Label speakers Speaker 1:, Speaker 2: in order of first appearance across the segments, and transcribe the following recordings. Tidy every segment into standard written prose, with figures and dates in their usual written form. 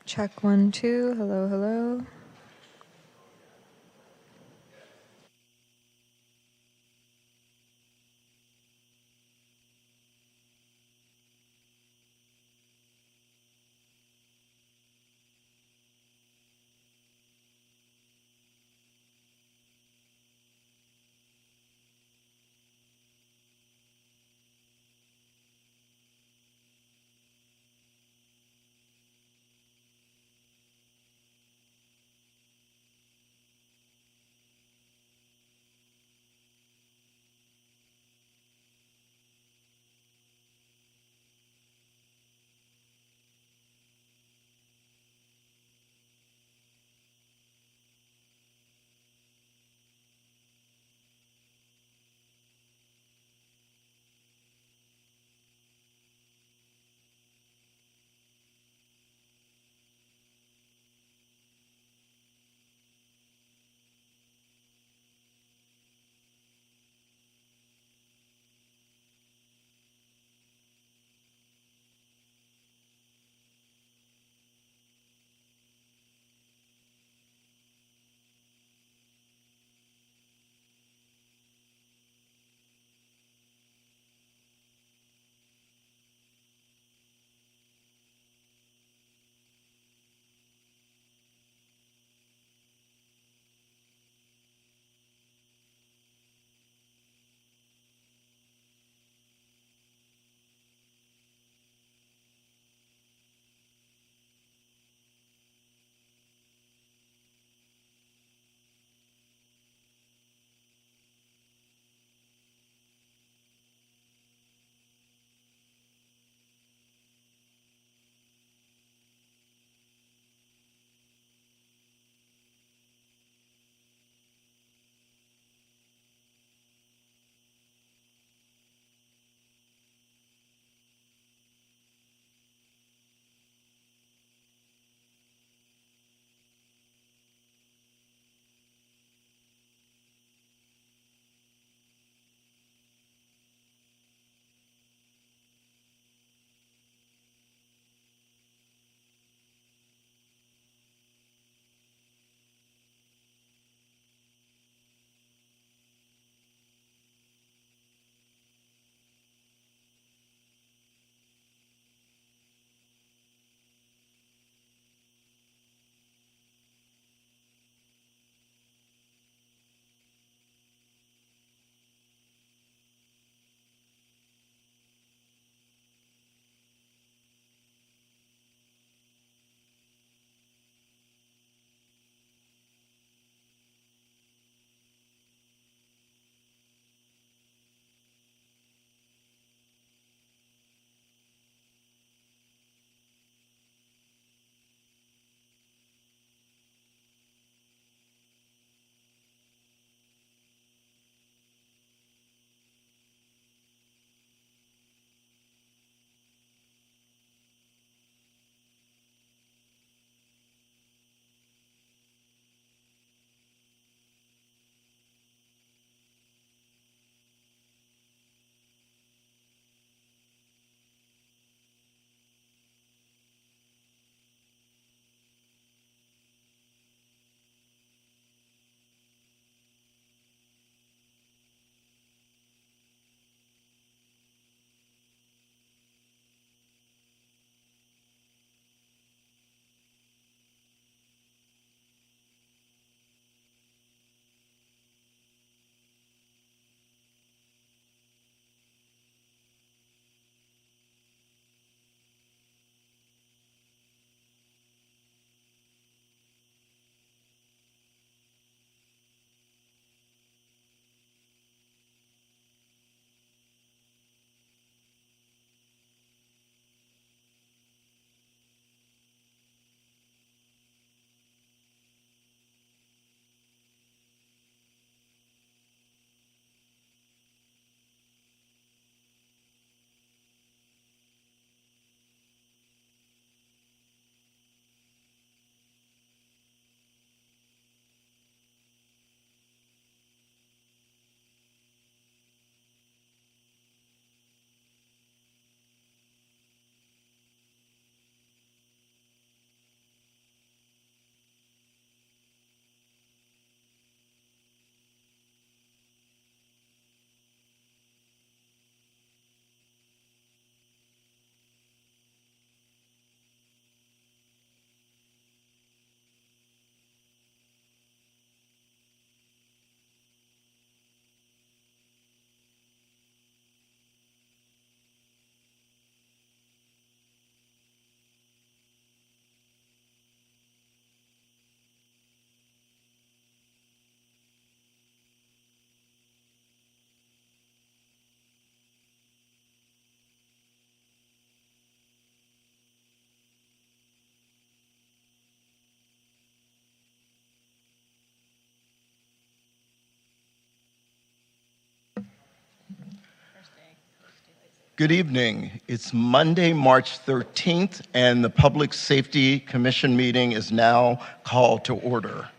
Speaker 1: Check 1, 2. Hello, hello.
Speaker 2: Good evening. It's Monday, March 13th, and the Public Safety Commission meeting is now called to order.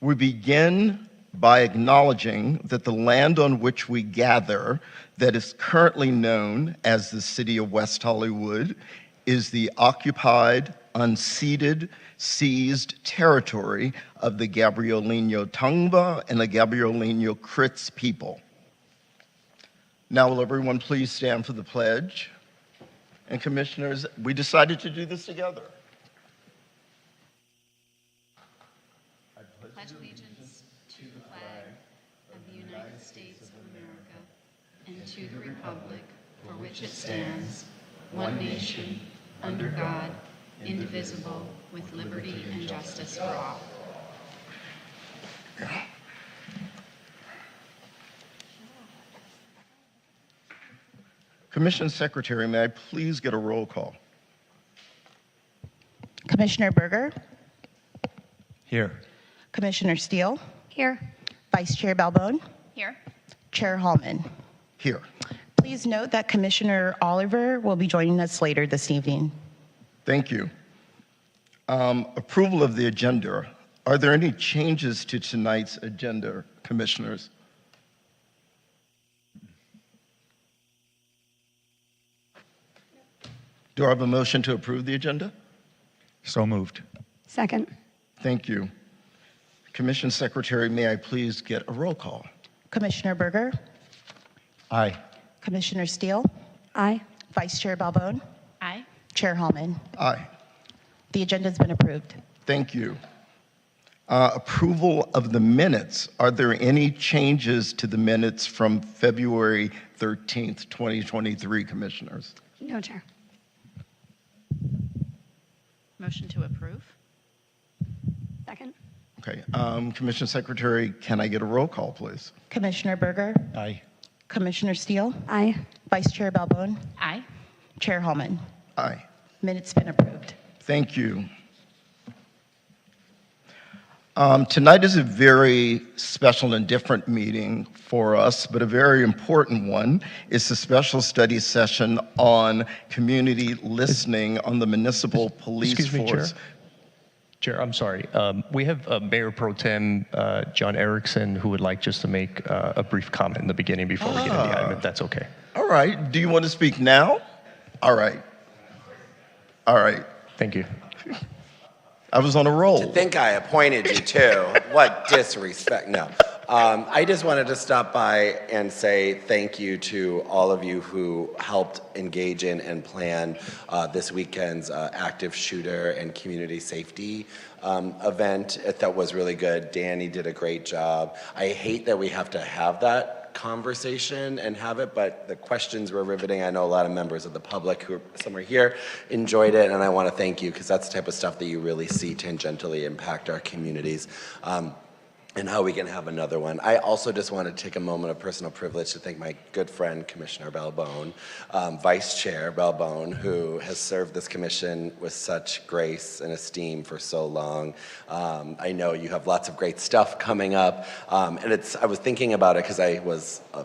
Speaker 2: We begin by acknowledging that the land on which we gather, that is currently known as the City of West Hollywood, is the occupied, unceded, seized territory of the Gabrielino Tongva and the Gabrielino Kritz people. Now will everyone please stand for the pledge? And commissioners, we decided to do this together.
Speaker 3: I pledge allegiance to the flag of the United States of America and to the republic for which it stands, one nation, under God, indivisible, with liberty and justice for all.
Speaker 2: Commission Secretary, may I please get a roll call?
Speaker 4: Commissioner Berger,
Speaker 5: Here.
Speaker 4: Commissioner Steele,
Speaker 3: Here.
Speaker 4: Vice Chair Balbone,
Speaker 3: Here.
Speaker 4: Chair Hallman.
Speaker 2: Here.
Speaker 4: Please note that Commissioner Oliver will be joining us later this evening.
Speaker 2: Thank you. Approval of the agenda. Are there any changes to tonight's agenda, commissioners? Do I have a motion to approve the agenda?
Speaker 5: So moved.
Speaker 3: Second.
Speaker 2: Thank you. Commission Secretary, may I please get a roll call?
Speaker 4: Commissioner Berger,
Speaker 5: Aye.
Speaker 4: Commissioner Steele,
Speaker 3: Aye.
Speaker 4: Vice Chair Balbone,
Speaker 3: Aye.
Speaker 4: Chair Hallman.
Speaker 2: Aye.
Speaker 4: The agenda has been approved.
Speaker 2: Thank you. Approval of the minutes. Are there any changes to the minutes from February 13th, 2023, commissioners?
Speaker 3: No, Chair. Motion to approve. Second.
Speaker 2: Okay. Commission Secretary, can I get a roll call, please?
Speaker 4: Commissioner Berger,
Speaker 5: Aye.
Speaker 4: Commissioner Steele,
Speaker 3: Aye.
Speaker 4: Vice Chair Balbone,
Speaker 3: Aye.
Speaker 4: Chair Hallman.
Speaker 2: Aye.
Speaker 4: Minutes been approved.
Speaker 2: Thank you. Tonight is a very special and different meeting for us, but a very important one. It's a special study session on community listening on the municipal police
Speaker 5: Excuse me,
Speaker 2: force.
Speaker 5: Chair, I'm sorry. We have Mayor Pro Tem John Erickson who would like just to make a brief comment in the beginning before we get into the item, if that's okay.
Speaker 2: All right. Do you want to speak now? All right. All right.
Speaker 5: Thank you.
Speaker 2: I was on a roll.
Speaker 6: To think I appointed you too. What disrespect. No. I just wanted to stop by and say thank you to all of you who helped engage in and plan this weekend's active shooter and community safety event. That was really good. Danny did a great job. I hate that we have to have that conversation and have it, but the questions were riveting. I know a lot of members of the public who some are here enjoyed it, and I want to thank you because that's the type of stuff that you really see tangentially impact our communities. And how we can have another one. I also just want to take a moment of personal privilege to thank my good friend, Commissioner Balbone, Vice Chair Balbone, who has served this commission with such grace and esteem for so long. I know you have lots of great stuff coming up, and I was thinking about it because I was a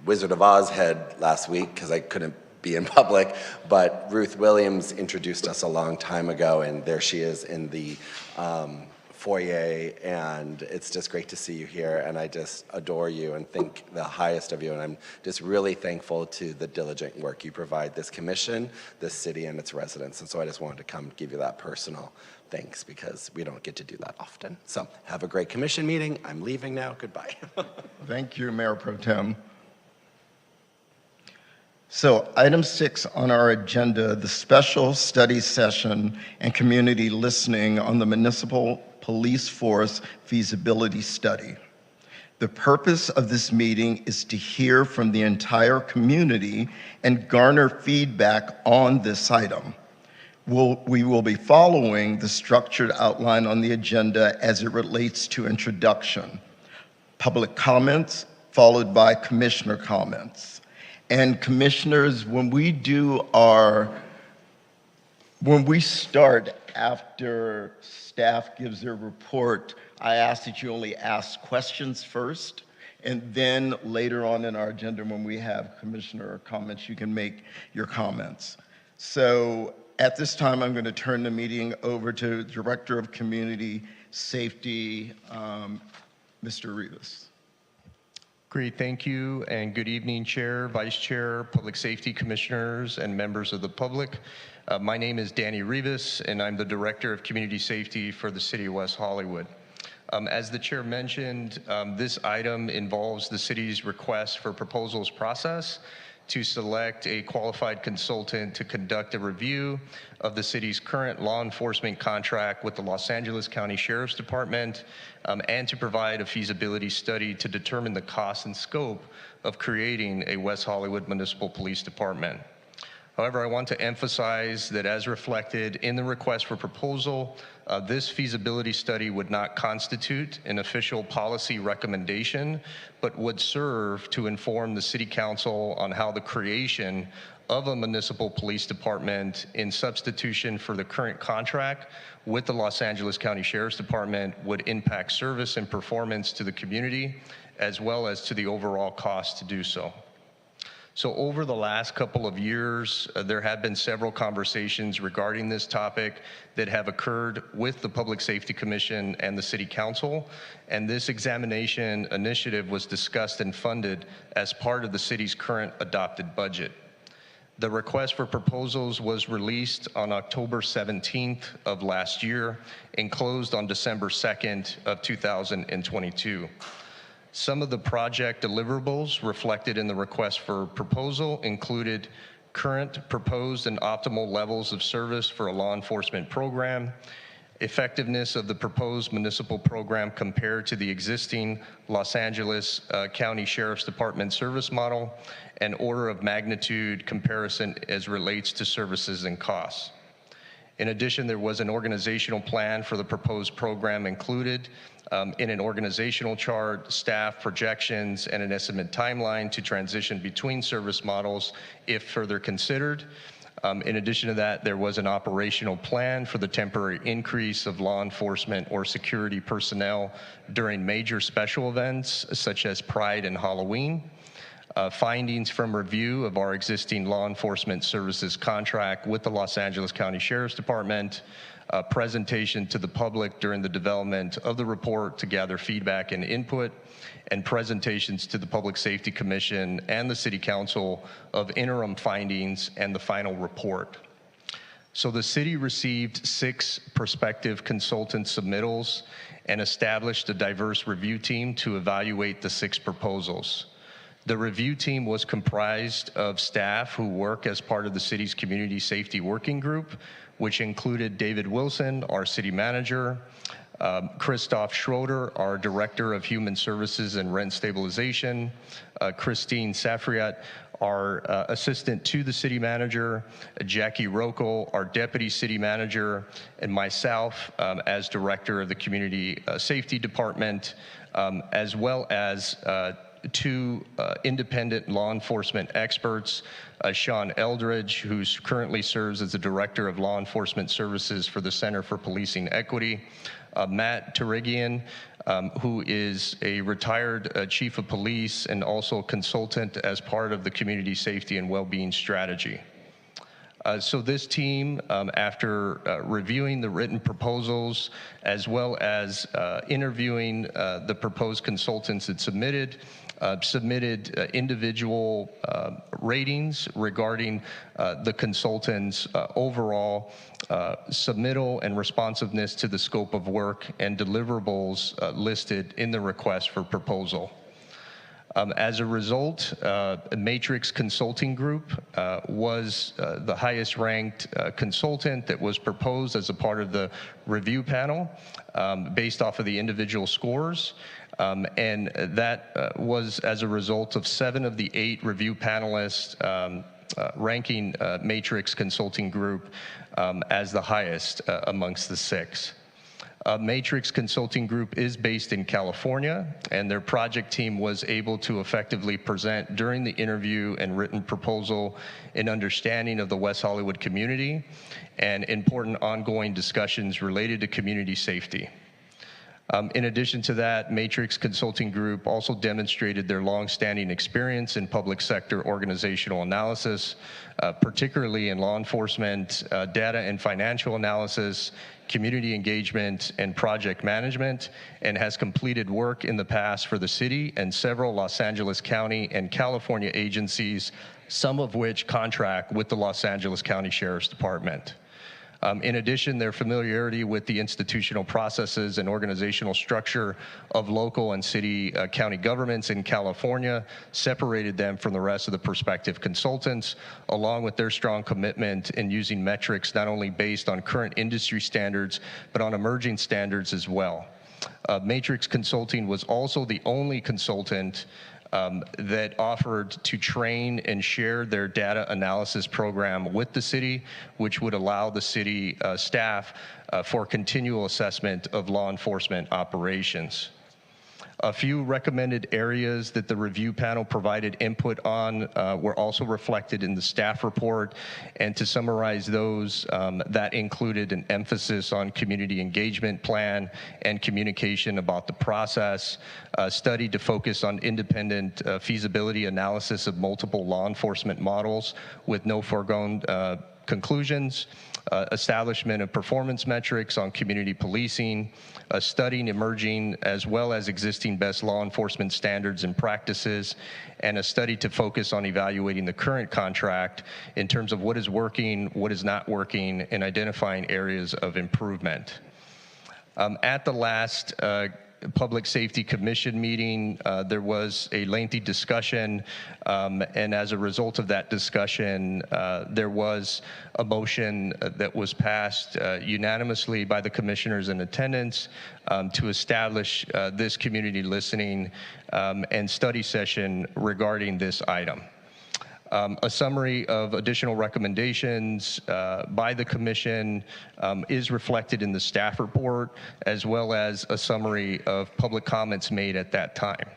Speaker 6: Wizard of Oz head last week because I couldn't be in public, but Ruth Williams introduced us a long time ago, and there she is in the foyer, and it's just great to see you here, and I just adore you and think the highest of you, and I'm just really thankful to the diligent work you provide this commission, this city, and its residents, and so I just wanted to come give you that personal thanks because we don't get to do that often. So have a great commission meeting. I'm leaving now. Goodbye.
Speaker 2: Thank you, Mayor Pro Tem. So item 6 on our agenda, the special study session and community listening on the municipal police force feasibility study. The purpose of this meeting is to hear from the entire community and garner feedback on this item. We will be following the structured outline on the agenda as it relates to introduction, public comments, followed by commissioner comments. And commissioners, when we start after staff gives their report, I ask that you only ask questions first, And then later on in our agenda, when we have commissioner comments, you can make your comments. So at this time, I'm going to turn the meeting over to Director of Community Safety, Mr. Rivas.
Speaker 5: Great, thank you, and good evening, Chair, Vice Chair, Public Safety Commissioners, and members of the public. My name is Danny Rivas, and I'm the Director of Community Safety for the City of West Hollywood. As the Chair mentioned, this item involves the city's request for proposals process to select a qualified consultant to conduct a review of the city's current law enforcement contract with the Los Angeles County Sheriff's Department, and to provide a feasibility study to determine the cost and scope of creating a West Hollywood Municipal Police Department. However, I want to emphasize that as reflected in the request for proposal, this feasibility study would not constitute an official policy recommendation, but would serve to inform the City Council on how the creation of a municipal police department in substitution for the current contract with the Los Angeles County Sheriff's Department would impact service and performance to the community, as well as to the overall cost to do so. So over the last couple of years, there have been several conversations regarding this topic that have occurred with the Public Safety Commission and the City Council, and this examination initiative was discussed and funded as part of the city's current adopted budget. The request for proposals was released on October 17th of last year and closed on December 2nd of 2022. Some of the project deliverables reflected in the request for proposal included current, proposed, and optimal levels of service for a law enforcement program, effectiveness of the proposed municipal program compared to the existing Los Angeles County Sheriff's Department service model, and order of magnitude comparison as relates to services and costs. In addition, there was an organizational plan for the proposed program included in an organizational chart, staff projections, and an estimate timeline to transition between service models if further considered. In addition to that, there was an operational plan for the temporary increase of law enforcement or security personnel during major special events such as Pride and Halloween. Findings from review of our existing law enforcement services contract with the Los Angeles County Sheriff's Department, presentation to the public during the development of the report to gather feedback and input, and presentations to the Public Safety Commission and the City Council of interim findings and the final report. So the city received 6 prospective consultant submittals and established a diverse review team to evaluate the 6 proposals. The review team was comprised of staff who work as part of the city's Community Safety Working Group, which included David Wilson, our city manager, Christoph Schroeder, our Director of Human Services and Rent Stabilization, Christine Safriat, our assistant to the city manager, Jackie Rokel, our deputy city manager, and myself as director of the Community Safety Department, as well as 2 independent law enforcement experts, Sean Eldridge, who currently serves as the Director of Law Enforcement Services for the Center for Policing Equity, Matt Turigian, who is a retired Chief of Police and also consultant as part of the Community Safety and Wellbeing Strategy. So this team, after reviewing the written proposals, as well as interviewing the proposed consultants that submitted individual ratings regarding the consultants' overall submittal and responsiveness to the scope of work and deliverables listed in the request for proposal. As a result, Matrix Consulting Group was the highest ranked consultant that was proposed as a part of the review panel based off of the individual scores. And that was as a result of 7 of the 8 review panelists ranking Matrix Consulting Group as the highest amongst the 6. Matrix Consulting Group is based in California, and their project team was able to effectively present during the interview and written proposal an understanding of the West Hollywood community and important ongoing discussions related to community safety. In addition to that, Matrix Consulting Group also demonstrated their longstanding experience in public sector organizational analysis, particularly in law enforcement, data and financial analysis, community engagement, and project management, and has completed work in the past for the city and several Los Angeles County and California agencies, some of which contract with the Los Angeles County Sheriff's Department. In addition, their familiarity with the institutional processes and organizational structure of local and city county governments in California separated them from the rest of the prospective consultants, along with their strong commitment in using metrics not only based on current industry standards, but on emerging standards as well. Matrix Consulting was also the only consultant that offered to train and share their data analysis program with the city, which would allow the city staff for continual assessment of law enforcement operations. A few recommended areas that the review panel provided input on were also reflected in the staff report, and to summarize those, that included an emphasis on community engagement plan and communication about the process, a study to focus on independent feasibility analysis of multiple law enforcement models with no foregone conclusions, establishment of performance metrics on community policing, studying emerging as well as existing best law enforcement standards and practices, and a study to focus on evaluating the current contract in terms of what is working, what is not working, and identifying areas of improvement. At the last Public Safety Commission meeting, there was a lengthy discussion, and as a result of that discussion, there was a motion that was passed unanimously by the commissioners in attendance to establish this community listening and study session regarding this item. A summary of additional recommendations by the commission is reflected in the staff report, as well as a summary of public comments made at that time.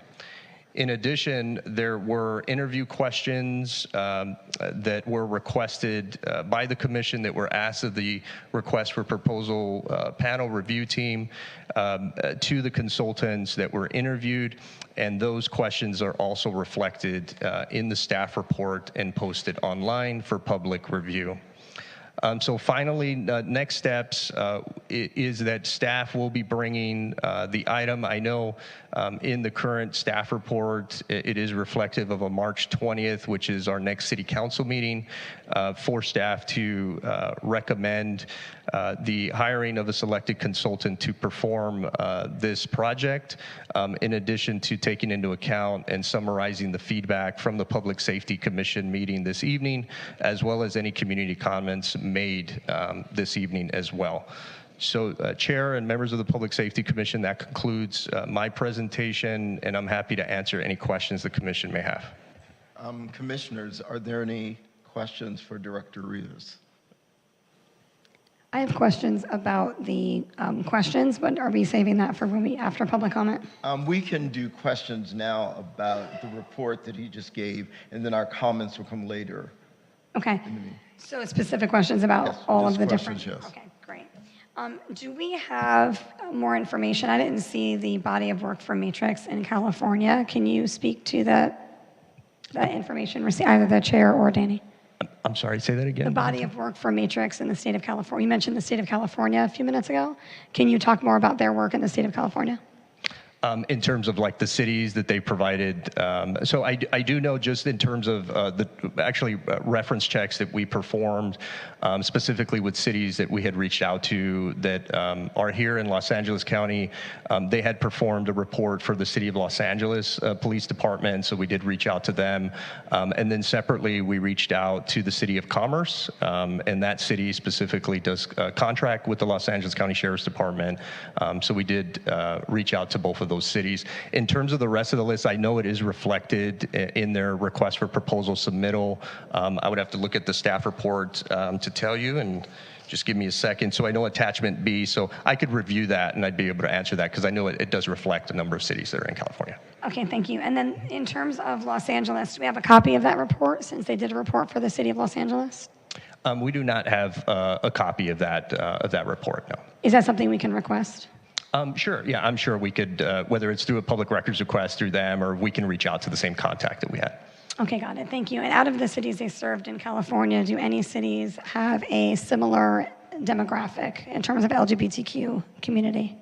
Speaker 5: In addition, there were interview questions that were requested by the commission that were asked of the request for proposal panel review team to the consultants that were interviewed, and those questions are also reflected in the staff report and posted online for public review. So finally, next steps is that staff will be bringing the item. I know in the current staff report, it is reflective of a March 20th, which is our next city council meeting, for staff to recommend the hiring of a selected consultant to perform this project, in addition to taking into account and summarizing the feedback from the Public Safety Commission meeting this evening, as well as any community comments made this evening as well. So, Chair and members of the Public Safety Commission, that concludes my presentation, and I'm happy to answer any questions the Commission may have.
Speaker 2: Commissioners, are there any questions for Director Rivas?
Speaker 1: I have questions about the questions, but are we saving that for when we after public comment?
Speaker 2: We can do questions now about the report that he just gave, and then our comments will come later.
Speaker 1: Okay. So specific questions about all of the different.
Speaker 2: Yes.
Speaker 1: Okay, great. Do we have more information? I didn't see the body of work for Matrix in California. Can you speak to that information received, either the chair or Danny?
Speaker 5: I'm sorry, say that again.
Speaker 1: The body of work for Matrix in the state of California. You mentioned the state of California a few minutes ago. Can you talk more about their work in the state of California?
Speaker 5: In terms of like the cities that they provided. So I do know just in terms of the reference checks that we performed, specifically with cities that we had reached out to that are here in Los Angeles County. They had performed a report for the City of Los Angeles Police Department, so we did reach out to them. And then separately, we reached out to the City of Commerce, and that city specifically does contract with the Los Angeles County Sheriff's Department. So we did reach out to both of those cities. In terms of the rest of the list, I know it is reflected in their request for proposal submittal. I would have to look at the staff report to tell you, and just give me a second. So I know attachment B, so I could review that and I'd be able to answer that because I know it does reflect a number of cities that are in California.
Speaker 1: Okay, thank you. And then in terms of Los Angeles, do we have a copy of that report since they did a report for the city of Los Angeles?
Speaker 5: We do not have a copy of that report, no.
Speaker 1: Is that something we can request?
Speaker 5: Sure. Yeah, I'm sure we could, whether it's through a public records request through them, or we can reach out to the same contact that we had.
Speaker 1: Okay, got it. Thank you. And out of the cities they served in California, do any cities have a similar demographic in terms of LGBTQ community?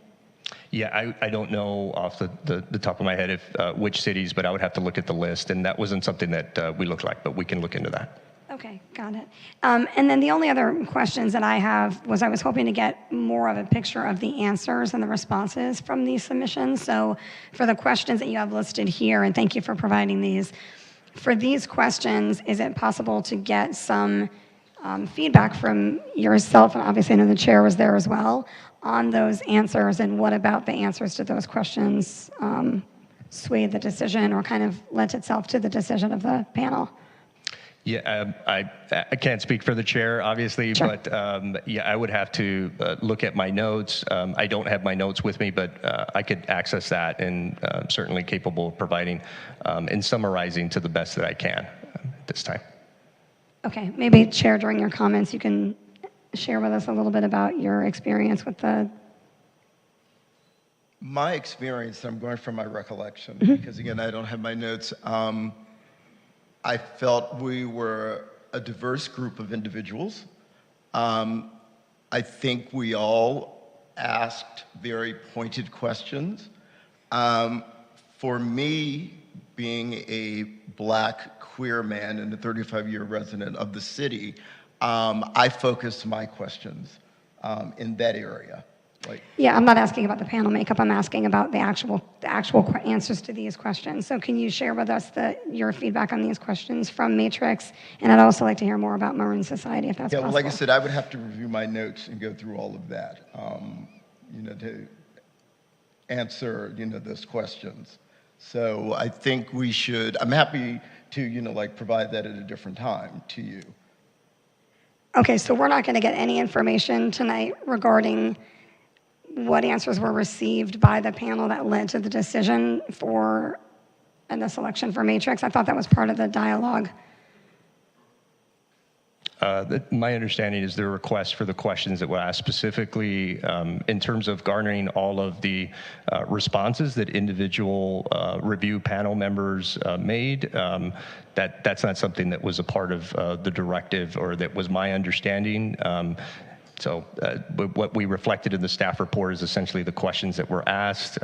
Speaker 5: Yeah, I don't know off the top of my head if which cities, but I would have to look at the list, and that wasn't something that we looked like, but we can look into that.
Speaker 1: Okay, got it. And then the only other questions that I have was I was hoping to get more of a picture of the answers and the responses from these submissions. So for the questions that you have listed here, and thank you for providing these, for these questions, is it possible to get some feedback from yourself, and obviously I know the chair was there as well, on those answers, and what about the answers to those questions swayed the decision or kind of lent itself to the decision of the panel?
Speaker 5: Yeah, I can't speak for the chair, obviously,
Speaker 1: Sure.
Speaker 5: but yeah, I would have to look at my notes. I don't have my notes with me, but I could access that, and certainly capable of providing and summarizing to the best that I can at this time.
Speaker 1: Okay, maybe Chair, during your comments, you can share with us a little bit about your experience with the.
Speaker 2: My experience, I'm going from my recollection, because again, I don't have my notes. I felt we were a diverse group of individuals. I think we all asked very pointed questions. For me, being a Black queer man and a 35-year resident of the city, I focused my questions in that area.
Speaker 1: Yeah, I'm not asking about the panel makeup. I'm asking about the actual answers to these questions. So can you share with us your feedback on these questions from Matrix? And I'd also like to hear more about Maroon Society, if that's
Speaker 2: Yeah,
Speaker 1: possible.
Speaker 2: well, like I said, I would have to review my notes and go through all of that, to answer, those questions. So I think we should, I'm happy to, provide that at a different time to you.
Speaker 1: Okay, so we're not going to get any information tonight regarding what answers were received by the panel that led to the decision and the selection for Matrix. I thought that was part of the dialogue.
Speaker 5: My understanding is the request for the questions that were asked specifically in terms of garnering all of the responses that individual review panel members made. That's not something that was a part of the directive, or that was my understanding. So what we reflected in the staff report is essentially the questions that were asked.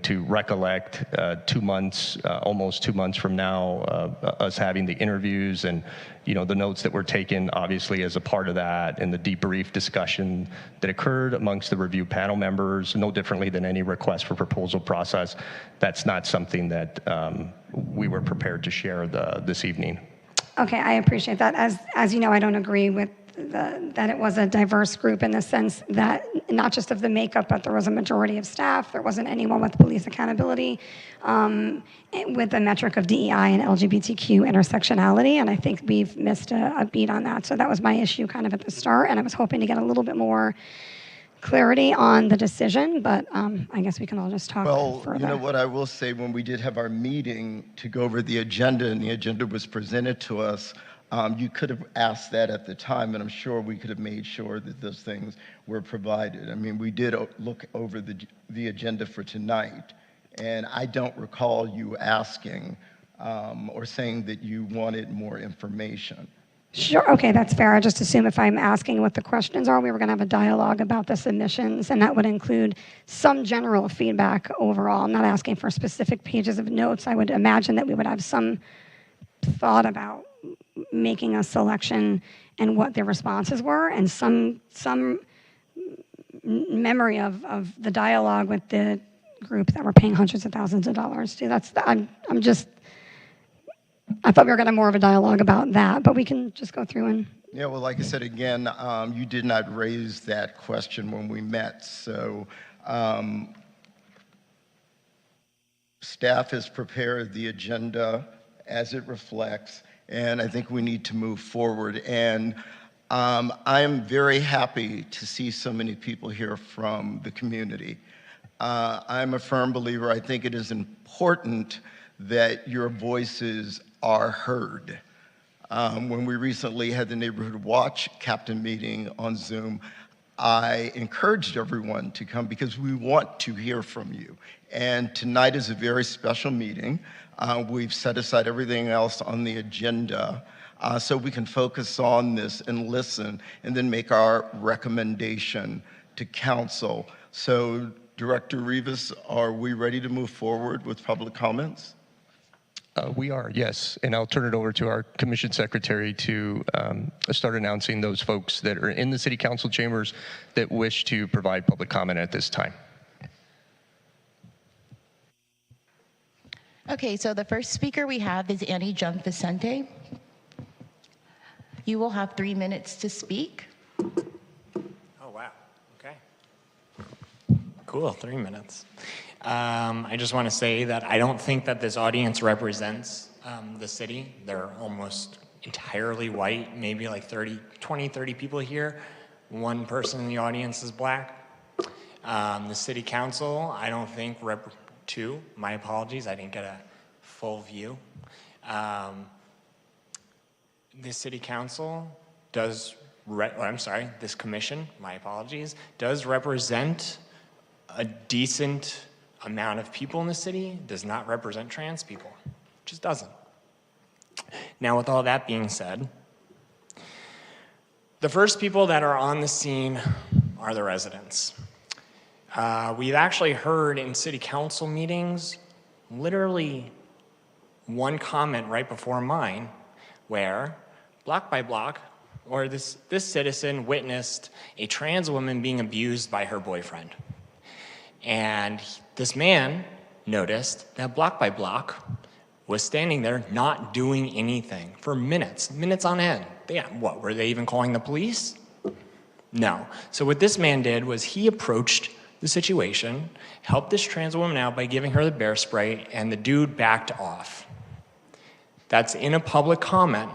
Speaker 5: To recollect 2 months, almost 2 months from now, us having the interviews and, the notes that were taken, obviously, as a part of that, and the debrief discussion that occurred amongst the review panel members, no differently than any request for proposal process. That's not something that we were prepared to share this evening.
Speaker 1: Okay, I appreciate that. As you know, I don't agree with that it was a diverse group in the sense that not just of the makeup, but there was a majority of staff. There wasn't anyone with police accountability with the metric of DEI and LGBTQ intersectionality, and I think we've missed a beat on that. So that was my issue kind of at the start, and I was hoping to get a little bit more clarity on the decision, but I guess we can all just talk further.
Speaker 2: You know what I will say, when we did have our meeting to go over the agenda, and the agenda was presented to us, you could have asked that at the time, and I'm sure we could have made sure that those things were provided. I mean, we did look over the agenda for tonight, and I don't recall you asking or saying that you wanted more information.
Speaker 1: Sure, okay, that's fair. I just assume if I'm asking what the questions are, we were going to have a dialogue about the submissions, and that would include some general feedback overall. I'm not asking for specific pages of notes. I would imagine that we would have some thought about making a selection and what their responses were, and some memory of the dialogue with the group that were paying hundreds of thousands of dollars to. I thought we were going to have more of a dialogue about that, but we can just go through and.
Speaker 2: Yeah, well, like I said, again, you did not raise that question when we met, so staff has prepared the agenda as it reflects, and I think we need to move forward. And I am very happy to see so many people here from the community. I'm a firm believer. I think it is important that your voices are heard. When we recently had the Neighborhood Watch Captain meeting on Zoom, I encouraged everyone to come because we want to hear from you. And tonight is a very special meeting. We've set aside everything else on the agenda so we can focus on this and listen and then make our recommendation to council. So, Director Rivas, are we ready to move forward with public comments?
Speaker 5: We are, yes. And I'll turn it over to our commission secretary to start announcing those folks that are in the city council chambers that wish to provide public comment at this time.
Speaker 4: Okay, so the first speaker we have is Annie Jump Vicente. You will have 3 minutes to speak.
Speaker 7: Oh, wow. Okay. Cool, 3 minutes. I just want to say that I don't think that this audience represents the city. They're almost entirely white, maybe like 20, 30 people here. One person in the audience is black. The city council, I don't think, two, my apologies, I didn't get a full view. The city council does, this commission, my apologies, does represent a decent amount of people in the city, does not represent trans people, just doesn't. Now, with all that being said, the first people that are on the scene are the residents. We've actually heard in city council meetings, literally one comment right before mine, where block by block, or this citizen witnessed a trans woman being abused by her boyfriend. And this man noticed that block by block was standing there not doing anything for minutes on end. What, were they even calling the police? No. So what this man did was he approached the situation, helped this trans woman out by giving her the bear spray, and the dude backed off. That's in a public comment.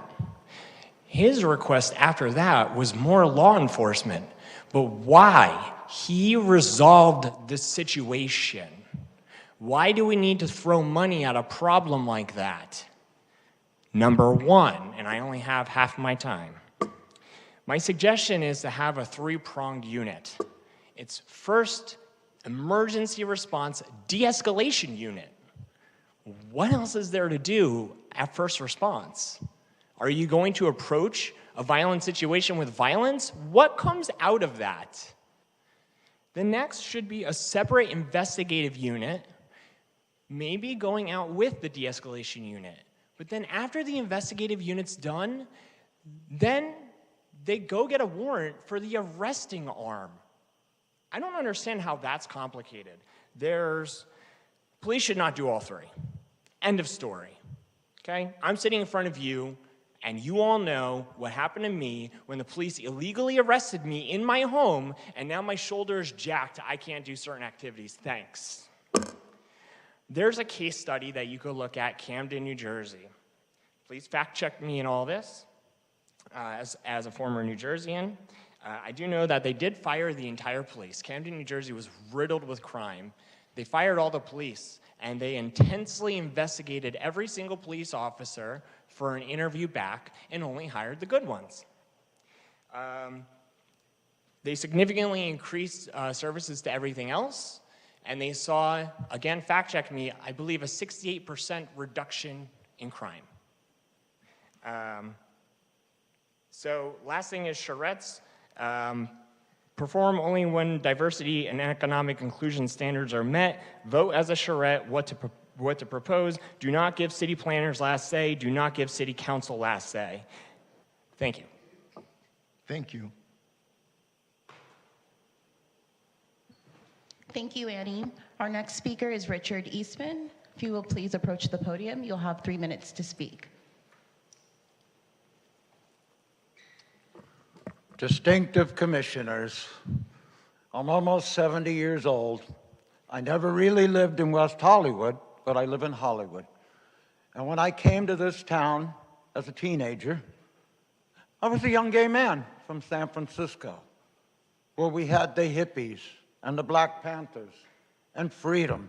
Speaker 7: His request after that was more law enforcement. But why? He resolved the situation. Why do we need to throw money at a problem like that? Number one, and I only have half my time, my suggestion is to have a three-pronged unit. It's first, emergency response de-escalation unit. What else is there to do at first response? Are you going to approach a violent situation with violence? What comes out of that? The next should be a separate investigative unit, maybe going out with the de-escalation unit. But then after the investigative unit's done, then they go get a warrant for the arresting arm. I don't understand how that's complicated. Police should not do all three. End of story. Okay? I'm sitting in front of you, and you all know what happened to me when the police illegally arrested me in my home, and now my shoulder is jacked. I can't do certain activities. Thanks. There's a case study that you could look at, Camden, New Jersey. Please fact check me in all this. As a former New Jerseyan, I do know that they did fire the entire police. Camden, New Jersey was riddled with crime. They fired all the police, and they intensely investigated every single police officer for an interview back and only hired the good ones. They significantly increased services to everything else, and they saw, again, fact check me, I believe a 68% reduction in crime. So last thing is charrettes. Perform only when diversity and economic inclusion standards are met. Vote as a charrette what to propose. Do not give city planners last say. Do not give city council last say. Thank you.
Speaker 2: Thank you.
Speaker 4: Thank you, Annie. Our next speaker is Richard Eastman. If you will please approach the podium, you'll have 3 minutes to speak.
Speaker 8: Distinctive commissioners, I'm almost 70 years old. I never really lived in West Hollywood, but I live in Hollywood. And when I came to this town as a teenager, I was a young gay man from San Francisco, where we had the hippies and the Black Panthers and freedom.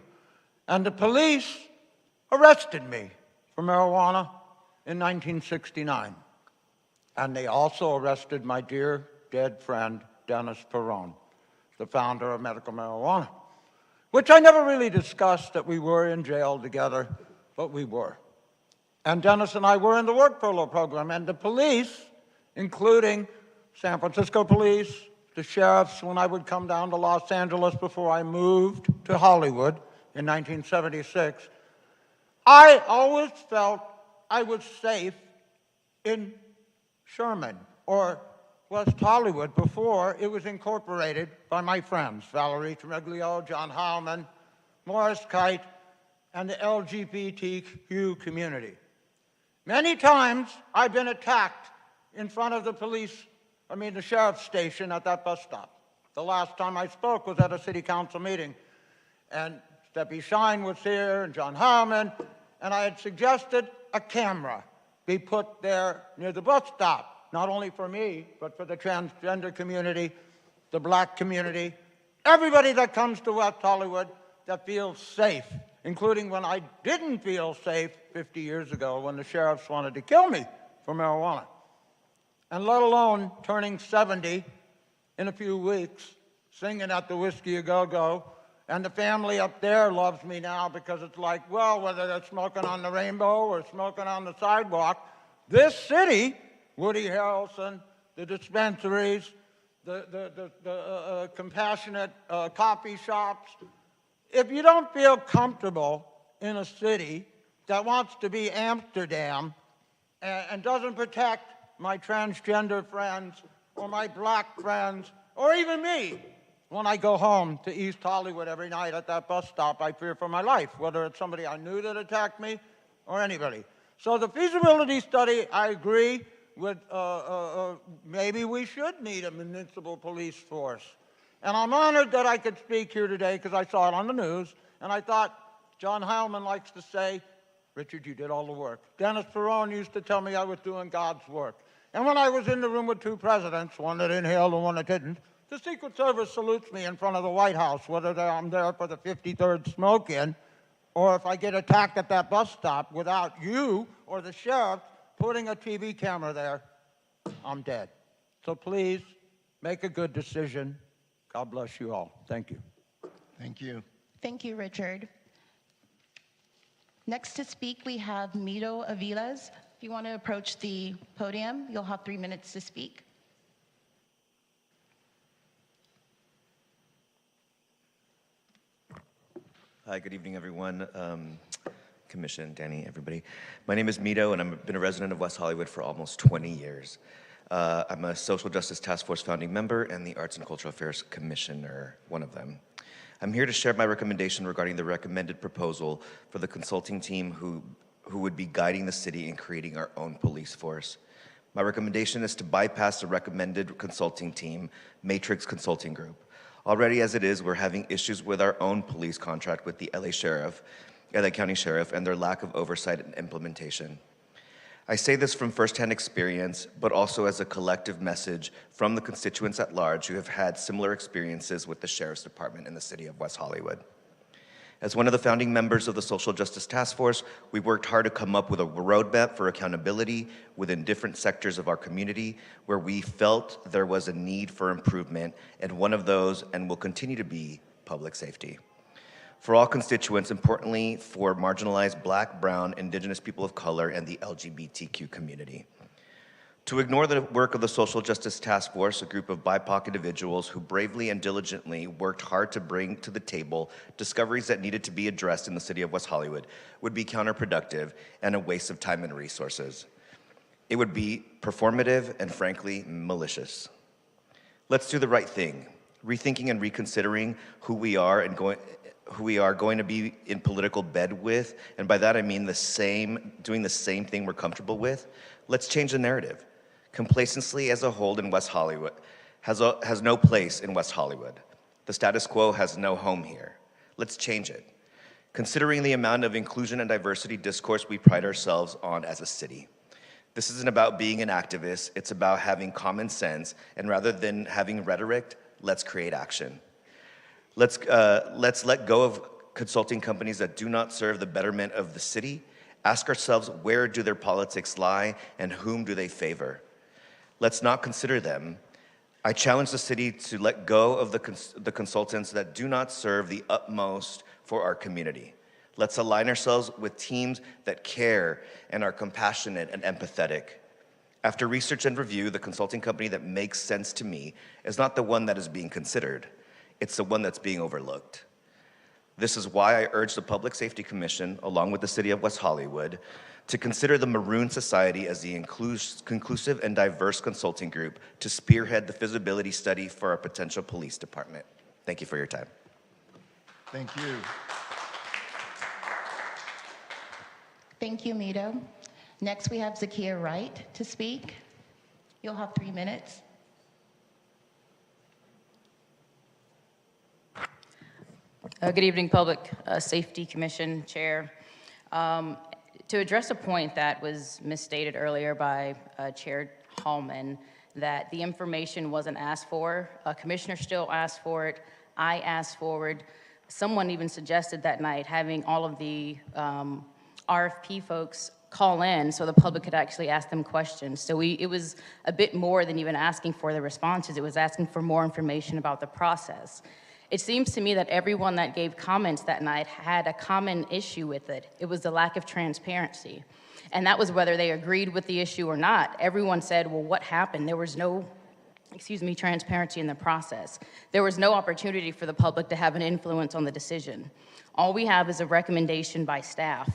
Speaker 8: And the police arrested me for marijuana in 1969. And they also arrested my dear dead friend, Dennis Perone, the founder of medical marijuana, which I never really discussed that we were in jail together, but we were. And Dennis and I were in the work furlough program, and the police, including San Francisco police, the sheriffs, when I would come down to Los Angeles before I moved to Hollywood in 1976, I always felt I was safe in Sherman or West Hollywood before it was incorporated by my friends, Valerie Tremeglio, John Howman, Morris Kite, and the LGBTQ community. Many times I've been attacked in front of the sheriff's station at that bus stop. The last time I spoke was at a city council meeting, and Steppy Shine was here, and John Harmon, and I had suggested a camera be put there near the bus stop, not only for me, but for the transgender community, the black community, everybody that comes to West Hollywood that feels safe, including when I didn't feel safe 50 years ago when the sheriffs wanted to kill me for marijuana. And let alone turning 70 in a few weeks, singing at the Whiskey A Go-Go, and the family up there loves me now because it's like, well, whether they're smoking on the rainbow or smoking on the sidewalk, this city, Woody Harrelson, the dispensaries, the compassionate coffee shops, if you don't feel comfortable in a city that wants to be Amsterdam and doesn't protect my transgender friends or my black friends or even me, when I go home to East Hollywood every night at that bus stop, I fear for my life, whether it's somebody I knew that attacked me or anybody. So the feasibility study, I agree with, maybe we should need a municipal police force. And I'm honored that I could speak here today because I saw it on the news, and I thought, John Heilman likes to say, Richard, you did all the work. Dennis Perone used to tell me I was doing God's work. And when I was in the room with two presidents, one that inhaled and one that didn't, the Secret Service salutes me in front of the White House, whether I'm there for the 53rd smoke-in or if I get attacked at that bus stop without you or the sheriff putting a TV camera there, I'm dead. So please, make a good decision. God bless you all. Thank you.
Speaker 2: Thank you.
Speaker 4: Thank you, Richard. Next to speak, we have Mito Aviles. If you want to approach the podium, you'll have 3 minutes to speak.
Speaker 9: Hi, good evening, everyone. Commission, Danny, everybody. My name is Mito, and I've been a resident of West Hollywood for almost 20 years. I'm a Social Justice Task Force founding member and the Arts and Cultural Affairs Commissioner, one of them. I'm here to share my recommendation regarding the recommended proposal for the consulting team who would be guiding the city in creating our own police force. My recommendation is to bypass the recommended consulting team, Matrix Consulting Group. Already as it is, we're having issues with our own police contract with the LA County Sheriff, and their lack of oversight and implementation. I say this from firsthand experience, but also as a collective message from the constituents at large who have had similar experiences with the Sheriff's Department in the city of West Hollywood. As one of the founding members of the Social Justice Task Force, we worked hard to come up with a roadmap for accountability within different sectors of our community where we felt there was a need for improvement, and one of those, and will continue to be, public safety. For all constituents, importantly for marginalized Black, Brown, Indigenous people of color, and the LGBTQ community. To ignore the work of the Social Justice Task Force, a group of BIPOC individuals who bravely and diligently worked hard to bring to the table discoveries that needed to be addressed in the city of West Hollywood, would be counterproductive and a waste of time and resources. It would be performative and frankly malicious. Let's do the right thing, rethinking and reconsidering who we are going to be in political bed with, and by that I mean doing the same thing we're comfortable with. Let's change the narrative. Complacency as a whole in West Hollywood has no place in West Hollywood. The status quo has no home here. Let's change it. Considering the amount of inclusion and diversity discourse we pride ourselves on as a city. This isn't about being an activist, it's about having common sense, and rather than having rhetoric, let's create action. Let's let go of consulting companies that do not serve the betterment of the city. Ask ourselves, where do their politics lie and whom do they favor? Let's not consider them I challenge the city to let go of the consultants that do not serve the utmost for our community. Let's align ourselves with teams that care and are compassionate and empathetic. After research and review, the consulting company that makes sense to me is not the one that is being considered. It's the one that's being overlooked. This is why I urge the Public Safety Commission, along with the City of West Hollywood, to consider the Maroon Society as the conclusive and diverse consulting group to spearhead the feasibility study for our potential police department. Thank you for your time.
Speaker 2: Thank you.
Speaker 4: Thank you, Mito. Next, we have Zakia Wright to speak. You'll have 3 minutes.
Speaker 10: Good evening, Public Safety Commission Chair. To address a point that was misstated earlier by Chair Hallman, that the information wasn't asked for. Commissioner Still asked for it. I asked for it. Someone even suggested that night having all of the RFP folks call in so the public could actually ask them questions. So it was a bit more than even asking for the responses. It was asking for more information about the process. It seems to me that everyone that gave comments that night had a common issue with it. It was the lack of transparency. And that was whether they agreed with the issue or not. Everyone said, well, what happened? There was no, transparency in the process. There was no opportunity for the public to have an influence on the decision. All we have is a recommendation by staff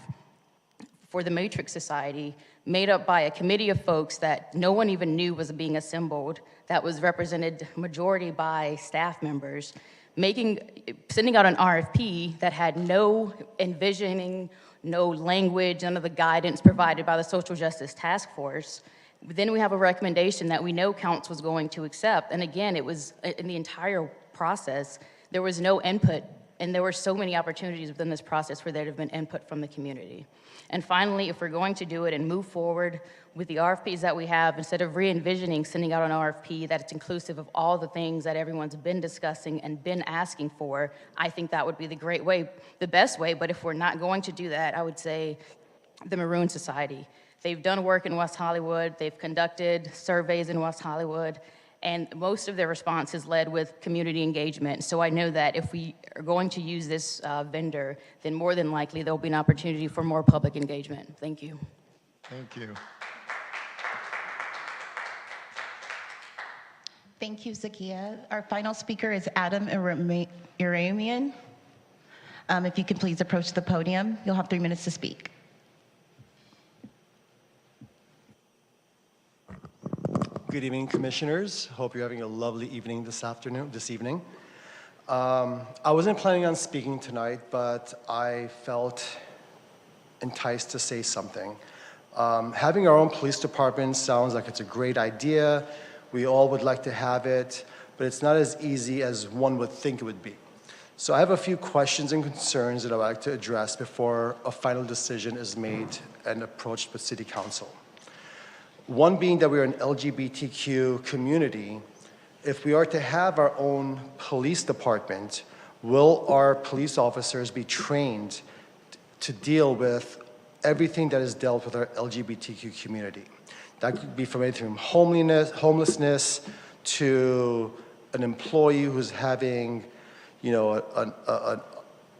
Speaker 10: for the Matrix Society, made up by a committee of folks that no one even knew was being assembled, that was represented majority by staff members, sending out an RFP that had no envisioning, no language, none of the guidance provided by the Social Justice Task Force. Then we have a recommendation that we know Council was going to accept. And again, it was in the entire process, there was no input, and there were so many opportunities within this process where there had been input from the community. And finally, if we're going to do it and move forward with the RFPs that we have, instead of re-envisioning sending out an RFP that it's inclusive of all the things that everyone's been discussing and been asking for, I think that would be the best way. But if we're not going to do that, I would say the Maroon Society. They've done work in West Hollywood. They've conducted surveys in West Hollywood. And most of their response is led with community engagement. So I know that if we are going to use this vendor, then more than likely there'll be an opportunity for more public engagement. Thank you.
Speaker 2: Thank you.
Speaker 4: Thank you, Zakia. Our final speaker is Adam Iramian. If you could please approach the podium, you'll have 3 minutes to speak.
Speaker 11: Good evening, commissioners. Hope you're having a lovely evening this evening. I wasn't planning on speaking tonight, but I felt enticed to say something. Having our own police department sounds like it's a great idea. We all would like to have it, but it's not as easy as one would think it would be. So I have a few questions and concerns that I'd like to address before a final decision is made and approached with City Council. One being that we're an LGBTQ community. If we are to have our own police department, will our police officers be trained to deal with everything that is dealt with our LGBTQ community? That could be from anything from homelessness to an employee who's having, a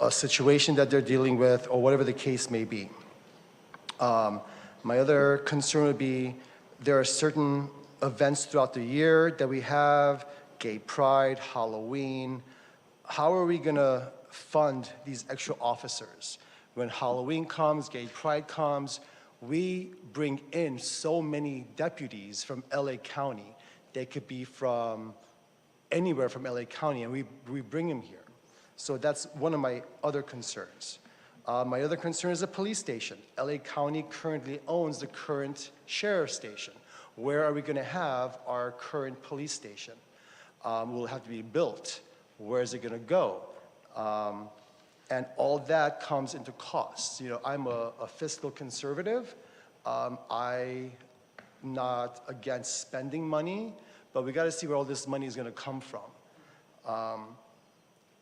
Speaker 11: situation that they're dealing with, or whatever the case may be. My other concern would be there are certain events throughout the year that we have, Gay Pride, Halloween. How are we gonna fund these extra officers? When Halloween comes, Gay Pride comes, we bring in so many deputies from LA County. They could be from anywhere from LA County, and we bring them here. So that's one of my other concerns. My other concern is the police station. LA County currently owns the current sheriff's station. Where are we gonna have our current police station? Will it have to be built? Where is it gonna go? And all that comes into costs. I'm a fiscal conservative. I'm not against spending money, but we gotta see where all this money is gonna come from.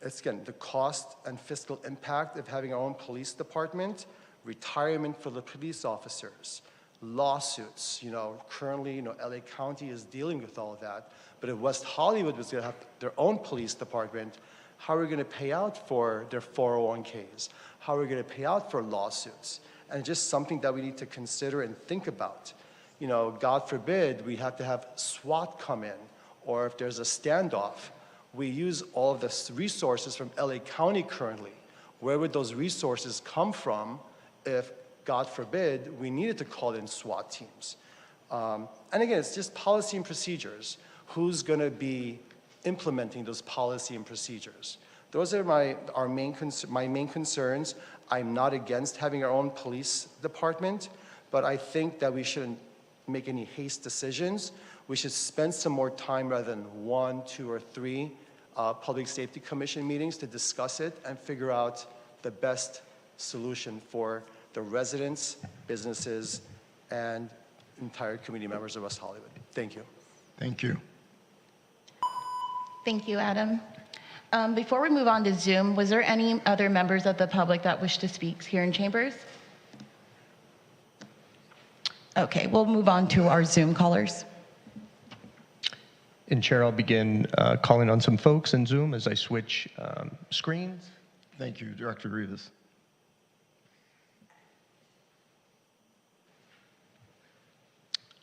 Speaker 11: It's, again, the cost and fiscal impact of having our own police department, retirement for the police officers, lawsuits. Currently, LA County is dealing with all of that. But if West Hollywood was going to have their own police department, how are we going to pay out for their 401ks? How are we going to pay out for lawsuits? And it's just something that we need to consider and think about. God forbid we have to have SWAT come in, or if there's a standoff, we use all of the resources from LA County currently. Where would those resources come from if, God forbid, we needed to call in SWAT teams? And again, it's just policy and procedures. Who's going to be implementing those policy and procedures? Those are my main concerns. I'm not against having our own police department, but I think that we shouldn't make any haste decisions. We should spend some more time rather than 1, 2, or 3 Public Safety Commission meetings to discuss it and figure out the best solution for the residents, businesses, and entire community members of West Hollywood. Thank you.
Speaker 2: Thank you.
Speaker 4: Thank you, Adam. Before we move on to Zoom, was there any other members of the public that wish to speak here in chambers? Okay, we'll move on to our Zoom callers.
Speaker 5: And Chair, I'll begin calling on some folks in Zoom as I switch screens.
Speaker 2: Thank you, Director Rivas.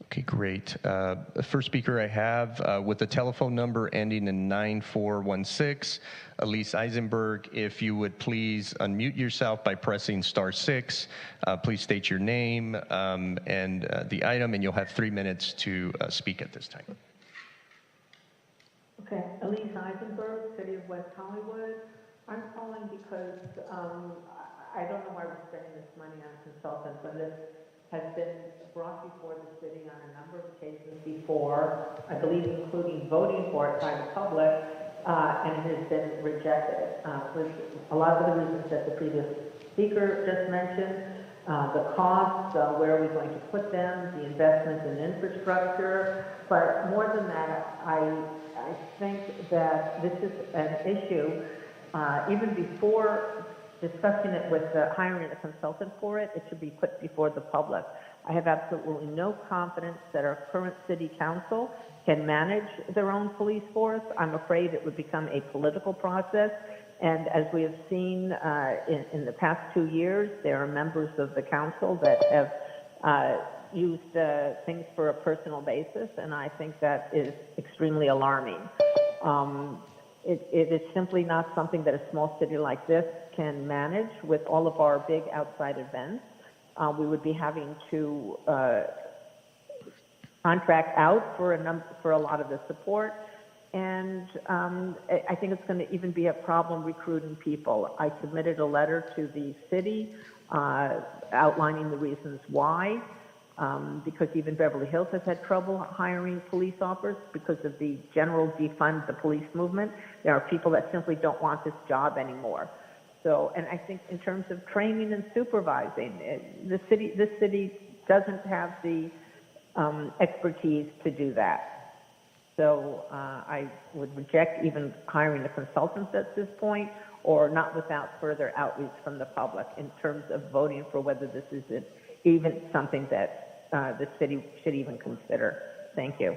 Speaker 5: Okay, great. The first speaker I have with the telephone number ending in 9416, Elise Eisenberg. If you would please unmute yourself by pressing *6. Please state your name and the item, and you'll have 3 minutes to speak at this time.
Speaker 12: Okay, Elise Eisenberg, City of West Hollywood. I'm calling because I don't know why we're spending this money on consultants, but it has been brought before the city on a number of occasions before, I believe including voting for it by the public, and it has been rejected. With a lot of the reasons that the previous speaker just mentioned, the costs, where are we going to put them, the investment in infrastructure, but more than that, I think that this is an issue, even before discussing it with hiring a consultant for it, it should be put before the public. I have absolutely no confidence that our current city council can manage their own police force. I'm afraid it would become a political process. And as we have seen in the past 2 years, there are members of the council that have used things for a personal basis, and I think that is extremely alarming. It is simply not something that a small city like this can manage with all of our big outside events. We would be having to contract out for a lot of the support, and I think it's going to even be a problem recruiting people. I submitted a letter to the city outlining the reasons why. Because even Beverly Hills has had trouble hiring police officers because of the general defund the police movement. There are people that simply don't want this job anymore. So, and I think in terms of training and supervising, this city doesn't have the expertise to do that. So I would reject even hiring a consultant at this point, or not without further outreach from the public in terms of voting for whether this is even something that the city should even consider. Thank you.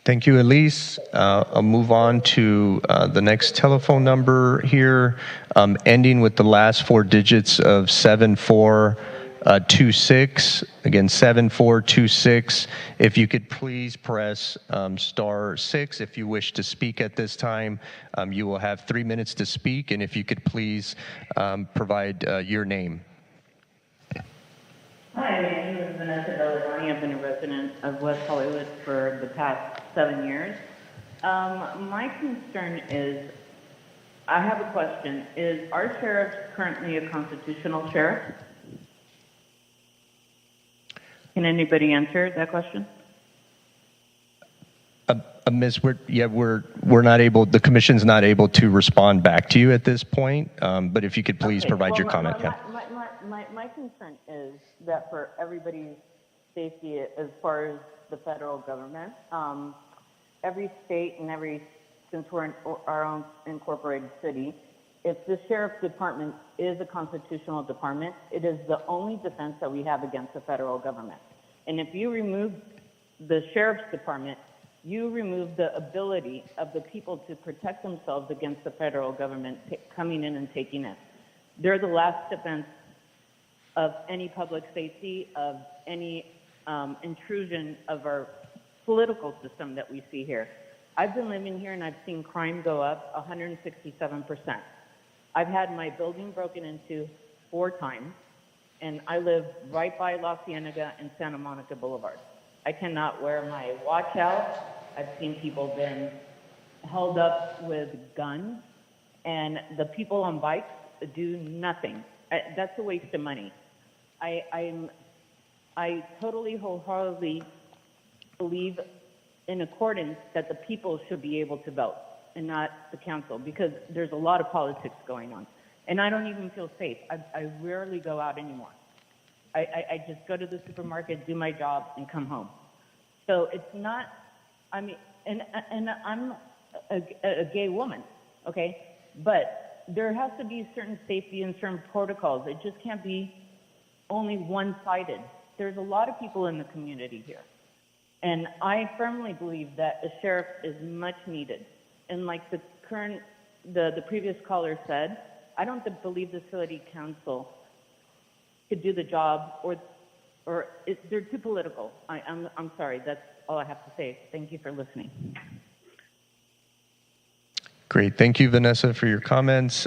Speaker 5: Thank you, Elise. I'll move on to the next telephone number here, ending with the last 4 digits of 7426. Again, 7426. If you could please press *6 if you wish to speak at this time. You will have 3 minutes to speak, and if you could please provide your name.
Speaker 13: Hi, my name is Vanessa Belladoni. I've been a resident of West Hollywood for the past 7 years. My concern is, I have a question. Is our sheriff currently a constitutional sheriff? Can anybody answer that question?
Speaker 5: Ms. We're not able, the commission's not able to respond back to you at this point, but if you could please provide your comment.
Speaker 13: My concern is that for everybody's safety as far as the federal government, every state and since we're in our own incorporated city, if the sheriff's department is a constitutional department, it is the only defense that we have against the federal government. And if you remove the sheriff's department, you remove the ability of the people to protect themselves against the federal government coming in and taking it. They're the last defense of any public safety, of any intrusion of our political system that we see here. I've been living here and I've seen crime go up 167%. I've had my building broken into 4 times, and I live right by La Cienega and Santa Monica Boulevard. I cannot wear my watch out. I've seen people been held up with guns, and the people on bikes do nothing. That's a waste of money. I totally wholeheartedly believe in accordance that the people should be able to vote and not the council, because there's a lot of politics going on. And I don't even feel safe. I rarely go out anymore. I just go to the supermarket, do my job, and come home. So it's not, I mean, and I'm a gay woman, okay? But there has to be certain safety and certain protocols. It just can't be only one-sided. There's a lot of people in the community here. And I firmly believe that a sheriff is much needed. And like the previous caller said, I don't believe the city council could do the job, or they're too political. I'm sorry, that's all I have to say. Thank you for listening.
Speaker 5: Great. Thank you, Vanessa, for your comments.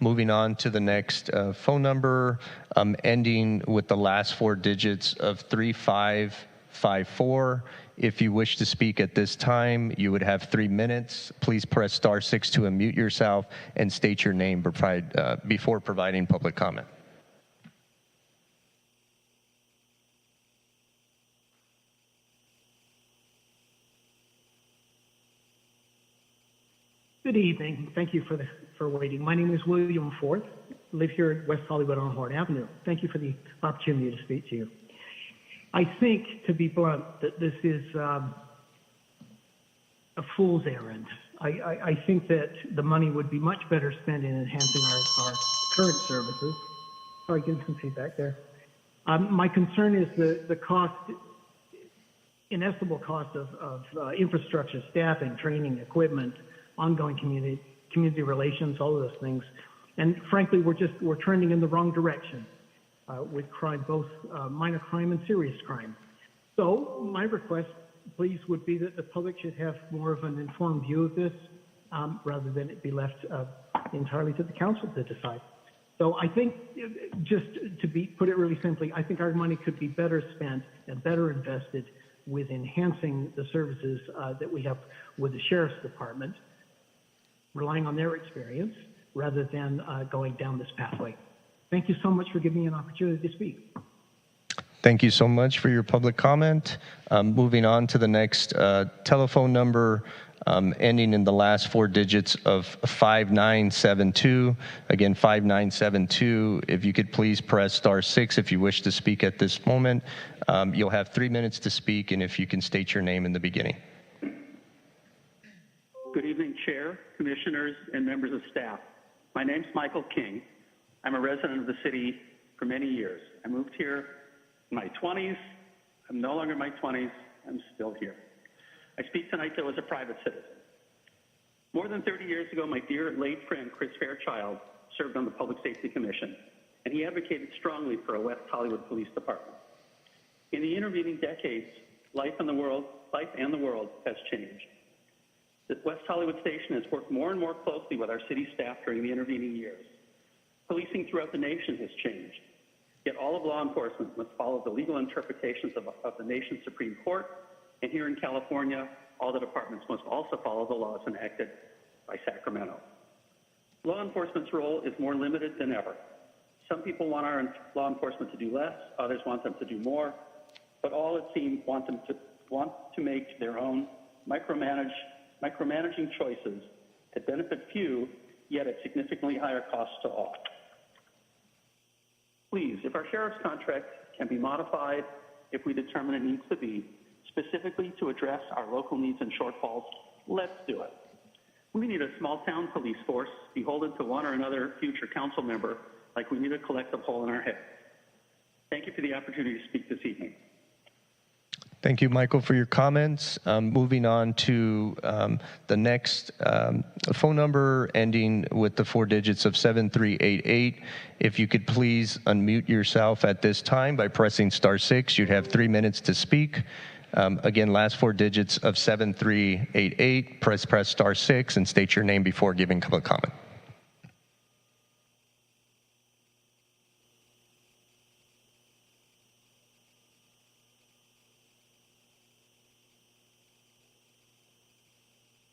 Speaker 5: Moving on to the next phone number, ending with the last 4 digits of 3554. If you wish to speak at this time, you would have 3 minutes. Please press *6 to unmute yourself and state your name before providing public comment.
Speaker 14: Good evening. Thank you for waiting. My name is William Forth. I live here at West Hollywood on Hart Avenue. Thank you for the opportunity to speak to you. I think, to be blunt, that this is a fool's errand. I think that the money would be much better spent in enhancing our current services. Sorry, getting some feedback there. My concern is the cost, inestimable cost of infrastructure, staffing, training, equipment, ongoing community relations, all of those things. And frankly, we're trending in the wrong direction with crime, both minor crime and serious crime. So my request, please, would be that the public should have more of an informed view of this rather than it be left entirely to the council to decide. So I think, just to put it really simply, I think our money could be better spent and better invested with enhancing the services that we have with the Sheriff's Department, relying on their experience rather than going down this pathway. Thank you so much for giving me an opportunity to speak.
Speaker 5: Thank you so much for your public comment. Moving on to the next telephone number, ending in the last 4 digits of 5972. Again, 5972. If you could please press *6 if you wish to speak at this moment. You'll have 3 minutes to speak, and if you can state your name in the beginning.
Speaker 15: Good evening, Chair, Commissioners, and members of staff. My name's Michael King. I'm a resident of the city for many years. I moved here in my 20s. I'm no longer in my 20s. I'm still here. I speak tonight, though, as a private citizen. More than 30 years ago, my dear late friend, Chris Fairchild, served on the Public Safety Commission, and he advocated strongly for a West Hollywood Police Department. In the intervening decades, life and the world has changed. The West Hollywood Station has worked more and more closely with our city staff during the intervening years. Policing throughout the nation has changed, yet all of law enforcement must follow the legal interpretations of the nation's Supreme Court, and here in California, all the departments must also follow the laws enacted by Sacramento. Law enforcement's role is more limited than ever. Some people want our law enforcement to do less, others want them to do more, but all, it seems, want to make their own micromanaging choices that benefit few, yet at significantly higher costs to all. Please, if our sheriff's contract can be modified, if we determine it needs to be, specifically to address our local needs and shortfalls, let's do it. We need a small-town police force beholden to one or another future council member, like we need a collective whole in our head. Thank you for the opportunity to speak this evening.
Speaker 5: Thank you, Michael, for your comments. Moving on to the next phone number ending with the 4 digits of 7388. If you could please unmute yourself at this time by pressing *6, you'd have 3 minutes to speak. Again, last 4 digits of 7388. Press *6 and state your name before giving public comment.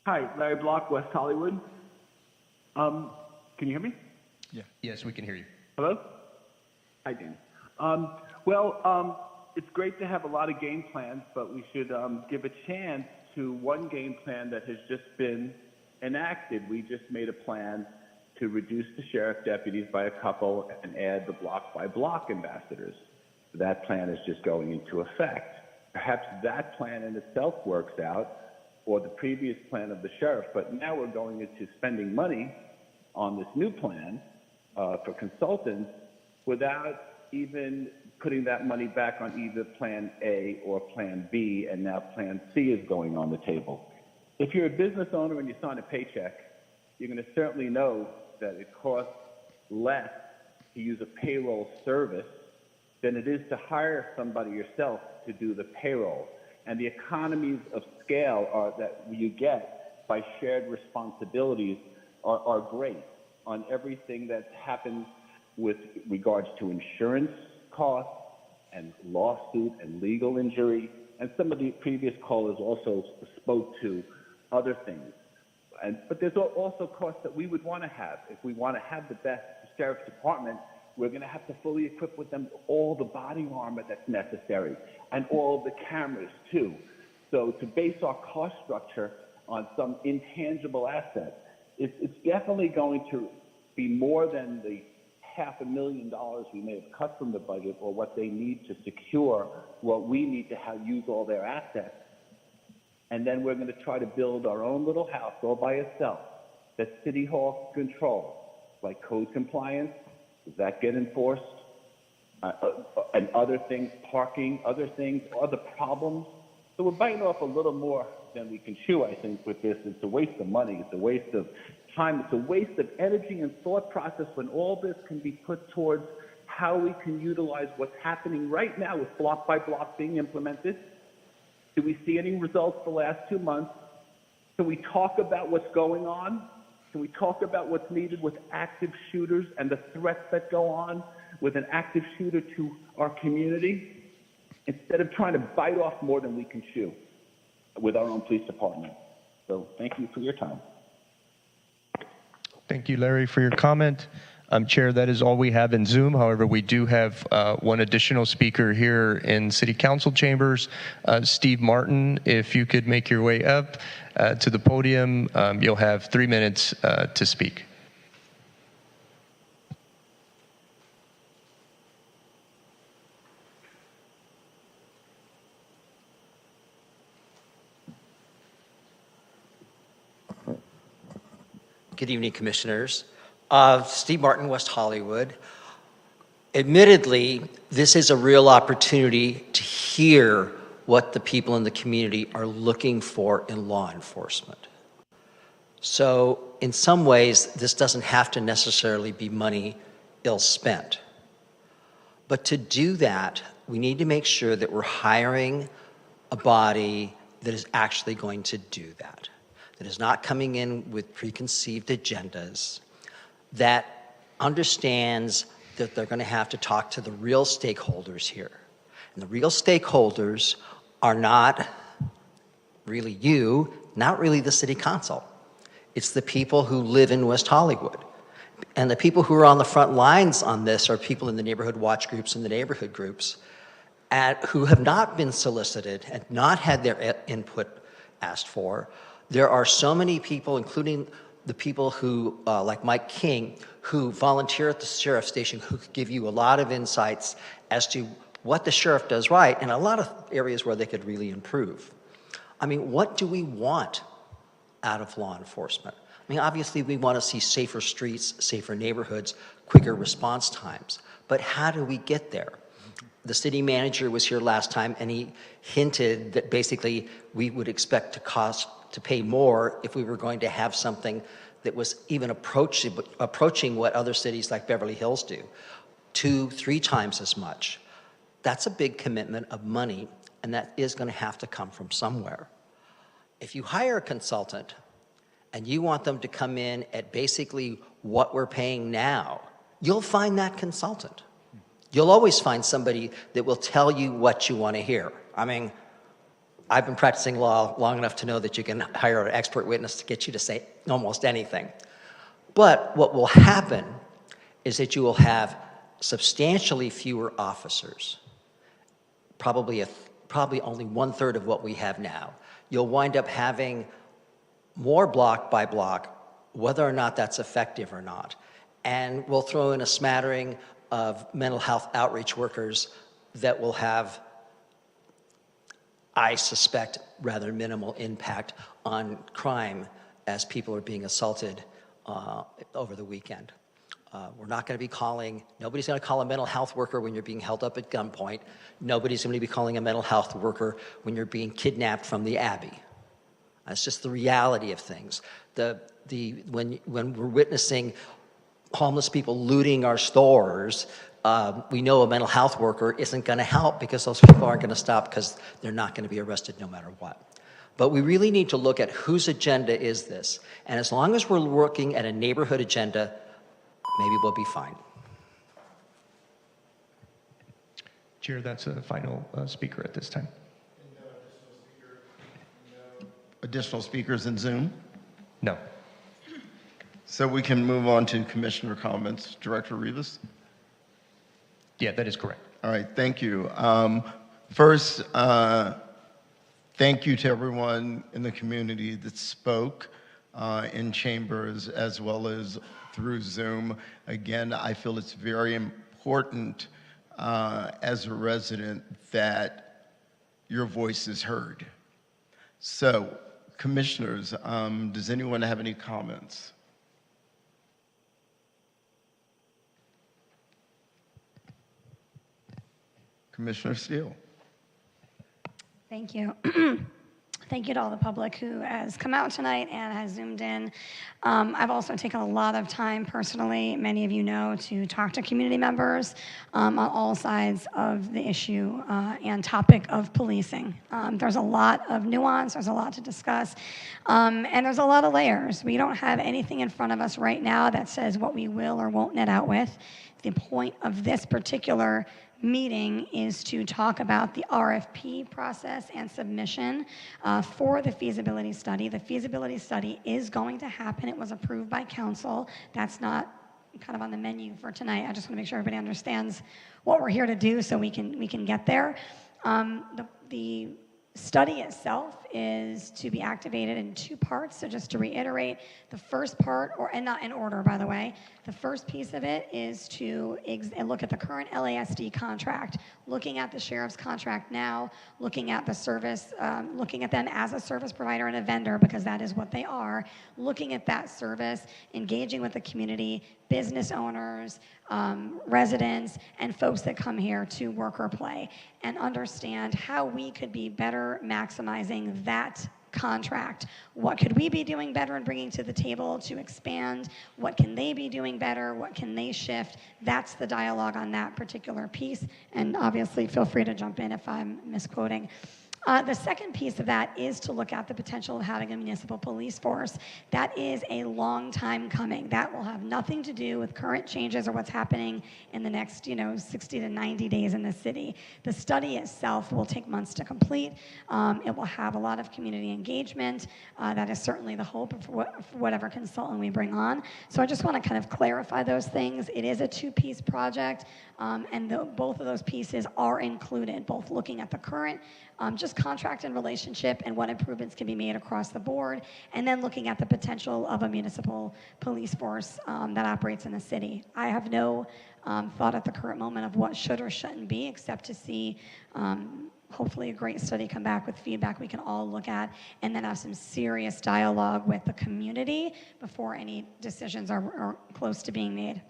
Speaker 16: Hi, Larry Block, West Hollywood. Can you hear me?
Speaker 5: Yeah. Yes, we can hear you.
Speaker 16: Hello? Hi, Dan. It's great to have a lot of game plans, but we should give a chance to one game plan that has just been enacted. We just made a plan to reduce the sheriff deputies by a couple and add the block-by-block ambassadors. That plan is just going into effect. Perhaps that plan in itself works out, or the previous plan of the sheriff, but now we're going into spending money on this new plan for consultants without even putting that money back on either plan A or plan B, and now plan C is going on the table. If you're a business owner and you sign a paycheck, you're going to certainly know that it costs less to use a payroll service than it is to hire somebody yourself to do the payroll. And the economies of scale that you get by shared responsibilities are great on everything that happens with regards to insurance costs and lawsuit and legal injury. And some of the previous callers also spoke to other things. But there's also costs that we would want to have. If we want to have the best sheriff's department, we're going to have to fully equip with them all the body armor that's necessary and all the cameras too. So to base our cost structure on some intangible asset, it's definitely going to be more than the $500,000 we may have cut from the budget, or what they need to secure what we need to use all their assets. And then we're going to try to build our own little house all by itself that City Hall controls, like code compliance. Does that get enforced? And other things, parking, other things, other problems. So we're biting off a little more than we can chew, I think, with this. It's a waste of money. It's a waste of time. It's a waste of energy and thought process when all this can be put towards how we can utilize what's happening right now with block by block being implemented. Do we see any results the last 2 months? Can we talk about what's going on? Can we talk about what's needed with active shooters and the threats that go on with an active shooter to our community, instead of trying to bite off more than we can chew with our own police department? So thank you for your time.
Speaker 5: Thank you, Larry, for your comment. Chair, that is all we have in Zoom. However, we do have one additional speaker here in City Council chambers. Steve Martin, if you could make your way up to the podium, you'll have 3 minutes to speak.
Speaker 17: Good evening, Commissioners. Steve Martin, West Hollywood. Admittedly, this is a real opportunity to hear what the people in the community are looking for in law enforcement. So in some ways, this doesn't have to necessarily be money ill spent. But to do that, we need to make sure that we're hiring a body that is actually going to do that is not coming in with preconceived agendas, that understands that they're going to have to talk to the real stakeholders here. And the real stakeholders are not really you, not really the City Council. It's the people who live in West Hollywood. And the people who are on the front lines on this are people in the neighborhood watch groups and the neighborhood groups who have not been solicited and not had their input asked for. There are so many people, including the people who, like Mike King, who volunteer at the sheriff's station, who could give you a lot of insights as to what the sheriff does right and a lot of areas where they could really improve. I mean, what do we want out of law enforcement? I mean, obviously, we want to see safer streets, safer neighborhoods, quicker response times. But how do we get there? The city manager was here last time, and he hinted that basically we would expect to pay more if we were going to have something that was even approaching what other cities like Beverly Hills do, 2-3 times as much. That's a big commitment of money, and that is going to have to come from somewhere. If you hire a consultant and you want them to come in at basically what we're paying now, you'll find that consultant. You'll always find somebody that will tell you what you want to hear. I mean, I've been practicing law long enough to know that you can hire an expert witness to get you to say almost anything. But what will happen is that you will have substantially fewer officers, probably only 1/3 of what we have now. You'll wind up having more block by block, whether or not that's effective or not. And we'll throw in a smattering of mental health outreach workers that will have, I suspect, rather minimal impact on crime as people are being assaulted over the weekend. We're not going to be nobody's going to call a mental health worker when you're being held up at gunpoint. Nobody's going to be calling a mental health worker when you're being kidnapped from the Abbey. That's just the reality of things. When we're witnessing homeless people looting our stores, we know a mental health worker isn't going to help because those people aren't going to stop because they're not going to be arrested no matter what. But we really need to look at whose agenda is this. And as long as we're working at a neighborhood agenda, maybe we'll be fine.
Speaker 5: Chair, that's a final speaker at this time.
Speaker 2: Additional speakers in Zoom?
Speaker 5: No.
Speaker 2: So we can move on to commissioner comments. Director Rivas?
Speaker 5: Yeah, that is correct.
Speaker 2: All right, thank you. First, thank you to everyone in the community that spoke in chambers as well as through Zoom. Again, I feel it's very important as a resident that your voice is heard. So, commissioners, does anyone have any comments? Commissioner Steele.
Speaker 1: Thank you. Thank you to all the public who has come out tonight and has Zoomed in. I've also taken a lot of time personally, many of you know, to talk to community members on all sides of the issue and topic of policing. There's a lot of nuance, there's a lot to discuss, and there's a lot of layers. We don't have anything in front of us right now that says what we will or won't net out with. The point of this particular meeting is to talk about the RFP process and submission for the feasibility study. The feasibility study is going to happen. It was approved by council. That's not kind of on the menu for tonight. I just want to make sure everybody understands what we're here to do so we can get there. The study itself is to be activated in 2 parts. So just to reiterate, the first part, and not in order, by the way, the first piece of it is to look at the current LASD contract, looking at the sheriff's contract now, looking at the service, looking at them as a service provider and a vendor, because that is what they are, looking at that service, engaging with the community, business owners, residents, and folks that come here to work or play, and understand how we could be better maximizing that contract. What could we be doing better and bringing to the table to expand? What can they be doing better? What can they shift? That's the dialogue on that particular piece. And obviously, feel free to jump in if I'm misquoting. The second piece of that is to look at the potential of having a municipal police force. That is a long time coming. That will have nothing to do with current changes or what's happening in the next, 60 to 90 days in the city. The study itself will take months to complete. It will have a lot of community engagement. That is certainly the hope for whatever consultant we bring on. So I just want to kind of clarify those things. It is a 2-piece project, and both of those pieces are included, both looking at the current just contract and relationship and what improvements can be made across the board, and then looking at the potential of a municipal police force that operates in the city. I have no thought at the current moment of what should or shouldn't be, except to see hopefully a great study come back with feedback we can all look at, and then have some serious dialogue with the community before any decisions are close to being made.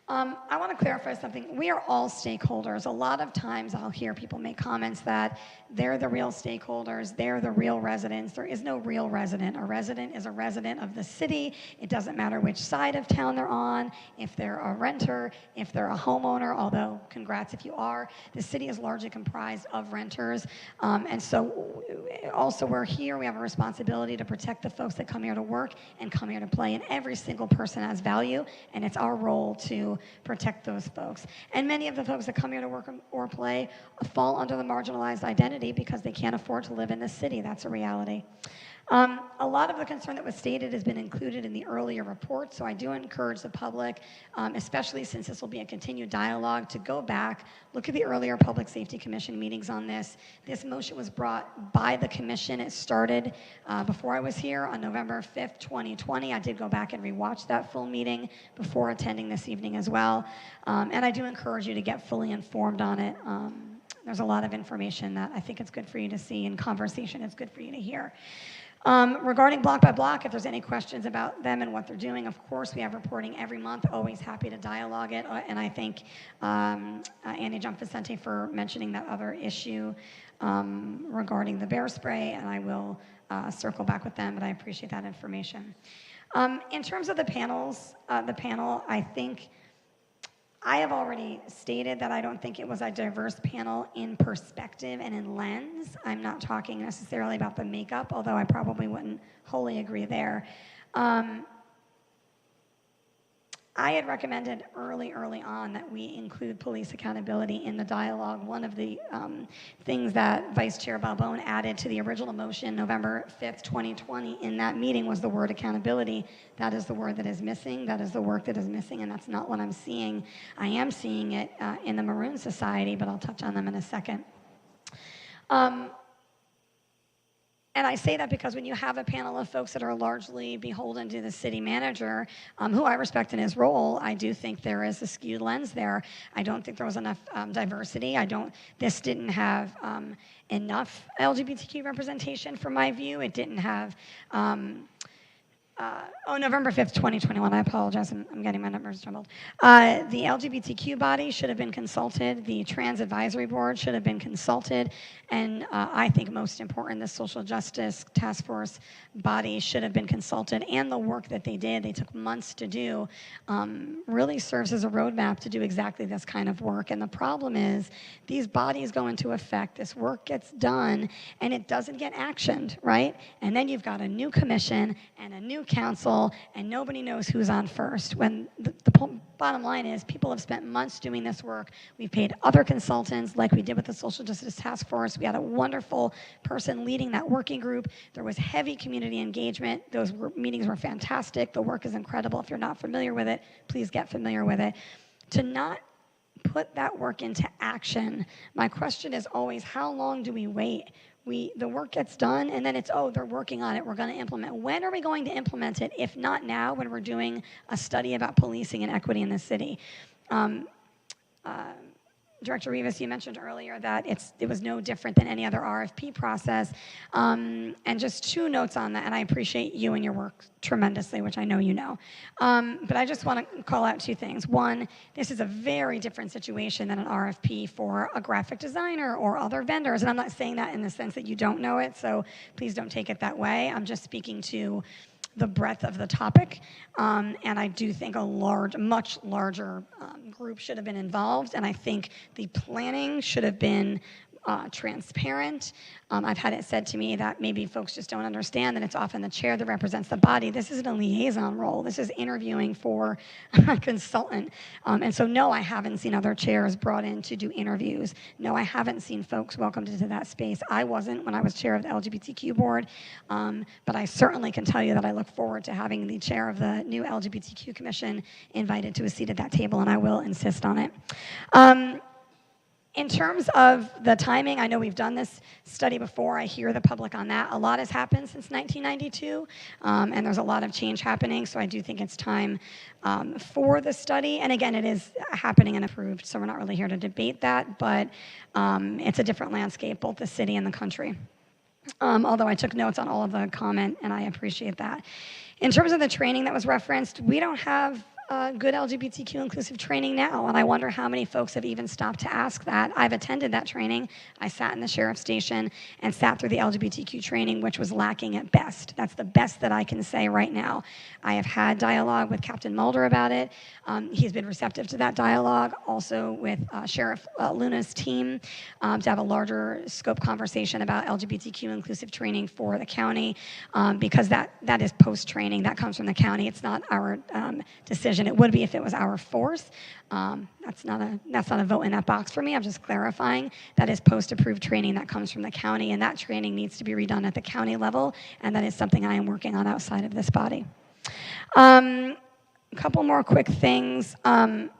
Speaker 1: I want to clarify something. We are all stakeholders. A lot of times I'll hear people make comments that they're the real stakeholders, they're the real residents. There is no real resident. A resident is a resident of the city. It doesn't matter which side of town they're on, if they're a renter, if they're a homeowner, although congrats if you are. The city is largely comprised of renters. And so also we're here, we have a responsibility to protect the folks that come here to work and come here to play. And every single person has value, and it's our role to protect those folks. And many of the folks that come here to work or play fall under the marginalized identity because they can't afford to live in this city. That's a reality. A lot of the concern that was stated has been included in the earlier report, so I do encourage the public, especially since this will be a continued dialogue, to go back, look at the earlier Public Safety Commission meetings on this. This motion was brought by the commission. It started before I was here on November 5th, 2020. I did go back and rewatch that full meeting before attending this evening as well. And I do encourage you to get fully informed on it. There's a lot of information that I think it's good for you to see, and conversation it's good for you to hear. Regarding block by block, if there's any questions about them and what they're doing, of course, we have reporting every month, always happy to dialogue it. And I thank Annie Gianfacente for mentioning that other issue regarding the bear spray, and I will circle back with them, but I appreciate that information. In terms of the panel, I think I have already stated that I don't think it was a diverse panel in perspective and in lens. I'm not talking necessarily about the makeup, although I probably wouldn't wholly agree there. I had recommended early on that we include police accountability in the dialogue. One of the things that Vice Chair Balbone added to the original motion, November 5th, 2020, in that meeting was the word accountability. That is the word that is missing. That is the work that is missing, and that's not what I'm seeing. I am seeing it in the Maroon Society, but I'll touch on them in a second. And I say that because when you have a panel of folks that are largely beholden to the city manager, who I respect in his role, I do think there is a skewed lens there. I don't think there was enough diversity. This didn't have enough LGBTQ representation from my view. It didn't have, November 5th, 2021, I apologize, I'm getting my numbers jumbled. The LGBTQ body should have been consulted, the Trans Advisory Board should have been consulted, and I think most important, the Social Justice Task Force body should have been consulted, and the work that they did, they took months to do, really serves as a roadmap to do exactly this kind of work. And the problem is, these bodies go into effect, this work gets done, and it doesn't get actioned, right? And then you've got a new commission and a new council, and nobody knows who's on first. When the bottom line is, people have spent months doing this work. We've paid other consultants, like we did with the Social Justice Task Force. We had a wonderful person leading that working group. There was heavy community engagement. Those meetings were fantastic. The work is incredible. If you're not familiar with it, please get familiar with it. To not put that work into action, my question is always, how long do we wait? The work gets done, and then it's, they're working on it, we're going to implement. When are we going to implement it, if not now, when we're doing a study about policing and equity in the city? Director Rivas, you mentioned earlier that it was no different than any other RFP process. And just 2 notes on that, and I appreciate you and your work tremendously, which I know you know. But I just want to call out 2 things. One, this is a very different situation than an RFP for a graphic designer or other vendors. And I'm not saying that in the sense that you don't know it, so please don't take it that way. I'm just speaking to the breadth of the topic, and I do think a much larger group should have been involved, and I think the planning should have been transparent. I've had it said to me that maybe folks just don't understand that it's often the chair that represents the body. This isn't a liaison role. This is interviewing for a consultant. And so no, I haven't seen other chairs brought in to do interviews. No, I haven't seen folks welcomed into that space. I wasn't when I was chair of the LGBTQ board, but I certainly can tell you that I look forward to having the chair of the new LGBTQ commission invited to a seat at that table, and I will insist on it. In terms of the timing, I know we've done this study before. I hear the public on that. A lot has happened since 1992, and there's a lot of change happening, so I do think it's time for the study. And again, it is happening and approved, so we're not really here to debate that, but it's a different landscape, both the city and the country. Although I took notes on all of the comment, and I appreciate that. In terms of the training that was referenced, we don't have good LGBTQ inclusive training now, and I wonder how many folks have even stopped to ask that. I've attended that training. I sat in the sheriff's station and sat through the LGBTQ training, which was lacking at best. That's the best that I can say right now. I have had dialogue with Captain Mulder about it. He's been receptive to that dialogue, also with Sheriff Luna's team, to have a larger scope conversation about LGBTQ inclusive training for the county, because that is post-training. That comes from the county. It's not our decision. It would be if it was our force. That's not a vote in that box for me. I'm just clarifying. That is post-approved training that comes from the county, and that training needs to be redone at the county level, and that is something I am working on outside of this body. A couple more quick things. It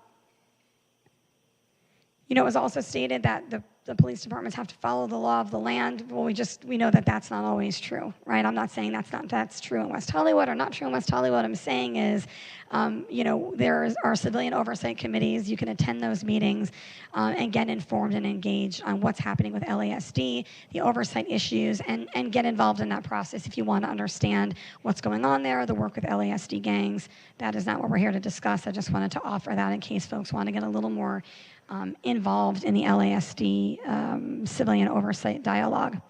Speaker 1: was also stated that the police departments have to follow the law of the land. Well, we know that that's not always true, right? I'm not saying that's true in West Hollywood or not true in West Hollywood. What I'm saying is, there are civilian oversight committees. You can attend those meetings and get informed and engaged on what's happening with LASD, the oversight issues, and get involved in that process if you want to understand what's going on there, the work with LASD gangs. That is not what we're here to discuss. I just wanted to offer that in case folks want to get a little more involved in the LASD civilian oversight dialogue.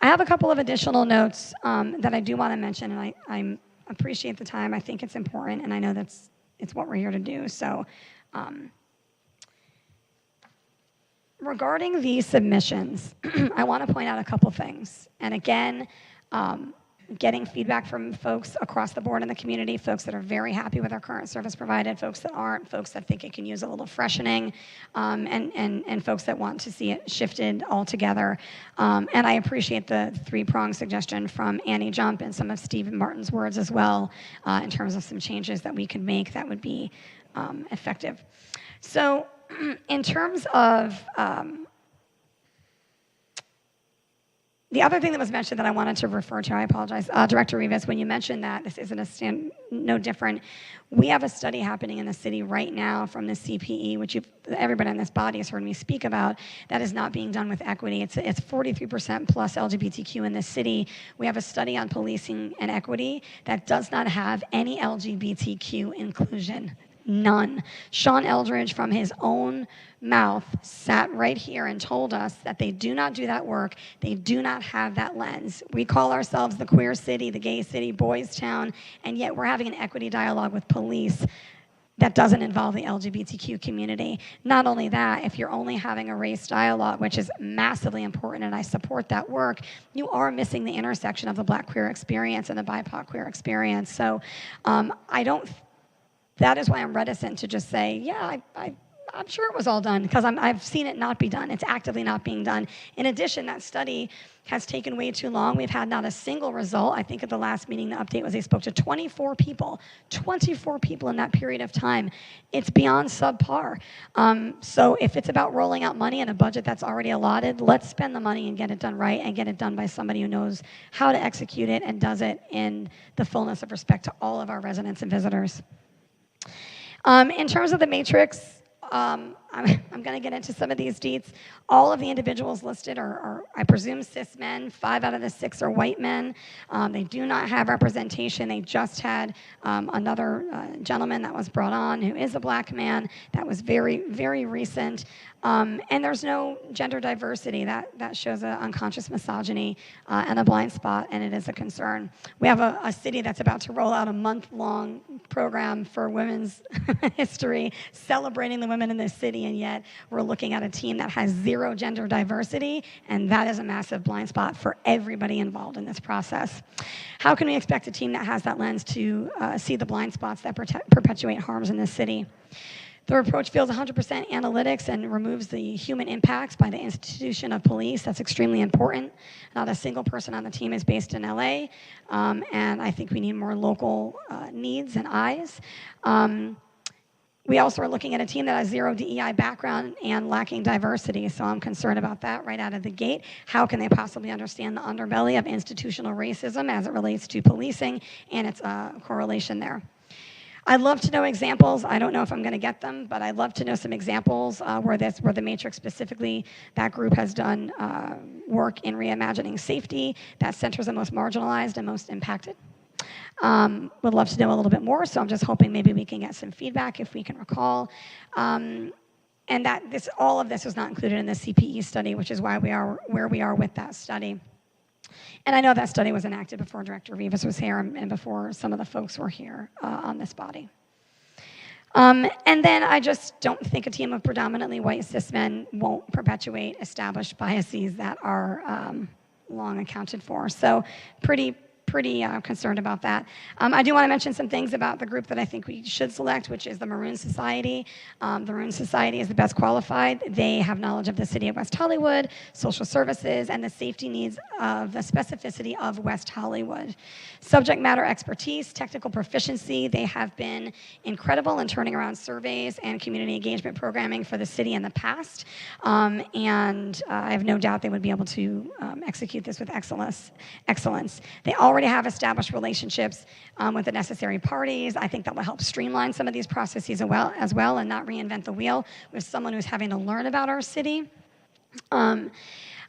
Speaker 1: I have a couple of additional notes that I do want to mention, and I appreciate the time. I think it's important, and I know it's what we're here to do. So regarding these submissions, I want to point out a couple things. And again, getting feedback from folks across the board in the community, folks that are very happy with our current service provided, folks that aren't, folks that think it can use a little freshening, and folks that want to see it shifted altogether. And I appreciate the three-pronged suggestion from Annie Jump and some of Stephen Martin's words as well, in terms of some changes that we could make that would be effective. So in terms of the other thing that was mentioned that I wanted to refer to, I apologize, Director Rivas, when you mentioned that this isn't no different, we have a study happening in the city right now from the CPE, which everybody in this body has heard me speak about, that is not being done with equity. It's 43% plus LGBTQ in this city. We have a study on policing and equity that does not have any LGBTQ inclusion. None. Sean Eldridge, from his own mouth, sat right here and told us that they do not do that work. They do not have that lens. We call ourselves the queer city, the gay city, Boys Town, and yet we're having an equity dialogue with police that doesn't involve the LGBTQ community. Not only that, if you're only having a race dialogue, which is massively important, and I support that work, you are missing the intersection of the Black queer experience and the BIPOC queer experience. So that is why I'm reticent to just say, yeah, I'm sure it was all done, because I've seen it not be done. It's actively not being done. In addition, that study has taken way too long. We've had not a single result. I think at the last meeting, the update was they spoke to 24 people in that period of time. It's beyond subpar. So if it's about rolling out money in a budget that's already allotted, let's spend the money and get it done right, and get it done by somebody who knows how to execute it and does it in the fullness of respect to all of our residents and visitors. In terms of the matrix, I'm going to get into some of these deets. All of the individuals listed are, I presume, cis men. 5 out of the 6 are white men. They do not have representation. They just had another gentleman that was brought on who is a Black man. That was very, very recent. And there's no gender diversity. That shows an unconscious misogyny and a blind spot, and it is a concern. We have a city that's about to roll out a month-long program for women's history, celebrating the women in this city, and yet we're looking at a team that has 0 gender diversity, and that is a massive blind spot for everybody involved in this process. How can we expect a team that has that lens to see the blind spots that perpetuate harms in this city? The approach feels 100% analytics and removes the human impacts by the institution of police. That's extremely important. Not a single person on the team is based in LA, and I think we need more local needs and eyes. We also are looking at a team that has zero DEI background and lacking diversity, so I'm concerned about that right out of the gate. How can they possibly understand the underbelly of institutional racism as it relates to policing and its correlation there? I'd love to know examples. I don't know if I'm going to get them, but I'd love to know some examples where the Matrix specifically, that group has done work in reimagining safety that centers the most marginalized and most impacted. Would love to know a little bit more, so I'm just hoping maybe we can get some feedback if we can recall. And that all of this was not included in the CPE study, which is why we are where we are with that study. And I know that study was enacted before Director Rivas was here and before some of the folks were here on this body. And then I just don't think a team of predominantly white cis men won't perpetuate established biases that are long accounted for. So pretty concerned about that. I do want to mention some things about the group that I think we should select, which is the Maroon Society. The Maroon Society is the best qualified. They have knowledge of the city of West Hollywood, social services, and the safety needs of the specificity of West Hollywood. Subject matter expertise, technical proficiency. They have been incredible in turning around surveys and community engagement programming for the city in the past. And I have no doubt they would be able to execute this with excellence. They already have established relationships with the necessary parties. I think that will help streamline some of these processes as well and not reinvent the wheel with someone who's having to learn about our city.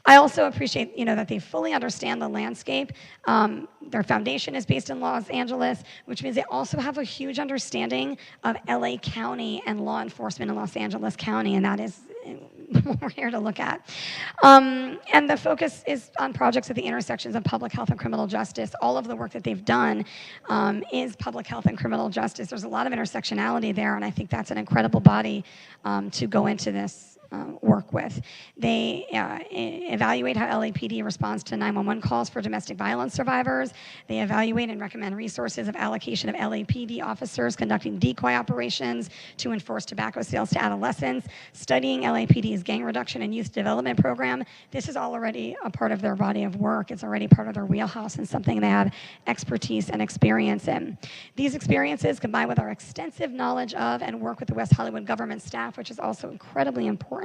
Speaker 1: I also appreciate, that they fully understand the landscape. Their foundation is based in Los Angeles, which means they also have a huge understanding of LA County and law enforcement in Los Angeles County, and that is what we're here to look at. And the focus is on projects at the intersections of public health and criminal justice. All of the work that they've done is public health and criminal justice. There's a lot of intersectionality there, and I think that's an incredible body to go into this work with. They evaluate how LAPD responds to 911 calls for domestic violence survivors. They evaluate and recommend resources of allocation of LAPD officers conducting decoy operations to enforce tobacco sales to adolescents, studying LAPD's gang reduction and youth development program. This is already a part of their body of work. It's already part of their wheelhouse and something they have expertise and experience in. These experiences, combined with our extensive knowledge of and work with the West Hollywood government staff, which is also incredibly important,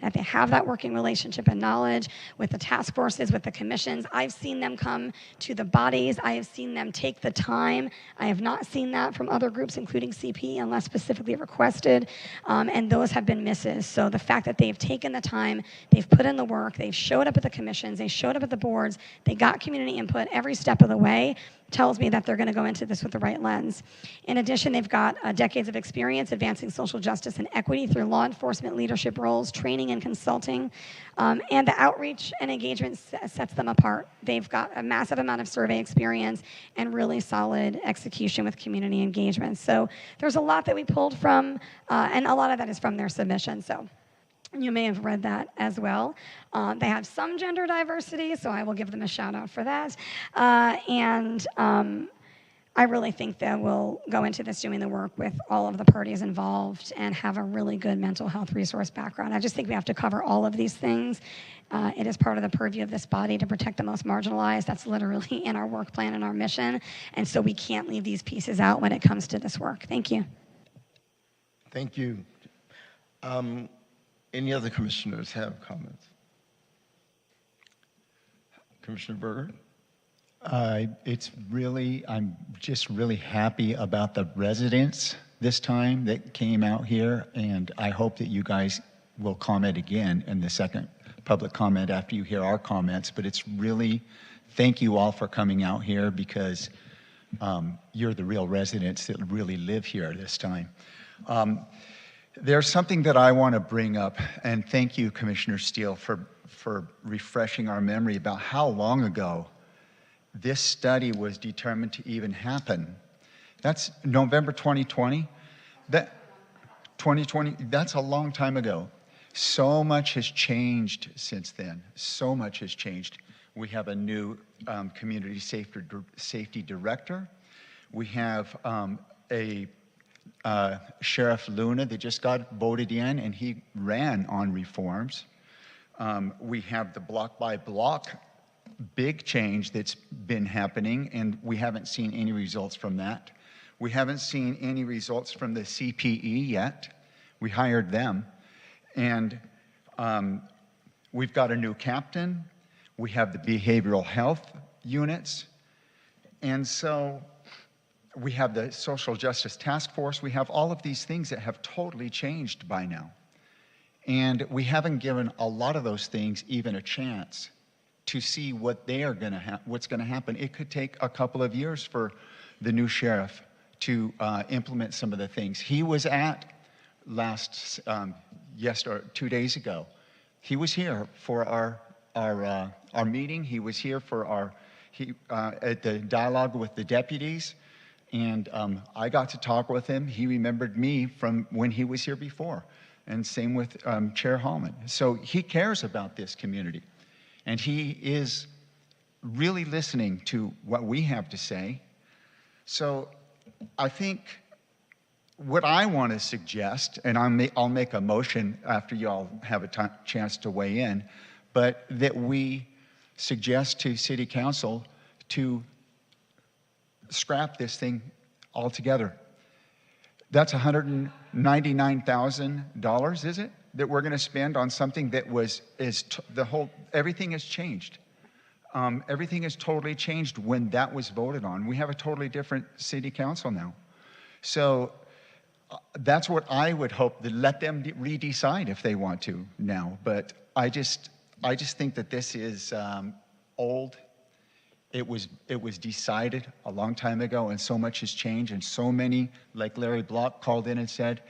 Speaker 1: that they have that working relationship and knowledge with the task forces, with the commissions. I've seen them come to the bodies. I have seen them take the time. I have not seen that from other groups, including CP, unless specifically requested, and those have been misses. So the fact that they've taken the time, they've put in the work, they've showed up at the commissions, they showed up at the boards, they got community input every step of the way, tells me that they're going to go into this with the right lens. In addition, they've got decades of experience advancing social justice and equity through law enforcement leadership roles, training and consulting, and the outreach and engagement sets them apart. They've got a massive amount of survey experience and really solid execution with community engagement. So there's a lot that we pulled from, and a lot of that is from their submission. So you may have read that as well. They have some gender diversity, so I will give them a shout out for that. I really think that we'll go into this doing the work with all of the parties involved and have a really good mental health resource background. I just think we have to cover all of these things. It is part of the purview of this body to protect the most marginalized. That's literally in our work plan and our mission. And so we can't leave these pieces out when it comes to this work. Thank you.
Speaker 2: Thank you. Any other commissioners have comments? Commissioner Berger?
Speaker 18: I'm just really happy about the residents this time that came out here, and I hope that you guys will comment again in the second public comment after you hear our comments. But it's really, thank you all for coming out here, because you're the real residents that really live here this time. There's something that I want to bring up, and thank you, Commissioner Steele, for refreshing our memory about how long ago this study was determined to even happen. That's November 2020. That 2020, that's a long time ago. So much has changed since then. So much has changed. We have a new community safety director. We have Sheriff Luna that just got voted in, and he ran on reforms. We have the block by block big change that's been happening, and we haven't seen any results from that. We haven't seen any results from the CPE yet. We hired them. And we've got a new captain. We have the behavioral health units. And so we have the social justice task force. We have all of these things that have totally changed by now. And we haven't given a lot of those things even a chance to see what they are what's going to happen. It could take a couple of years for the new sheriff to implement some of the things. He was at or 2 days ago. He was here for our meeting. He was here for at the dialogue with the deputies, and I got to talk with him. He remembered me from when he was here before, and same with Chair Hallman. So he cares about this community, and he is really listening to what we have to say. So I think what I want to suggest, and I'll make a motion after you all have a chance to weigh in, but that we suggest to City Council to scrap this thing altogether. That's $199,000, is it, that we're going to spend on something that everything has changed. Everything has totally changed when that was voted on. We have a totally different City Council now. So that's what I would hope, to let them redecide if they want to now. But I just think that this is old. It was decided a long time ago, and so much has changed, and so many, like Larry Block called in and said,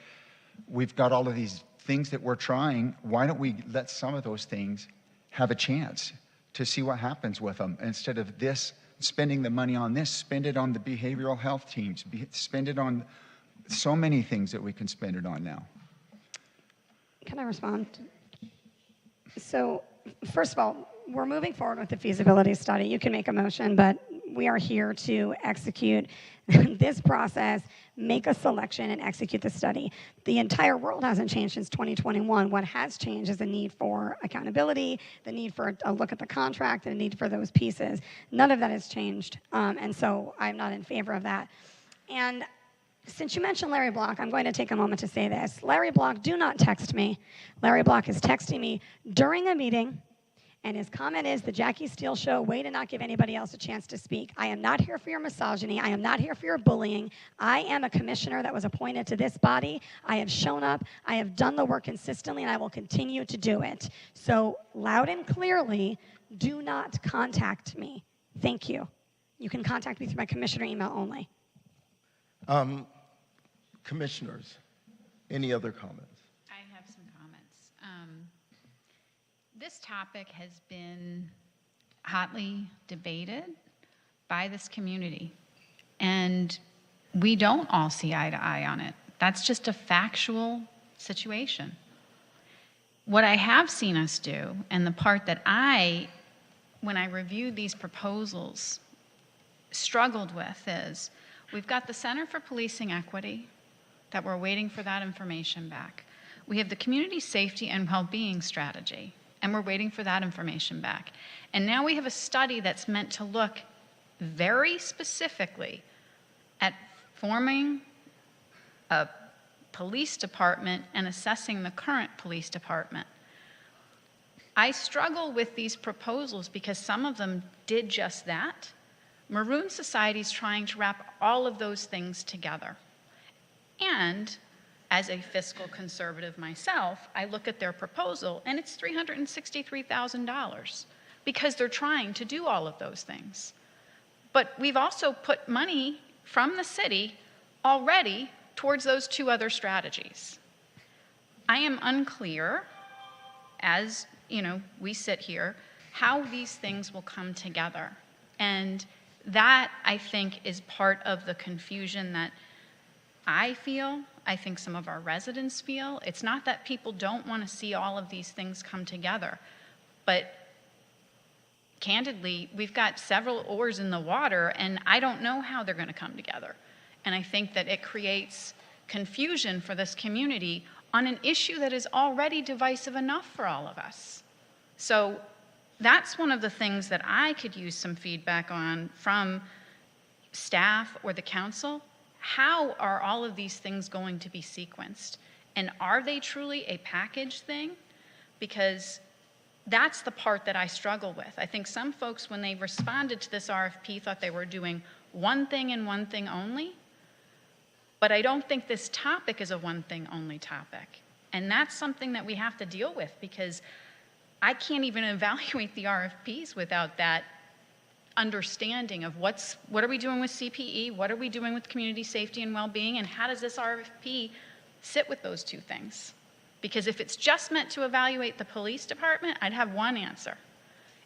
Speaker 18: we've got all of these things that we're trying. Why don't we let some of those things have a chance to see what happens with them, instead of spending the money on this, spend it on the behavioral health teams, spend it on so many things that we can spend it on now.
Speaker 1: Can I respond? So, first of all, we're moving forward with the feasibility study. You can make a motion, but we are here to execute this process, make a selection, and execute the study. The entire world hasn't changed since 2021. What has changed is the need for accountability, the need for a look at the contract, and the need for those pieces. None of that has changed, and so I'm not in favor of that. And since you mentioned Larry Block, I'm going to take a moment to say this. Larry Block, do not text me. Larry Block is texting me during a meeting, and his comment is, the Jackie Steele Show, way to not give anybody else a chance to speak. I am not here for your misogyny. I am not here for your bullying. I am a commissioner that was appointed to this body. I have shown up. I have done the work consistently, and I will continue to do it. So loud and clearly, do not contact me. Thank you. You can contact me through my commissioner email only.
Speaker 2: Commissioners, any other comments?
Speaker 3: I have some comments. This topic has been hotly debated by this community, and we don't all see eye to eye on it. That's just a factual situation. What I have seen us do, and the part that when I reviewed these proposals, struggled with is, we've got the Center for Policing Equity, that we're waiting for that information back. We have the Community Safety and Wellbeing Strategy, and we're waiting for that information back. And now we have a study that's meant to look very specifically at forming a police department and assessing the current police department. I struggle with these proposals because some of them did just that. Maroon Society is trying to wrap all of those things together. And as a fiscal conservative myself, I look at their proposal and it's $363,000 because they're trying to do all of those things. But we've also put money from the city already towards those two other strategies. I am unclear, as we sit here, how these things will come together. And that, I think, is part of the confusion that I feel, I think some of our residents feel. It's not that people don't want to see all of these things come together, but candidly, we've got several oars in the water, and I don't know how they're going to come together. And I think that it creates confusion for this community on an issue that is already divisive enough for all of us. So that's one of the things that I could use some feedback on from staff or the council.
Speaker 19: how are all of these things going to be sequenced? And are they truly a package thing? Because that's the part that I struggle with. I think some folks, when they responded to this RFP, thought they were doing one thing and one thing only. But I don't think this topic is a one thing only topic. And that's something that we have to deal with, because I can't even evaluate the RFPs without that understanding of what are we doing with CPE, what are we doing with community safety and well-being, and how does this RFP sit with those two things? Because if it's just meant to evaluate the police department, I'd have one answer.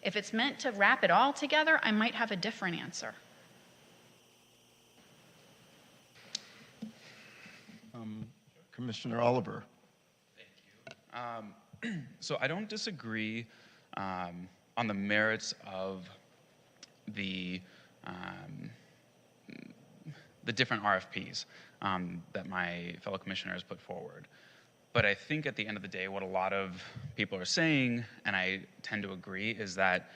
Speaker 19: If it's meant to wrap it all together, I might have a different answer.
Speaker 2: Commissioner Oliver.
Speaker 20: So I don't disagree on the merits of the different RFPs that my fellow commissioners put forward. But I think at the end of the day, what a lot of people are saying, and I tend to agree, is that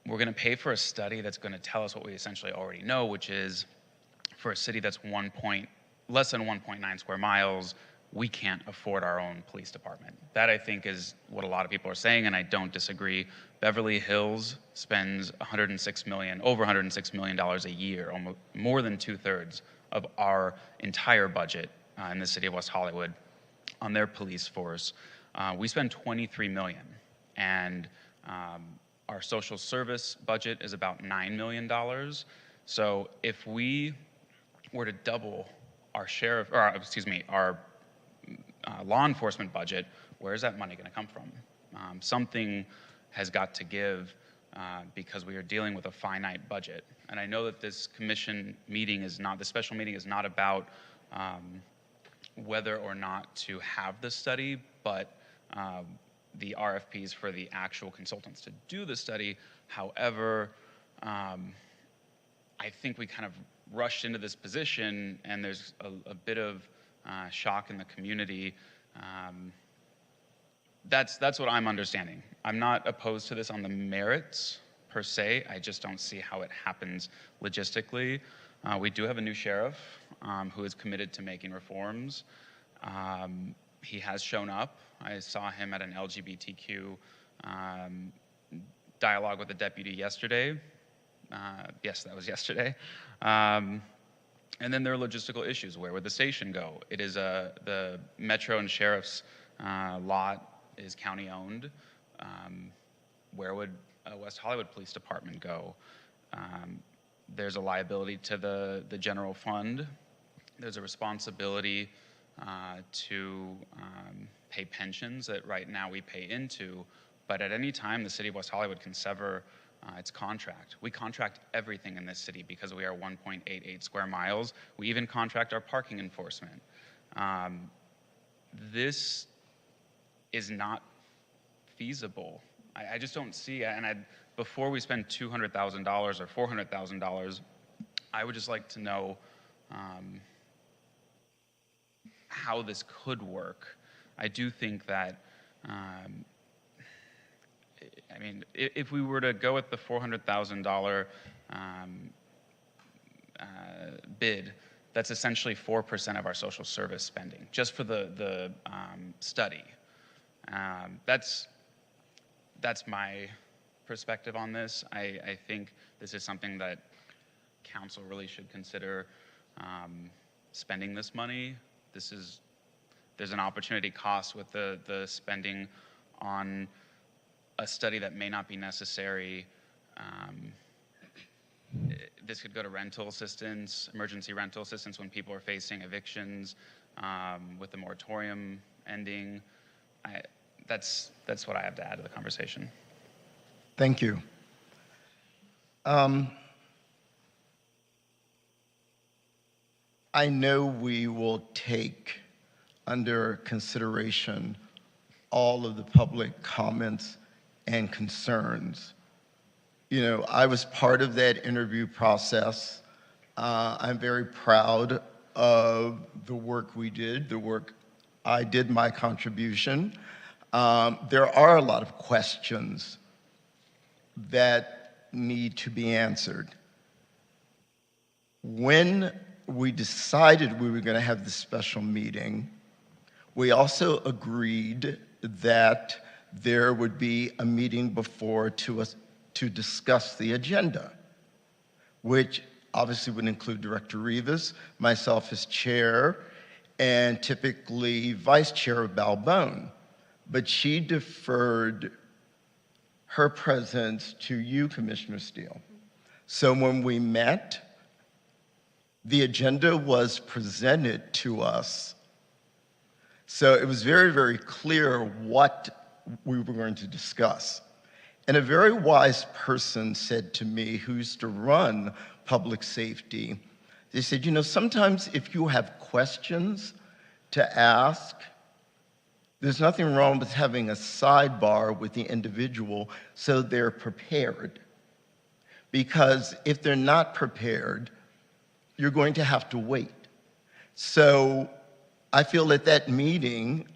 Speaker 20: we're going to pay for a study that's going to tell us what we essentially already know, which is for a city that's less than 1.9 square miles, we can't afford our own police department. That, I think, is what a lot of people are saying, and I don't disagree. Beverly Hills spends over $106 million a year, almost more than 2/3 of our entire budget in the city of West Hollywood on their police force. We spend $23 million, and our social service budget is about $9 million. So if we were to double our share of, our law enforcement budget, where's that money going to come from? Something has got to give because we are dealing with a finite budget. And I know that this commission meeting is not, the special meeting is not about whether or not to have this study, but the RFPs for the actual consultants to do the study. However, I think we kind of rushed into this position, and there's a bit of shock in the community. That's what I'm understanding. I'm not opposed to this on the merits per se. I just don't see how it happens logistically. We do have a new sheriff who is committed to making reforms. He has shown up. I saw him at an LGBTQ dialogue with a deputy yesterday. Yes, that was yesterday. And then there are logistical issues. Where would the station go? It is the Metro and Sheriff's lot is county owned. Where would West Hollywood Police Department go? There's a liability to the general fund. There's a responsibility to pay pensions that right now we pay into. But at any time, the city of West Hollywood can sever its contract. We contract everything in this city because we are 1.88 square miles. We even contract our parking enforcement. This is not feasible. I just don't see, and before we spend $200,000 or $400,000, I would just like to know how this could work. I do think that I mean, if we were to go with the $400,000 bid, that's essentially 4% of our social service spending, just for the study. That's my perspective on this. I think this is something that council really should consider spending this money. There's an opportunity cost with the spending on a study that may not be necessary. This could go to rental assistance, emergency rental assistance when people are facing evictions, with the moratorium ending. That's what I have to add to the conversation.
Speaker 2: Thank you. I know we will take under consideration all of the public comments and concerns. You know, I was part of that interview process. I'm very proud of the work we did, the work I did, my contribution. There are a lot of questions that need to be answered. When we decided we were going to have this special meeting, we also agreed that there would be a meeting before to discuss the agenda, which obviously would include Director Rivas, myself as chair, and typically Vice Chair Balbone. But she deferred her presence to you, Commissioner Steele. So when we met, the agenda was presented to us. So it was very, very clear what we were going to discuss. And a very wise person said to me, who used to run public safety, they said, you know, sometimes if you have questions to ask, there's nothing wrong with having a sidebar with the individual so they're prepared. Because if they're not prepared, you're going to have to wait. So I feel at that meeting,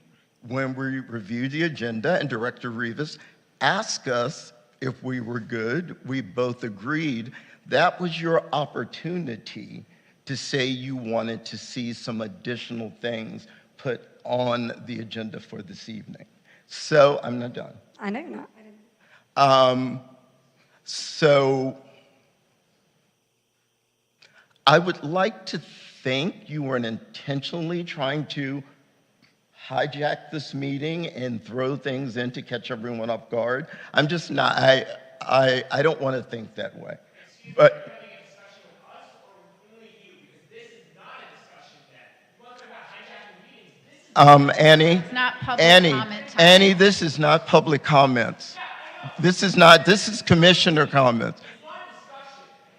Speaker 2: when we reviewed the agenda and Director Rivas asked us if we were good, we both agreed that was your opportunity to say you wanted to see some additional things put on the agenda for this evening. So I'm not done.
Speaker 1: I know you're not.
Speaker 2: So I would like to think you weren't intentionally trying to hijack this meeting and throw things in to catch everyone off guard. I'm just not, I don't want to think that way. But Annie, Annie, this is not public comments. This is commissioner comments.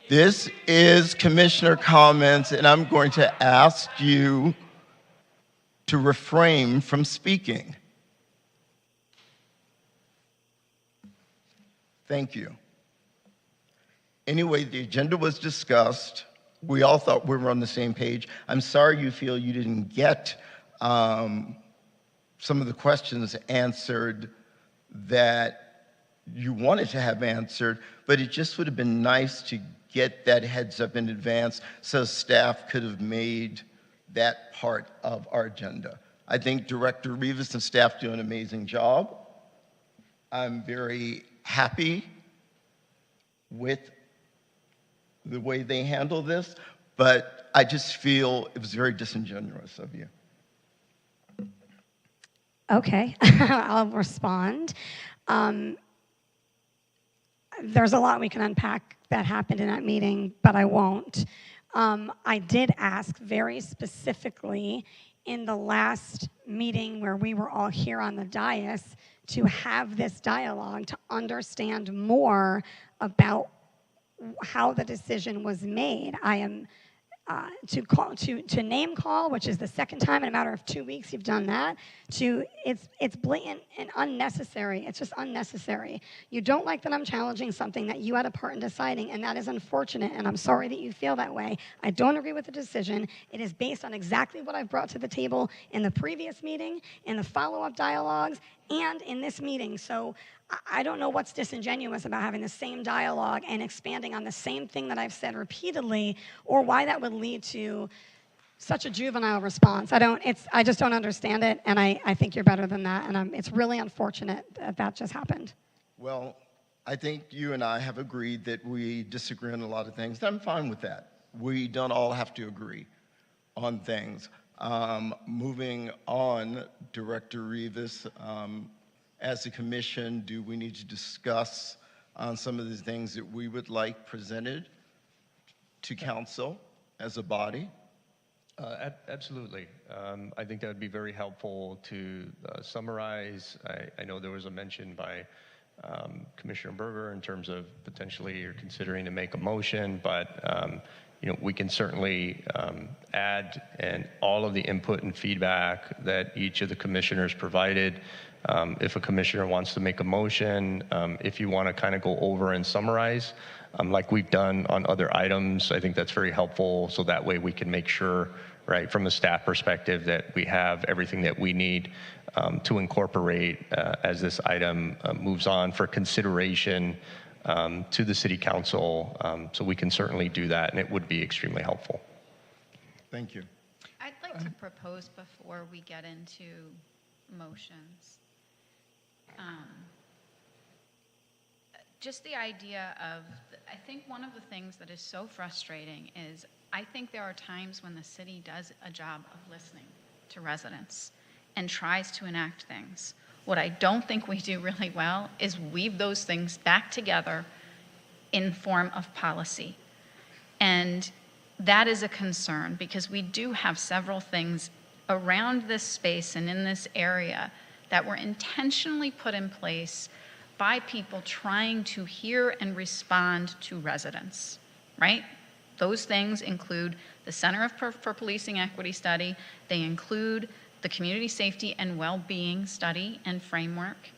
Speaker 2: This is commissioner comments, and I'm going to ask you to refrain from speaking. Thank you. Anyway, the agenda was discussed. We all thought we were on the same page. I'm sorry you feel you didn't get some of the questions answered that you wanted to have answered, but it just would have been nice to get that heads up in advance so staff could have made that part of our agenda. I think Director Rivas and staff do an amazing job. I'm very happy with the way they handle this, but I just feel it was very disingenuous of you.
Speaker 1: Okay, I'll respond. There's a lot we can unpack that happened in that meeting, but I won't. I did ask very specifically in the last meeting where we were all here on the dais to have this dialogue to understand more about how the decision was made. I am to name call, which is the second time in a matter of 2 weeks you've done that, it's blatant and unnecessary. It's just unnecessary. You don't like that I'm challenging something that you had a part in deciding, and that is unfortunate, and I'm sorry that you feel that way. I don't agree with the decision. It is based on exactly what I've brought to the table in the previous meeting, in the follow-up dialogues, and in this meeting. So I don't know what's disingenuous about having the same dialogue and expanding on the same thing that I've said repeatedly, or why that would lead to such a juvenile response. I just don't understand it, and I think you're better than that, and it's really unfortunate that just happened.
Speaker 2: Well, I think you and I have agreed that we disagree on a lot of things. I'm fine with that. We don't all have to agree on things. Moving on, Director Rivas, as a commission, do we need to discuss on some of the things that we would like presented to council as a body?
Speaker 5: Absolutely. I think that would be very helpful to summarize. I know there was a mention by Commissioner Berger in terms of potentially you're considering to make a motion, but we can certainly add and all of the input and feedback that each of the commissioners provided. If a commissioner wants to make a motion, if you want to kind of go over and summarize, like we've done on other items, I think that's very helpful. So that way we can make sure, right, from a staff perspective, that we have everything that we need to incorporate as this item moves on for consideration to the City Council. So we can certainly do that, and it would be extremely helpful.
Speaker 2: Thank you.
Speaker 19: I'd like to propose before we get into motions. Just the idea of, I think one of the things that is so frustrating is I think there are times when the city does a job of listening to residents and tries to enact things. What I don't think we do really well is weave those things back together in form of policy. And that is a concern because we do have several things around this space and in this area that were intentionally put in place by people trying to hear and respond to residents, right? Those things include the Center for Policing Equity study. They include the Community Safety and Well-Being study and framework.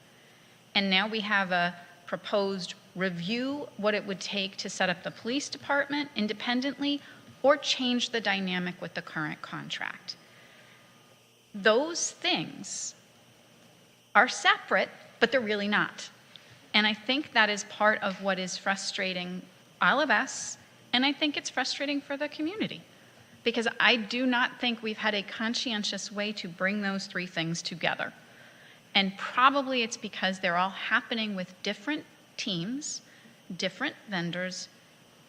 Speaker 19: And now we have a proposed review what it would take to set up the police department independently or change the dynamic with the current contract. Those things are separate, but they're really not. And I think that is part of what is frustrating all of us, and I think it's frustrating for the community, because I do not think we've had a conscientious way to bring those three things together. And probably it's because they're all happening with different teams, different vendors,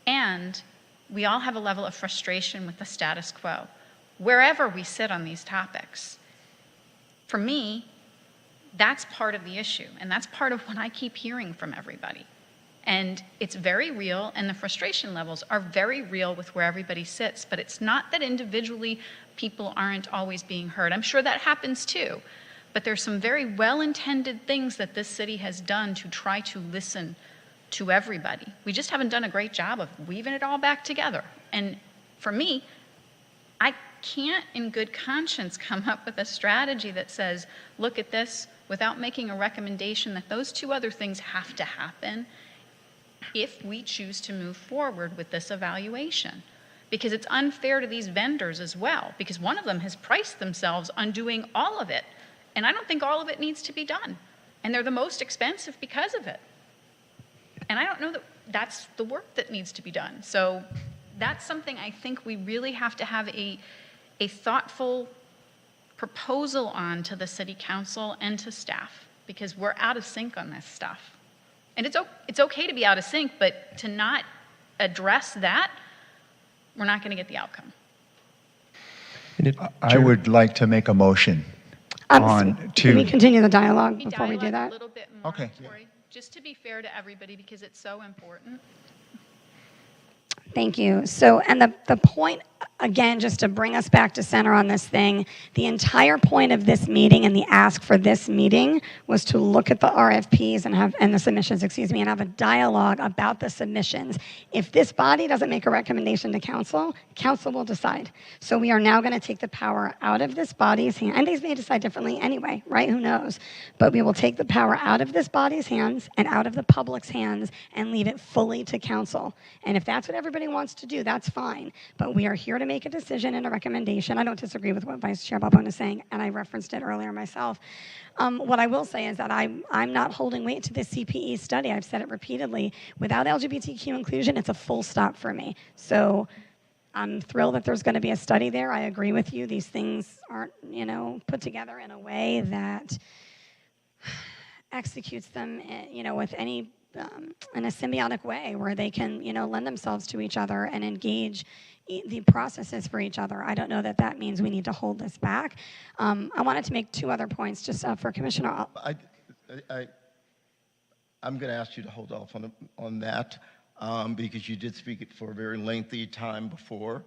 Speaker 19: and we all have a level of frustration with the status quo, wherever we sit on these topics. For me, that's part of the issue, and that's part of what I keep hearing from everybody. And it's very real, and the frustration levels are very real with where everybody sits, but it's not that individually people aren't always being heard. I'm sure that happens too, but there's some very well-intended things that this city has done to try to listen to everybody. We just haven't done a great job of weaving it all back together. And for me, I can't in good conscience come up with a strategy that says, look at this, without making a recommendation that those two other things have to happen if we choose to move forward with this evaluation. Because it's unfair to these vendors as well, because one of them has priced themselves on doing all of it, and I don't think all of it needs to be done. And they're the most expensive because of it. And I don't know that that's the work that needs to be done. So that's something I think we really have to have a thoughtful proposal on to the city council and to staff, because we're out of sync on this stuff. And it's okay to be out of sync, but to not address that, we're not going to get the outcome.
Speaker 18: I would like to make a motion
Speaker 1: Can we continue the dialogue before we do that?
Speaker 19: A little bit more,
Speaker 18: Okay.
Speaker 19: Tori, just to be fair to everybody, because it's so important.
Speaker 1: Thank you. So, and the point, again, just to bring us back to center on this thing, the entire point of this meeting and the ask for this meeting was to look at the RFPs and the submissions, and have a dialogue about the submissions. If this body doesn't make a recommendation to council, council will decide. So we are now going to take the power out of this body's hand, and they may decide differently anyway, right? Who knows? But we will take the power out of this body's hands and out of the public's hands and leave it fully to council. And if that's what everybody wants to do, that's fine. But we are here to make a decision and a recommendation. I don't disagree with what Vice Chair Balbone is saying, and I referenced it earlier myself. What I will say is that I'm not holding weight to the CPE study. I've said it repeatedly. Without LGBTQ inclusion, it's a full stop for me. So I'm thrilled that there's going to be a study there. I agree with you. These things aren't, put together in a way that executes them, with any in a symbiotic way where they can, lend themselves to each other and engage the processes for each other. I don't know that that means we need to hold this back. I wanted to make two other points just for Commissioner.
Speaker 2: I'm going to ask you to hold off on that because you did speak it for a very lengthy time before.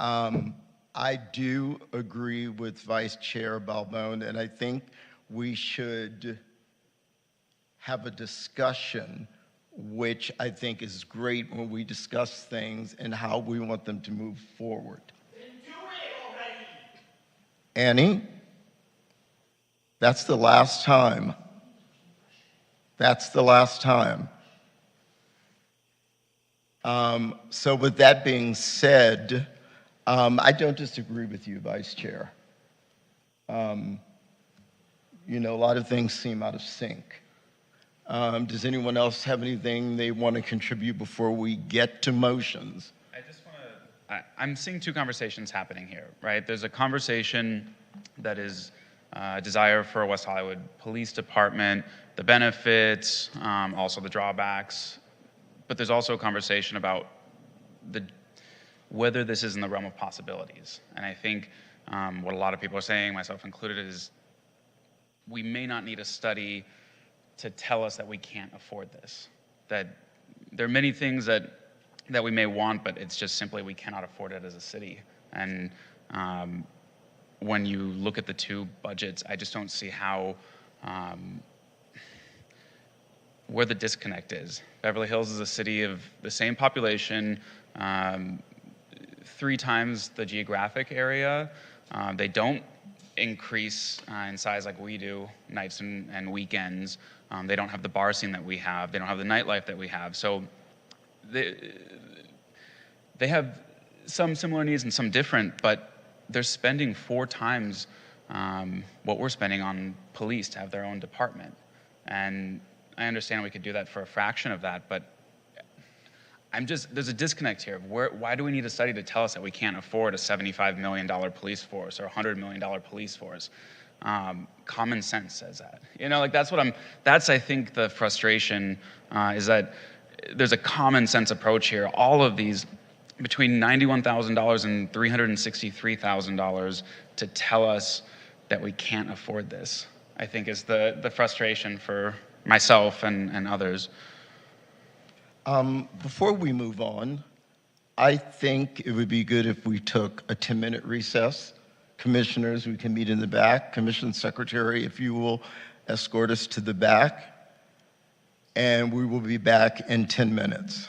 Speaker 2: I do agree with Vice Chair Balbone, and I think we should have a discussion, which I think is great when we discuss things and how we want them to move forward. Annie, that's the last time. That's the last time. So with that being said, I don't disagree with you, Vice Chair. A lot of things seem out of sync. Does anyone else have anything they want to contribute before we get to motions?
Speaker 20: I just want to I'm seeing two conversations happening here, right? There's a conversation that is desire for a West Hollywood Police Department, the benefits, also the drawbacks, but there's also a conversation about whether this is in the realm of possibilities. And I think what a lot of people are saying, myself included, is we may not need a study to tell us that we can't afford this. That there are many things that we may want, but it's just simply we cannot afford it as a city. And when you look at the two budgets, I just don't see how, where the disconnect is. Beverly Hills is a city of the same population, 3 times the geographic area. They don't increase in size like we do, nights and weekends. They don't have the bar scene that we have. They don't have the nightlife that we have. So they have some similar needs and some different, but they're spending 4 times what we're spending on police to have their own department. And I understand we could do that for a fraction of that, but there's a disconnect here. Why do we need a study to tell us that we can't afford a $75 million police force or a $100 million police force? Common sense says that. Like that's I think the frustration is that there's a common sense approach here. All of these, between $91,000 and $363,000 to tell us that we can't afford this, I think is the frustration for myself and others.
Speaker 2: Before we move on, I think it would be good if we took a 10-minute recess. Commissioners, we can meet in the back. Commission Secretary, if you will escort us to the back. And we will be back in 10 minutes.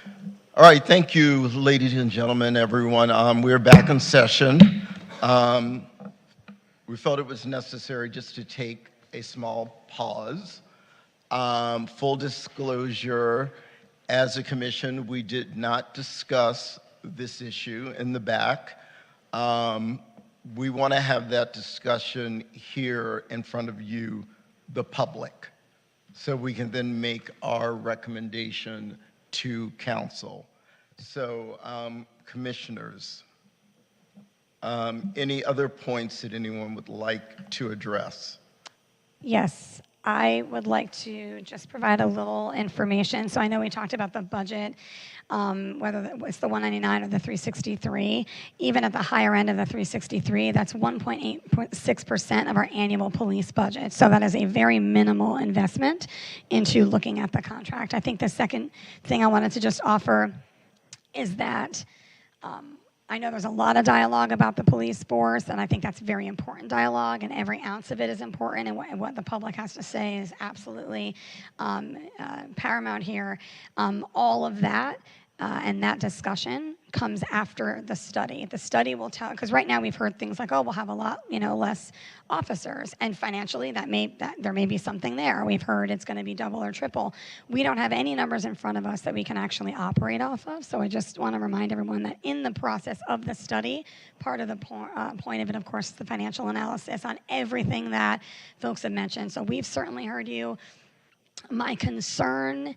Speaker 2: All right, thank you, ladies and gentlemen, everyone. We're back in session. We felt it was necessary just to take a small pause. Full disclosure, as a commission, we did not discuss this issue in the back. We want to have that discussion here in front of you, the public, so we can then make our recommendation to council. So, commissioners, any other points that anyone would like to address?
Speaker 1: Yes, I would like to just provide a little information. So I know we talked about the budget, whether it's the 199 or the 363. Even at the higher end of the 363, that's 1.86% of our annual police budget. So that is a very minimal investment into looking at the contract. I think the second thing I wanted to just offer is that I know there's a lot of dialogue about the police force, and I think that's very important dialogue, and every ounce of it is important, and what the public has to say is absolutely paramount here. All of that and that discussion comes after the study. The study will tell, because right now we've heard things like, oh, we'll have a lot, less officers, and financially that there may be something there. We've heard it's going to be double or triple. We don't have any numbers in front of us that we can actually operate off of. So I just want to remind everyone that in the process of the study, part of the point of it, of course, is the financial analysis on everything that folks have mentioned. So we've certainly heard you. My concern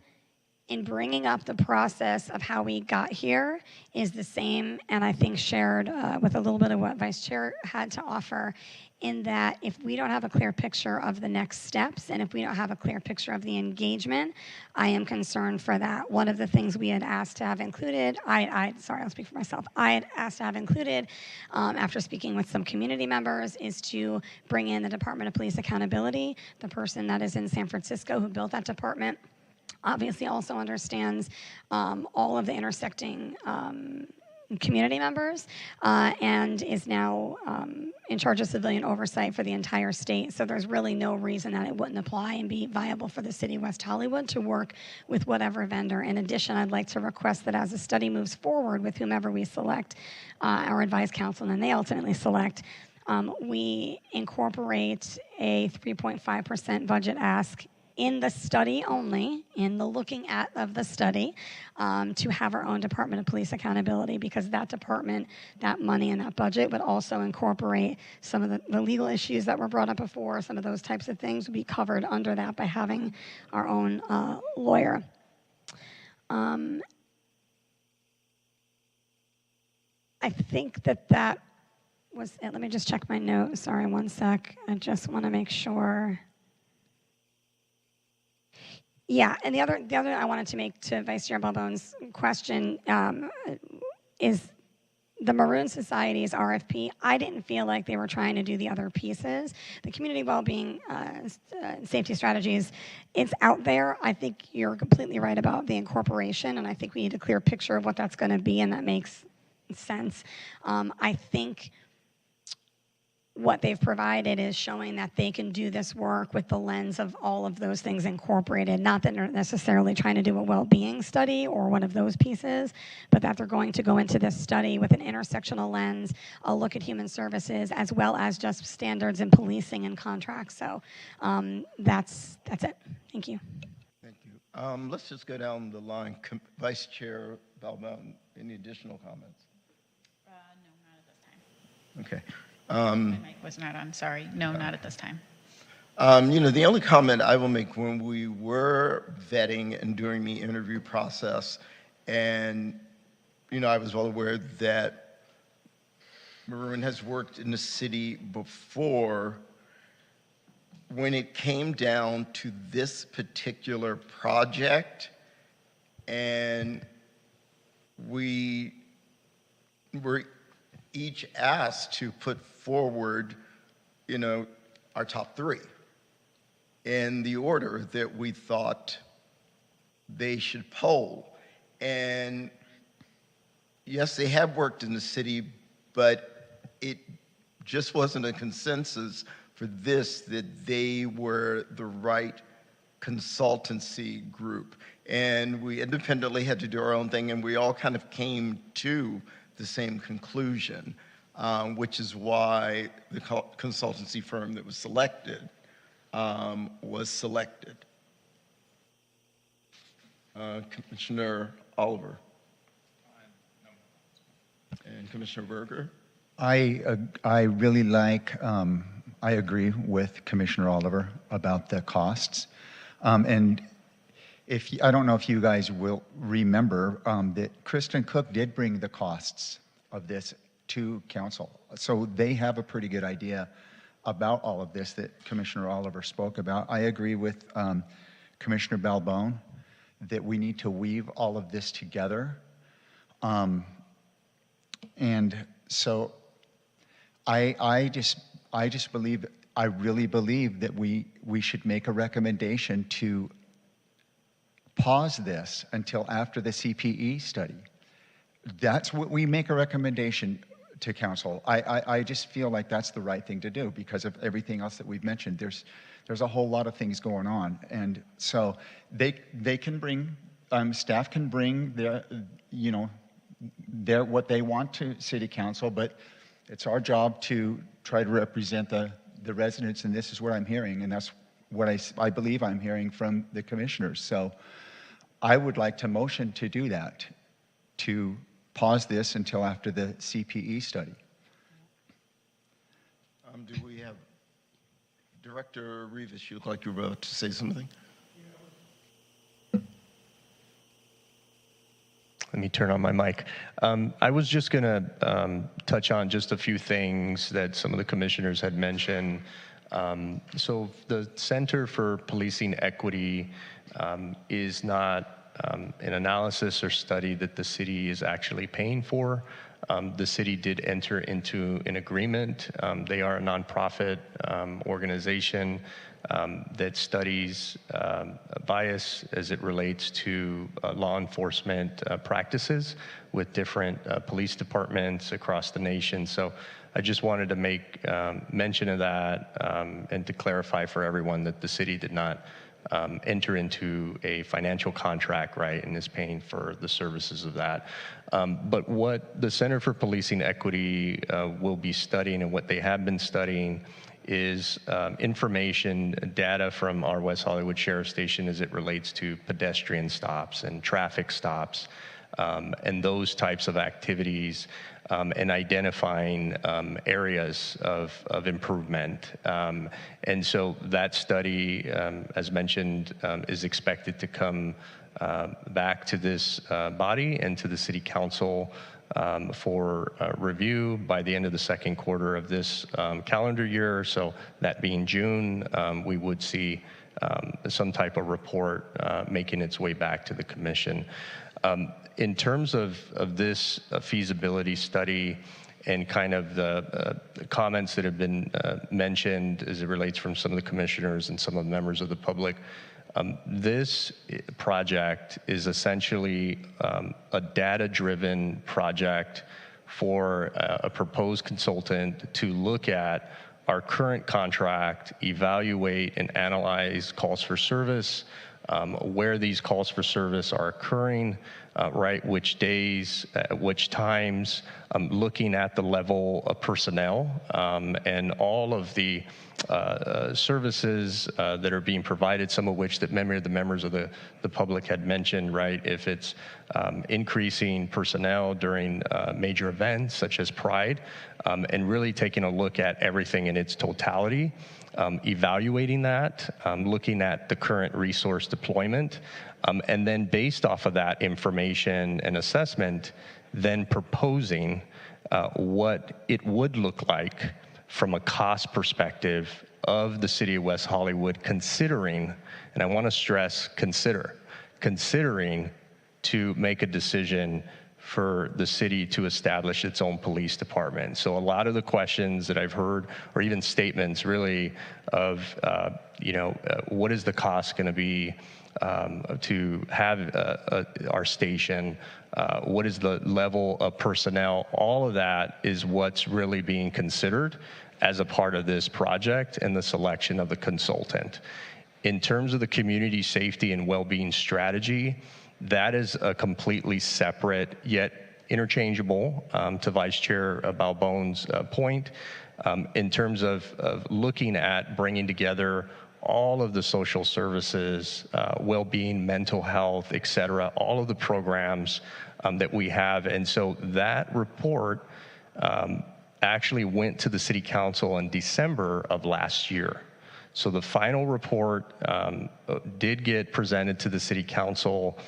Speaker 1: in bringing up the process of how we got here is the same, and I think shared with a little bit of what Vice Chair had to offer, in that if we don't have a clear picture of the next steps, and if we don't have a clear picture of the engagement, I am concerned for that. One of the things we had asked to have included, sorry, I'll speak for myself. I had asked to have included, after speaking with some community members, is to bring in the Department of Police Accountability, the person that is in San Francisco who built that department. Obviously also understands all of the intersecting community members and is now in charge of civilian oversight for the entire state. So there's really no reason that it wouldn't apply and be viable for the city of West Hollywood to work with whatever vendor. In addition, I'd like to request that as the study moves forward with whomever we select, our advice council, and then they ultimately select, we incorporate a 3.5% budget ask in the study only, in the looking at of the study, to have our own Department of Police Accountability, because that department, that money and that budget would also incorporate some of the legal issues that were brought up before. Some of those types of things would be covered under that by having our own lawyer. I think that was it. Let me just check my notes. Sorry, one sec. I just want to make sure. Yeah, and the other I wanted to make to Vice Chair Balbone's question is the Maroon Society's RFP. I didn't feel like they were trying to do the other pieces. The community well-being safety strategies, it's out there. I think you're completely right about the incorporation, and I think we need a clear picture of what that's going to be, and that makes sense. I think what they've provided is showing that they can do this work with the lens of all of those things incorporated. Not that they're necessarily trying to do a well-being study or one of those pieces, but that they're going to go into this study with an intersectional lens, a look at human services, as well as just standards in policing and contracts. So that's it. Thank you.
Speaker 2: Thank you. Let's just go down the line. Vice Chair Balbone, any additional comments?
Speaker 19: No, not at this time.
Speaker 2: Okay.
Speaker 19: My mic was not on, sorry. No, not at this time.
Speaker 2: The only comment I will make, when we were vetting and doing the interview process, and, I was well aware that Maroon has worked in the city before. When it came down to this particular project, and we were each asked to put forward, our top three in the order that we thought they should poll. And yes, they have worked in the city, but it just wasn't a consensus for this that they were the right consultancy group. And we independently had to do our own thing, and we all kind of came to the same conclusion, which is why the consultancy firm that was selected was selected. Commissioner Oliver. And Commissioner Berger.
Speaker 18: I really like, I agree with Commissioner Oliver about the costs. And I don't know if you guys will remember that Kristen Cook did bring the costs of this to council. So they have a pretty good idea about all of this that Commissioner Oliver spoke about. I agree with Commissioner Balbone that we need to weave all of this together. And so I just believe, I really believe that we should make a recommendation to pause this until after the CPE study. That's what we make a recommendation to council. I just feel like that's the right thing to do because of everything else that we've mentioned. There's a whole lot of things going on. And so they can bring, staff can bring what they want to city council, but it's our job to try to represent the residents, and this is what I'm hearing, and that's what I believe I'm hearing from the commissioners. So I would like to motion to do that, to pause this until after the CPE study.
Speaker 2: Do we have Director Rivas, you'd like to say something?
Speaker 5: Let me turn on my mic. I was just going to touch on just a few things that some of the commissioners had mentioned. So the Center for Policing Equity is not an analysis or study that the city is actually paying for. The city did enter into an agreement. They are a nonprofit organization that studies bias as it relates to law enforcement practices with different police departments across the nation. So I just wanted to make mention of that and to clarify for everyone that the city did not enter into a financial contract, right, and is paying for the services of that. But what the Center for Policing Equity will be studying, and what they have been studying, is information, data from our West Hollywood Sheriff Station as it relates to pedestrian stops and traffic stops and those types of activities, and identifying areas of improvement. And so that study, as mentioned, is expected to come back to this body and to the City Council for review by the end of the second quarter of this calendar year. So that being June, we would see some type of report making its way back to the commission. In terms of this feasibility study and kind of the comments that have been mentioned as it relates from some of the commissioners and some of the members of the public, this project is essentially a data-driven project for a proposed consultant to look at our current contract, evaluate and analyze calls for service, where these calls for service are occurring, right, which days, which times, looking at the level of personnel and all of the services that are being provided, some of which that many of the members of the public had mentioned, right? If it's increasing personnel during major events such as Pride, and really taking a look at everything in its totality, evaluating that, looking at the current resource deployment, and then based off of that information and assessment, then proposing what it would look like from a cost perspective of the city of West Hollywood, considering, and I want to stress considering to make a decision for the city to establish its own police department. So a lot of the questions that I've heard, or even statements really of, what is the cost going to be to have our station, what is the level of personnel, all of that is what's really being considered as a part of this project and the selection of the consultant. In terms of the community safety and well-being strategy, that is a completely separate yet interchangeable, to Vice Chair Balbone's point, in terms of looking at bringing together all of the social services, well-being, mental health, et cetera, all of the programs that we have. And so that report actually went to the City Council in December of last year. So the final report did get presented to the City Council.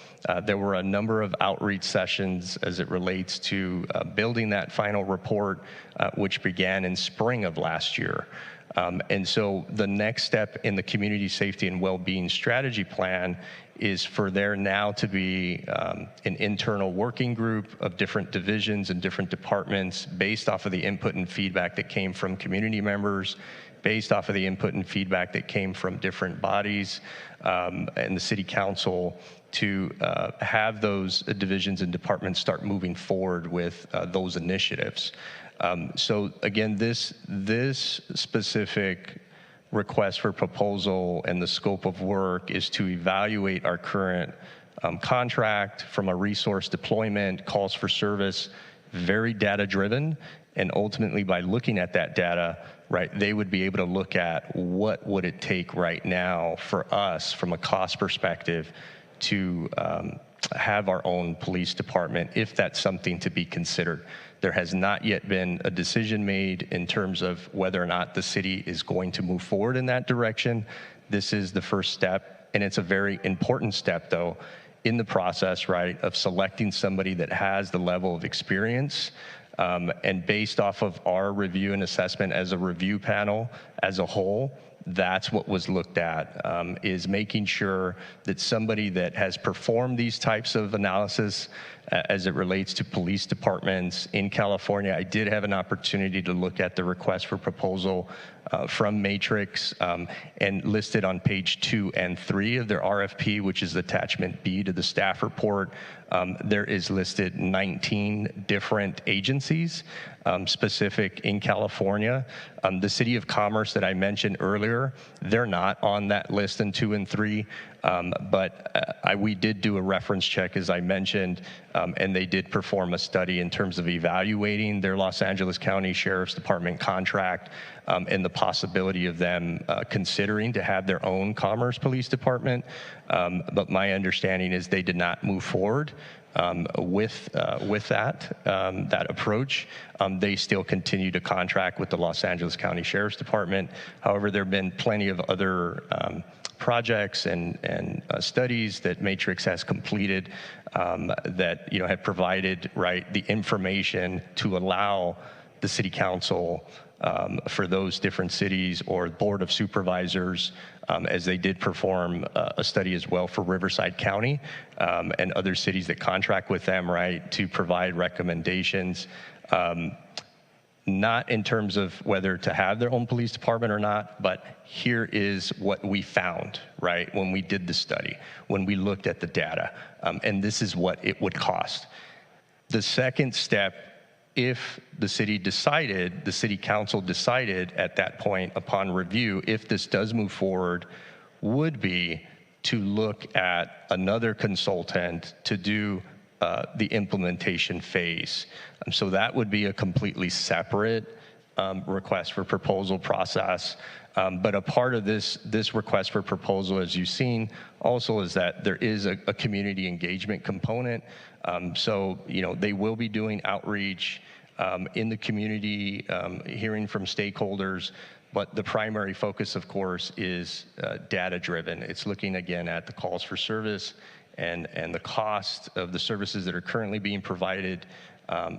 Speaker 5: There were a number of outreach sessions as it relates to building that final report, which began in spring of last year. And so the next step in the community safety and well-being strategy plan is for there now to be an internal working group of different divisions and different departments based off of the input and feedback that came from community members, based off of the input and feedback that came from different bodies and the City Council, to have those divisions and departments start moving forward with those initiatives. So again, this specific request for proposal and the scope of work is to evaluate our current contract from a resource deployment, calls for service, very data driven, and ultimately by looking at that data, right, they would be able to look at what would it take right now for us from a cost perspective to have our own police department, if that's something to be considered. There has not yet been a decision made in terms of whether or not the city is going to move forward in that direction. This is the first step, and it's a very important step, though, in the process, right, of selecting somebody that has the level of experience. And based off of our review and assessment as a review panel as a whole, that's what was looked at, is making sure that somebody that has performed these types of analysis as it relates to police departments in California. I did have an opportunity to look at the request for proposal from Matrix, and listed on page 2 and 3 of their RFP, which is attachment B to the staff report. There is listed 19 different agencies specific in California. The City of Commerce that I mentioned earlier, they're not on that list in 2 and 3, but we did do a reference check, as I mentioned, and they did perform a study in terms of evaluating their Los Angeles County Sheriff's Department contract and the possibility of them considering to have their own Commerce Police Department. But my understanding is they did not move forward with that approach. They still continue to contract with the Los Angeles County Sheriff's Department. However, there have been plenty of other projects and studies that Matrix has completed that have provided the information to allow the City Council for those different cities or Board of Supervisors, as they did perform a study as well for Riverside County and other cities that contract with them, to provide recommendations, not in terms of whether to have their own police department or not, but here is what we found, when we did the study, when we looked at the data, and this is what it would cost. The second step, if the City Council decided at that point upon review, if this does move forward, would be to look at another consultant to do the implementation phase. So that would be a completely separate request for proposal process. But a part of this request for proposal, as you've seen, also is that there is a community engagement component. So, they will be doing outreach in the community, hearing from stakeholders, but the primary focus, of course, is data-driven. It's looking, again, at the calls for service and the cost of the services that are currently being provided,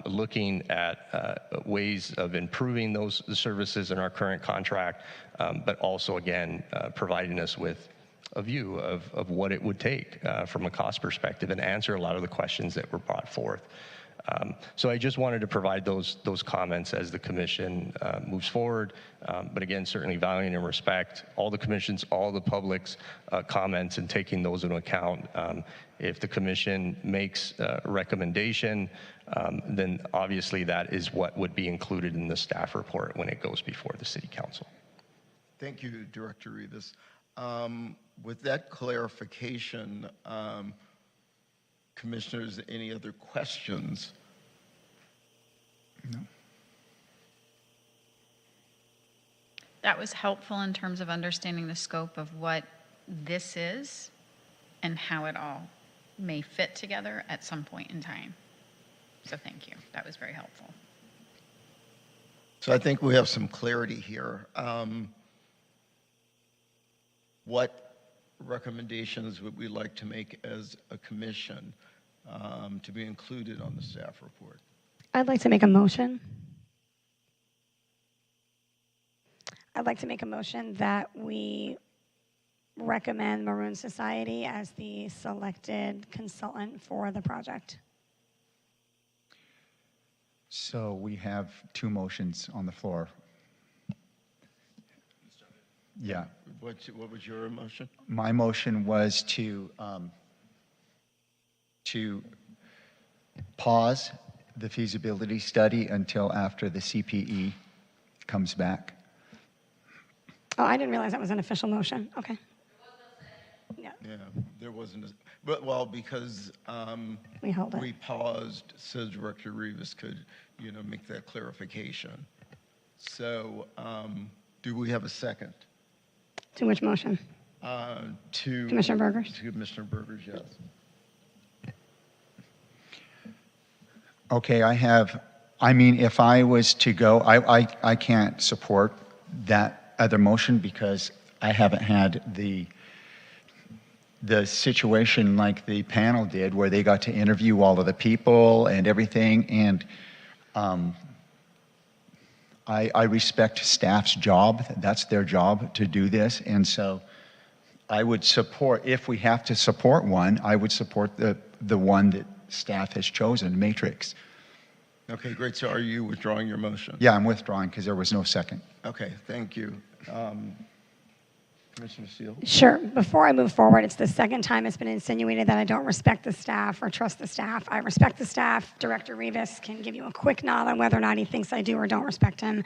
Speaker 5: looking at ways of improving those services in our current contract, but also, again, providing us with a view of what it would take from a cost perspective and answer a lot of the questions that were brought forth. So I just wanted to provide those comments as the commission moves forward. But again, certainly valuing and respect all the commission's, all the public's comments and taking those into account. If the commission makes a recommendation, then obviously that is what would be included in the staff report when it goes before the City Council.
Speaker 2: Thank you, Director Rivas. With that clarification, commissioners, any other questions?
Speaker 18: No.
Speaker 19: That was helpful in terms of understanding the scope of what this is and how it all may fit together at some point in time. So thank you. That was very helpful.
Speaker 2: So I think we have some clarity here. What recommendations would we like to make as a commission to be included on the staff report?
Speaker 1: I'd like to make a motion. I'd like to make a motion that we recommend Maroon Society as the selected consultant for the project.
Speaker 18: So we have two motions on the floor. Yeah.
Speaker 2: What was your motion?
Speaker 18: My motion was to pause the feasibility study until after the CPE comes back.
Speaker 1: Oh, I didn't realize that was an official motion. Okay. Yeah.
Speaker 2: Yeah, there wasn't, but well, because
Speaker 1: We held it.
Speaker 2: we paused, so Director Rivas could, make that clarification. So, do we have a second?
Speaker 1: To which motion?
Speaker 2: To
Speaker 1: Commissioner Burgers?
Speaker 2: To Commissioner Burgers, yes.
Speaker 18: Okay, if I was to go, I can't support that other motion because I haven't had the situation like the panel did where they got to interview all of the people and everything, and I respect staff's job. That's their job to do this, and so I would support, if we have to support one, I would support the one that staff has chosen, Matrix.
Speaker 2: Okay, great. So are you withdrawing your motion?
Speaker 18: Yeah, I'm withdrawing because there was no second.
Speaker 2: Okay, thank you. Commissioner Steele?
Speaker 1: Sure. Before I move forward, it's the second time it's been insinuated that I don't respect the staff or trust the staff. I respect the staff. Director Rivas can give you a quick nod on whether or not he thinks I do or don't respect him.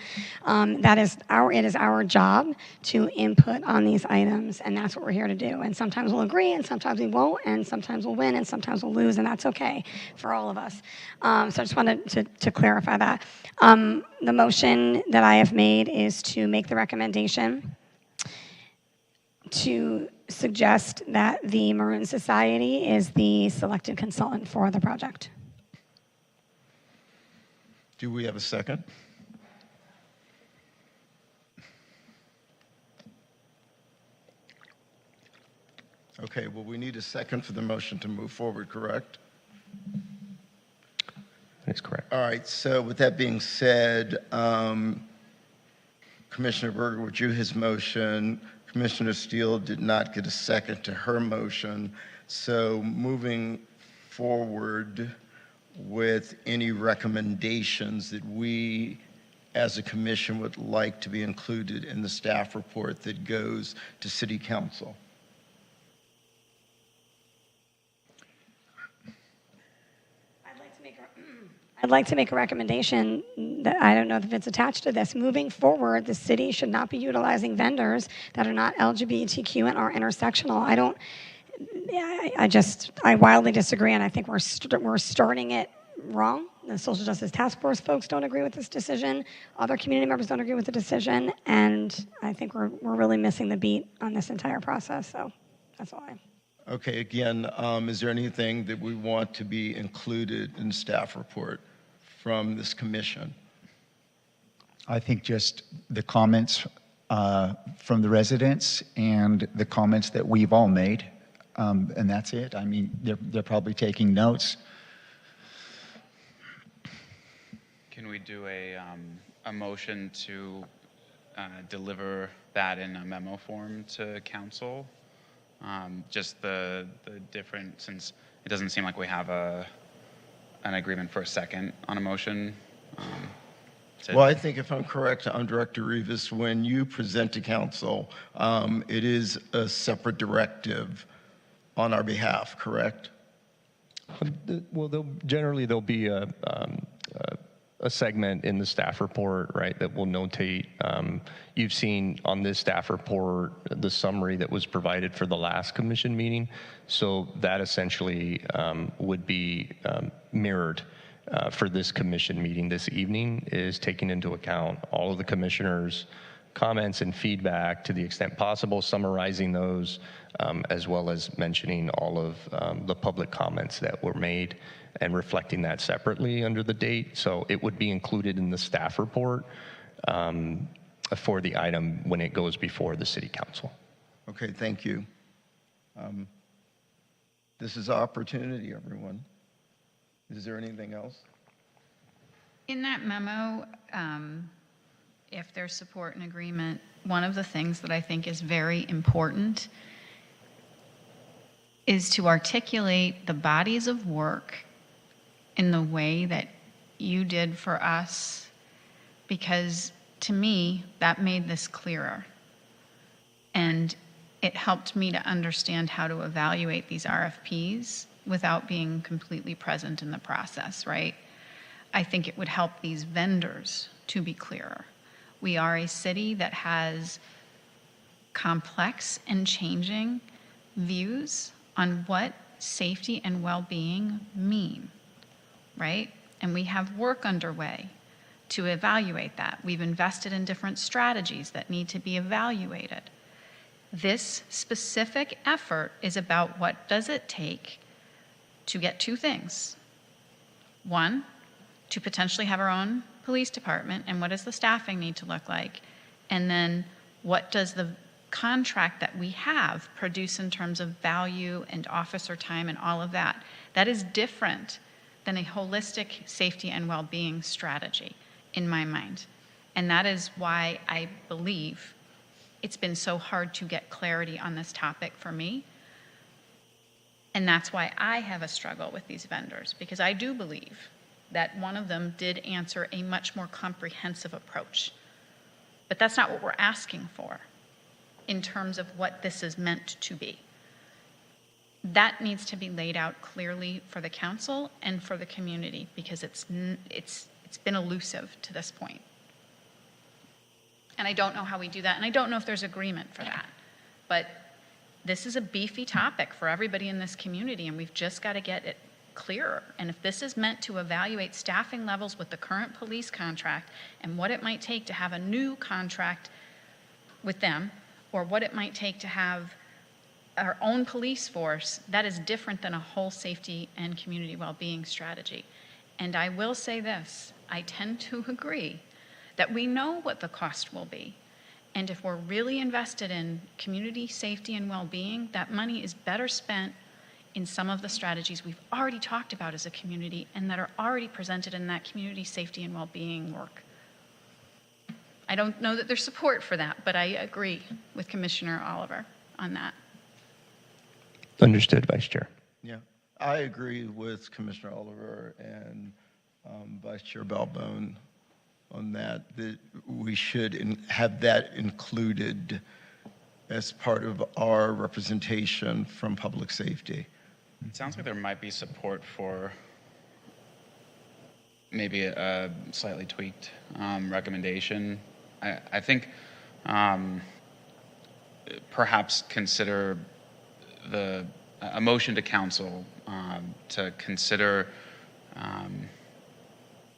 Speaker 1: It is our job to input on these items, and that's what we're here to do. And sometimes we'll agree, and sometimes we won't, and sometimes we'll win, and sometimes we'll lose, and that's okay for all of us. So I just wanted to clarify that. The motion that I have made is to make the recommendation to suggest that the Maroon Society is the selected consultant for the project.
Speaker 2: Do we have a second? Okay, well, we need a second for the motion to move forward, correct?
Speaker 5: That's correct.
Speaker 2: All right, so with that being said, Commissioner Berger withdrew his motion. Commissioner Steele did not get a second to her motion. So moving forward with any recommendations that we as a commission would like to be included in the staff report that goes to City Council.
Speaker 1: I'd like to make a recommendation that I don't know if it's attached to this. Moving forward, the city should not be utilizing vendors that are not LGBTQ and are intersectional. I wildly disagree, and I think we're starting it wrong. The Social Justice Task Force folks don't agree with this decision. Other community members don't agree with the decision, and I think we're really missing the beat on this entire process. So that's all.
Speaker 2: Okay, again, is there anything that we want to be included in the staff report from this commission?
Speaker 18: I think just the comments from the residents and the comments that we've all made, and that's it. I mean, they're probably taking notes.
Speaker 20: Can we do a motion to deliver that in a memo form to council? Just the different, since it doesn't seem like we have an agreement for a second on a motion.
Speaker 2: Well, I think if I'm correct, Director Rivas, when you present to council, it is a separate directive on our behalf, correct?
Speaker 5: Well, generally there'll be a a segment in the staff report, right, that will notate, you've seen on this staff report the summary that was provided for the last commission meeting. So that essentially would be mirrored for this commission meeting this evening, is taking into account all of the commissioners' comments and feedback to the extent possible, summarizing those, as well as mentioning all of the public comments that were made and reflecting that separately under the date. So it would be included in the staff report for the item when it goes before the city council.
Speaker 2: Okay, thank you. This is our opportunity, everyone. Is there anything else?
Speaker 19: In that memo, if there's support and agreement, one of the things that I think is very important is to articulate the bodies of work in the way that you did for us, because to me, that made this clearer. And it helped me to understand how to evaluate these RFPs without being completely present in the process, right? I think it would help these vendors to be clearer. We are a city that has complex and changing views on what safety and well-being mean, right? And we have work underway to evaluate that. We've invested in different strategies that need to be evaluated. This specific effort is about what does it take to get two things. One, to potentially have our own police department, and what does the staffing need to look like? And then what does the contract that we have produce in terms of value and officer time and all of that? That is different than a holistic safety and well-being strategy in my mind. And that is why I believe it's been so hard to get clarity on this topic for me. And that's why I have a struggle with these vendors, because I do believe that one of them did answer a much more comprehensive approach. But that's not what we're asking for in terms of what this is meant to be. That needs to be laid out clearly for the council and for the community, because it's been elusive to this point. And I don't know how we do that, and I don't know if there's agreement for that. But this is a beefy topic for everybody in this community, and we've just got to get it clearer. And if this is meant to evaluate staffing levels with the current police contract and what it might take to have a new contract with them, or what it might take to have our own police force, that is different than a whole safety and community well-being strategy. And I will say this, I tend to agree that we know what the cost will be. And if we're really invested in community safety and well-being, that money is better spent in some of the strategies we've already talked about as a community and that are already presented in that community safety and well-being work. I don't know that there's support for that, but I agree with Commissioner Oliver on that.
Speaker 5: Understood, Vice Chair.
Speaker 2: Yeah, I agree with Commissioner Oliver and Vice Chair Balbone on that we should have that included as part of our representation from public safety.
Speaker 20: It sounds like there might be support for maybe a slightly tweaked recommendation. I think perhaps consider a motion to council to consider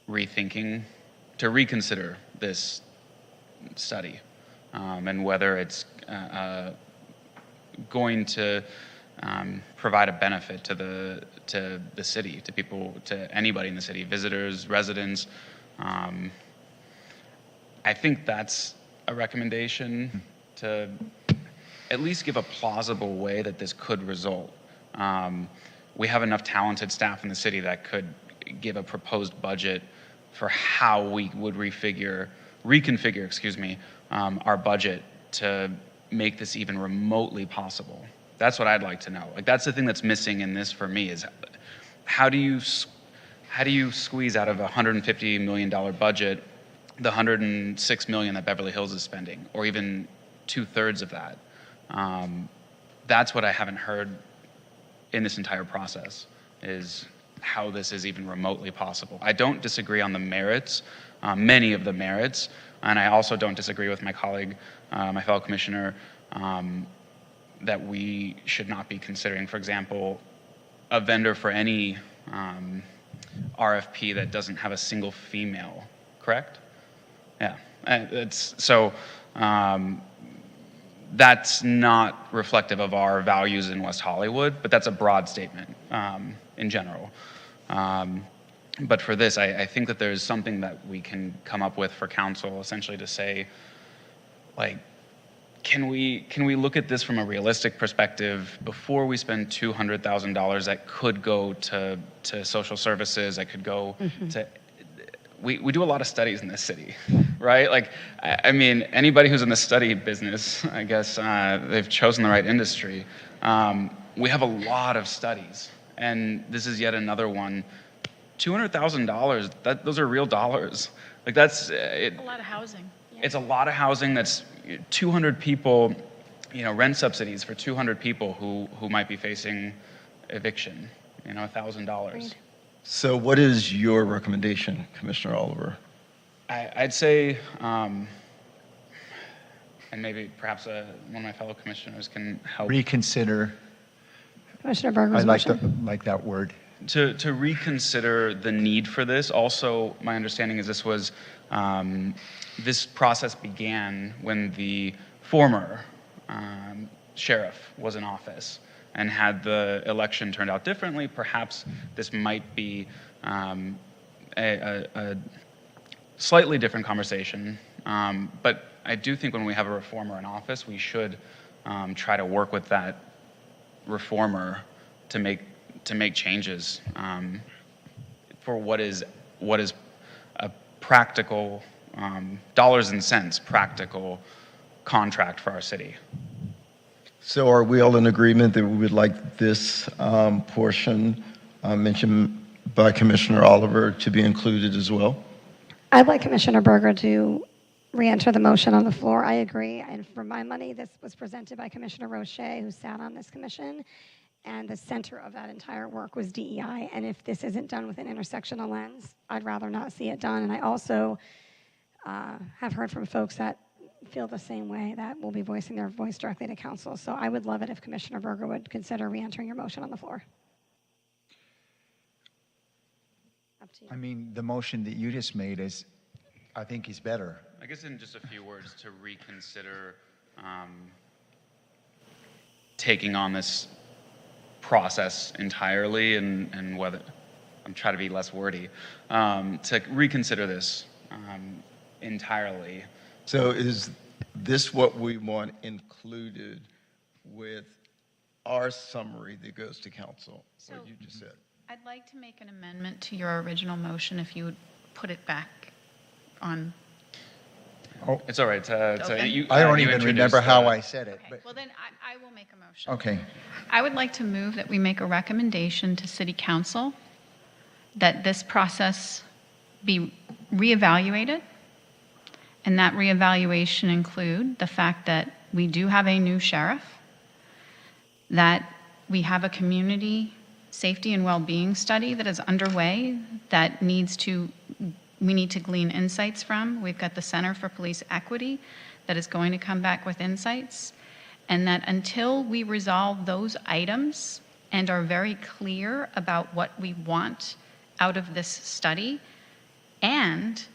Speaker 20: reconsider this study and whether it's going to provide a benefit to the city, to people, to anybody in the city, visitors, residents. I think that's a recommendation to at least give a plausible way that this could result. We have enough talented staff in the city that could give a proposed budget for how we would reconfigure, our budget to make this even remotely possible. That's what I'd like to know. Like, that's the thing that's missing in this for me is how do you squeeze out of a $150 million budget the $106 million that Beverly Hills is spending, or even 2/3 of that? That's what I haven't heard in this entire process is how this is even remotely possible. I don't disagree on the merits, many of the merits, and I also don't disagree with my colleague, my fellow commissioner, that we should not be considering, for example, a vendor for any RFP that doesn't have a single female, correct? Yeah, that's not reflective of our values in West Hollywood, but that's a broad statement in general. But for this, I think that there's something that we can come up with for council, essentially to say, like, can we look at this from a realistic perspective before we spend $200,000 that could go to social services, that could go to, we do a lot of studies in this city, right? Like, I mean, anybody who's in the study business, I guess they've chosen the right industry. We have a lot of studies, and this is yet another one. $200,000, those are real dollars. Like, that's it.
Speaker 19: A lot of housing.
Speaker 20: It's a lot of housing. That's 200 people, rent subsidies for 200 people who might be facing eviction, $1,000.
Speaker 2: So what is your recommendation, Commissioner Oliver?
Speaker 20: I'd say, and maybe perhaps one of my fellow commissioners can help.
Speaker 18: Reconsider.
Speaker 1: Commissioner Berger's motion.
Speaker 18: like that word.
Speaker 20: To reconsider the need for this. Also, my understanding is this process began when the former sheriff was in office, and had the election turned out differently, perhaps this might be a slightly different conversation. But I do think when we have a reformer in office, we should try to work with that reformer to make changes for what is a practical, dollars and cents practical contract for our city.
Speaker 2: So are we all in agreement that we would like this portion mentioned by Commissioner Oliver to be included as well?
Speaker 1: I'd like Commissioner Berger to re-enter the motion on the floor. I agree. And for my money, this was presented by Commissioner Roche, who sat on this commission, and the center of that entire work was DEI. And if this isn't done with an intersectional lens, I'd rather not see it done. And I also have heard from folks that feel the same way, that will be voicing their voice directly to council. So I would love it if Commissioner Berger would consider re-entering your motion on the floor. Up to you.
Speaker 18: I mean, the motion that you just made is, I think, is better.
Speaker 20: I guess in just a few words, to reconsider taking on this process entirely, and whether, I'm trying to be less wordy, to reconsider this entirely.
Speaker 2: So is this what we want included with our summary that goes to council, what you just said?
Speaker 19: I'd like to make an amendment to your original motion if you would put it back on.
Speaker 20: Oh. It's all right.
Speaker 19: Okay.
Speaker 18: I don't even remember how I said it.
Speaker 19: Okay.
Speaker 18: But
Speaker 19: Well, then I will make a motion.
Speaker 18: okay.
Speaker 19: I would like to move that we make a recommendation to City Council that this process be reevaluated, and that reevaluation include the fact that we do have a new sheriff, that we have a community safety and well-being study that is underway that we need to glean insights from. We've got the Center for Police Equity that is going to come back with insights, and that until we resolve those items and are very clear about what we want out of this study and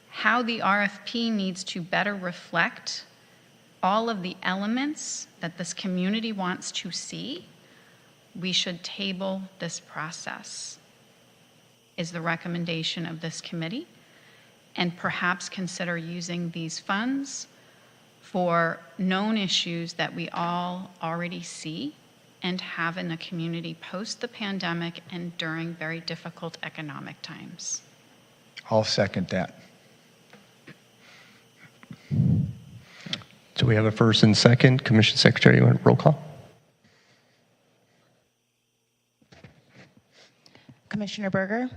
Speaker 19: how the RFP needs to better reflect all of the elements that this community wants to see, we should table this process, is the recommendation of this committee, and perhaps consider using these funds for known issues that we all already see and have in the community post the pandemic and during very difficult economic times.
Speaker 18: I'll second that.
Speaker 5: So we have a first and second. Commission Secretary, you want a roll call?
Speaker 4: Commissioner Berger?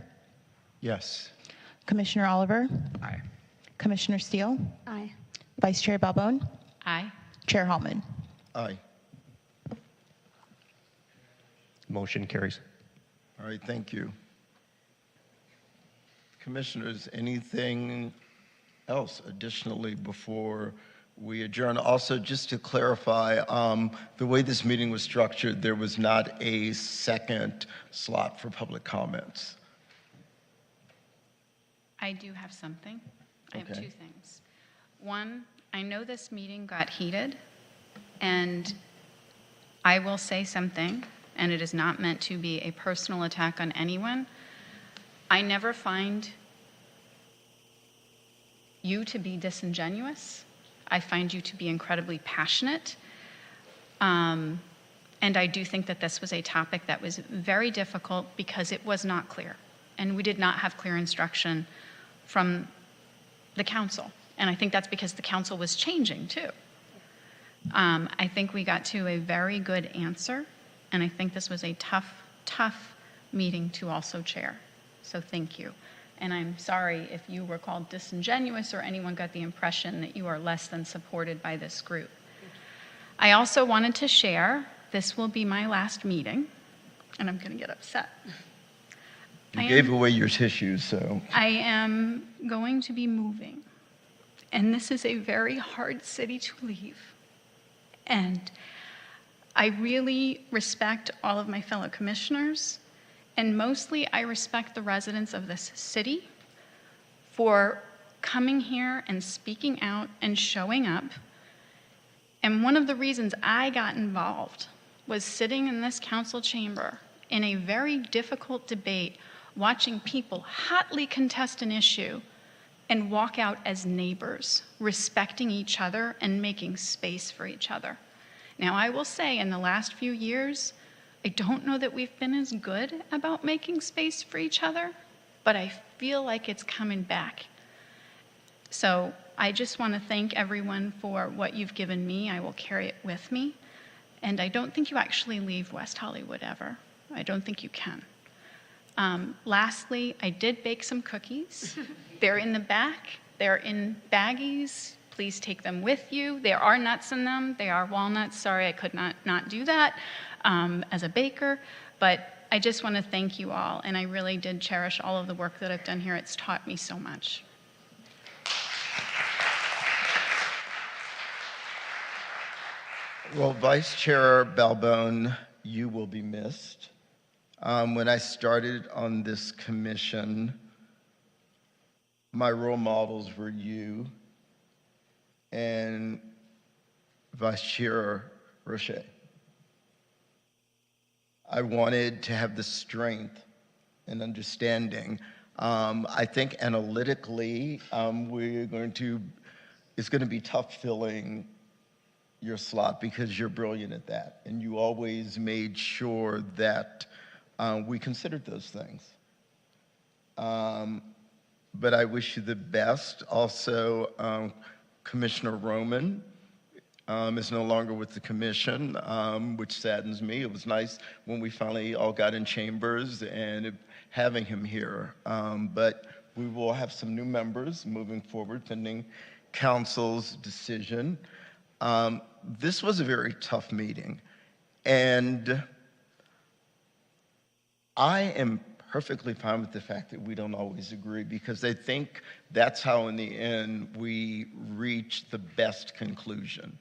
Speaker 18: Yes.
Speaker 4: Commissioner Oliver?
Speaker 20: Aye.
Speaker 4: Commissioner Steele?
Speaker 1: Aye.
Speaker 4: Vice Chair Balbone?
Speaker 19: Aye.
Speaker 4: Chair Hallman?
Speaker 2: Aye.
Speaker 5: Motion carries.
Speaker 2: All right, thank you. Commissioners, anything else additionally before we adjourn? Also, just to clarify, the way this meeting was structured, there was not a second slot for public comments.
Speaker 19: I do have something. I have
Speaker 2: Okay.
Speaker 19: two things. One, I know this meeting got heated, and I will say something, and it is not meant to be a personal attack on anyone. I never find you to be disingenuous. I find you to be incredibly passionate. And I do think that this was a topic that was very difficult because it was not clear. And we did not have clear instruction from the council. And I think that's because the council was changing too. I think we got to a very good answer. And I think this was a tough meeting to also chair. So thank you. And I'm sorry if you were called disingenuous or anyone got the impression that you are less than supported by this group. I also wanted to share, this will be my last meeting, and I'm going to get upset.
Speaker 2: You gave away your tissues, so.
Speaker 19: I am going to be moving, and this is a very hard city to leave. And I really respect all of my fellow commissioners, and mostly I respect the residents of this city for coming here and speaking out and showing up. And one of the reasons I got involved was sitting in this council chamber in a very difficult debate, watching people hotly contest an issue and walk out as neighbors, respecting each other and making space for each other. Now, I will say in the last few years, I don't know that we've been as good about making space for each other, but I feel like it's coming back. So I just want to thank everyone for what you've given me. I will carry it with me. And I don't think you actually leave West Hollywood ever. I don't think you can. Lastly, I did bake some cookies. They're in the back. They're in baggies. Please take them with you. There are nuts in them. They are walnuts. Sorry, I could not do that as a baker. But I just want to thank you all. And I really did cherish all of the work that I've done here. It's taught me so much.
Speaker 2: Well, Vice Chair Balbone, you will be missed. When I started on this commission, my role models were you and Vice Chair Roche. I wanted to have the strength and understanding. I think analytically, it's going to be tough filling your slot because you're brilliant at that. And you always made sure that we considered those things. But I wish you the best. Also, Commissioner Roman is no longer with the commission, which saddens me. It was nice when we finally all got in chambers and having him here. But we will have some new members moving forward pending council's decision. This was a very tough meeting, and I am perfectly fine with the fact that we don't always agree, because I think that's how in the end we reach the best conclusion.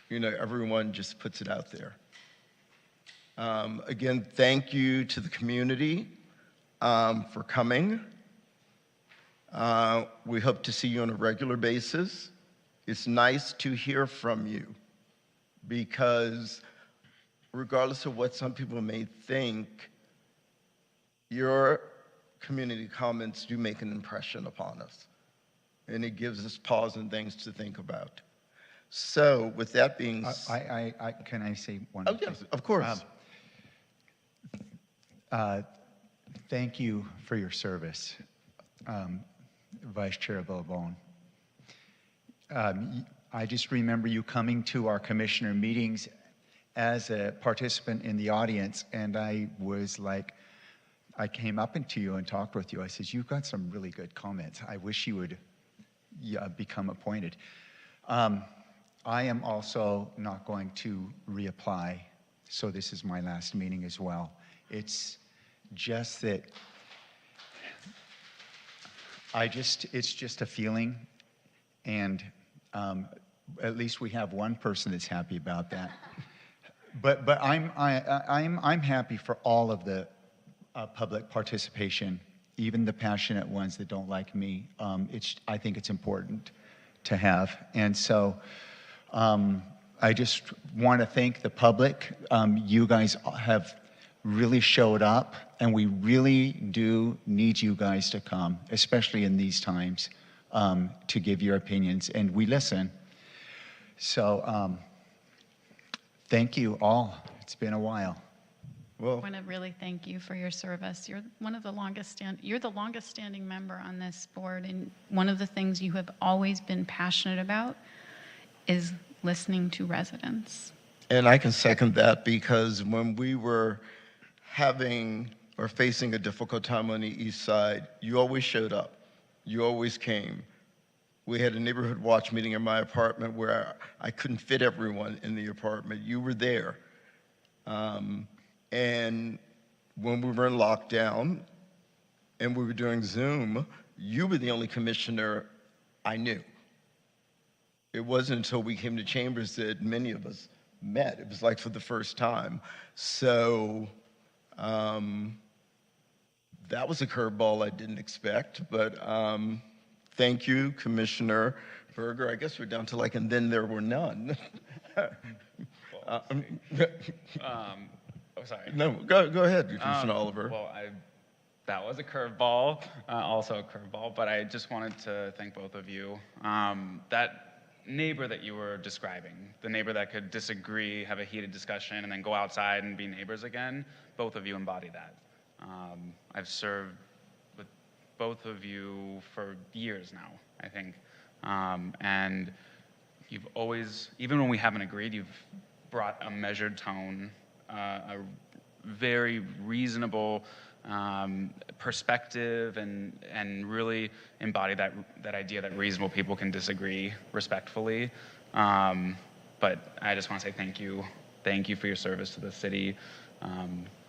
Speaker 2: You know, everyone just puts it out there. Again, thank you to the community for coming. We hope to see you on a regular basis. It's nice to hear from you, because regardless of what some people may think, your community comments do make an impression upon us, and it gives us pause and things to think about. So with that being said,
Speaker 18: can I say one?
Speaker 2: Oh, yes, of course.
Speaker 18: Thank you for your service, Vice Chair Balbone. I just remember you coming to our commissioner meetings as a participant in the audience, and I was like, I came up to you and talked with you. I said, you've got some really good comments. I wish you would become appointed. I am also not going to reapply, so this is my last meeting as well. It's just that It's just a feeling, and at least we have one person that's happy about that. But I'm happy for all of the public participation, even the passionate ones that don't like me. I think it's important to have, and so I just want to thank the public. You guys have really showed up, and we really do need you guys to come, especially in these times, to give your opinions, and we listen. So thank you all. It's been a while.
Speaker 19: I want to really thank you for your service. You're the longest standing member on this board, and one of the things you have always been passionate about is listening to residents.
Speaker 2: And I can second that, because when we were facing a difficult time on the east side, you always showed up. You always came. We had a neighborhood watch meeting in my apartment where I couldn't fit everyone in the apartment. You were there. And when we were in lockdown and we were doing Zoom, you were the only commissioner I knew. It wasn't until we came to Chambers that many of us met. It was like for the first time. So that was a curveball I didn't expect, but thank you, Commissioner Berger. I guess we're down to like, and then there were none.
Speaker 20: Oh, sorry.
Speaker 2: No, go ahead, Commissioner Oliver.
Speaker 20: Well, that was a curveball, also a curveball, but I just wanted to thank both of you. That neighbor that you were describing, the neighbor that could disagree, have a heated discussion, and then go outside and be neighbors again, both of you embody that. I've served with both of you for years now, I think. And you've always, even when we haven't agreed, you've brought a measured tone, a very reasonable perspective, and really embody that idea that reasonable people can disagree respectfully. But I just want to say thank you. Thank you for your service to the city.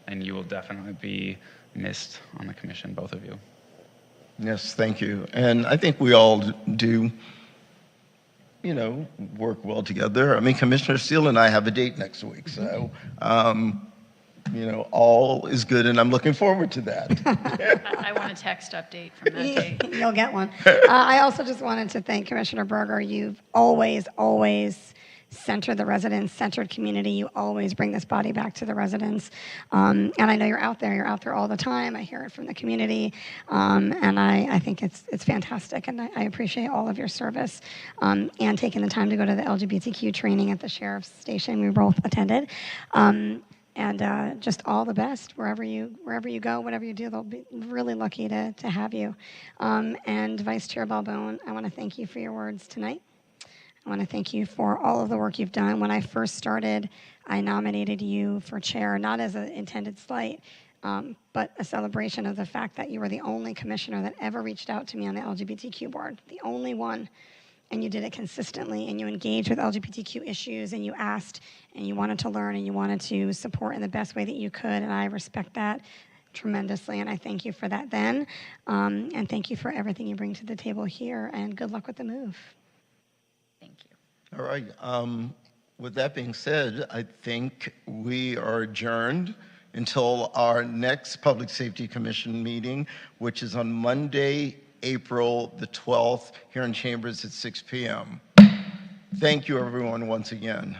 Speaker 20: And you will definitely be missed on the commission, both of you.
Speaker 2: Yes, thank you. And I think we all do, work well together. I mean, Commissioner Steele and I have a date next week, so, all is good, and I'm looking forward to that.
Speaker 19: I want a text update from that date.
Speaker 1: You'll get one. I also just wanted to thank Commissioner Berger. You've always centered the residents, centered community. You always bring this body back to the residents. And I know you're out there all the time. I hear it from the community. And I think it's fantastic. And I appreciate all of your service and taking the time to go to the LGBTQ training at the Sheriff's Station. We both attended. And just all the best wherever you go, whatever you do. They'll be really lucky to have you. And Vice Chair Balbone, I want to thank you for your words tonight. I want to thank you for all of the work you've done. When I first started, I nominated you for chair, not as an intended slight, but a celebration of the fact that you were the only commissioner that ever reached out to me on the LGBTQ board, the only one. And you did it consistently, and you engaged with LGBTQ issues, and you asked, and you wanted to learn, and you wanted to support in the best way that you could, and I respect that tremendously, and I thank you for that then, and thank you for everything you bring to the table here, and good luck with the move.
Speaker 19: Thank you.
Speaker 2: All right. With that being said, I think we are adjourned until our next Public Safety Commission meeting, which is on Monday, April the 12th, here in Chambers at 6 p.m. Thank you, everyone, once again.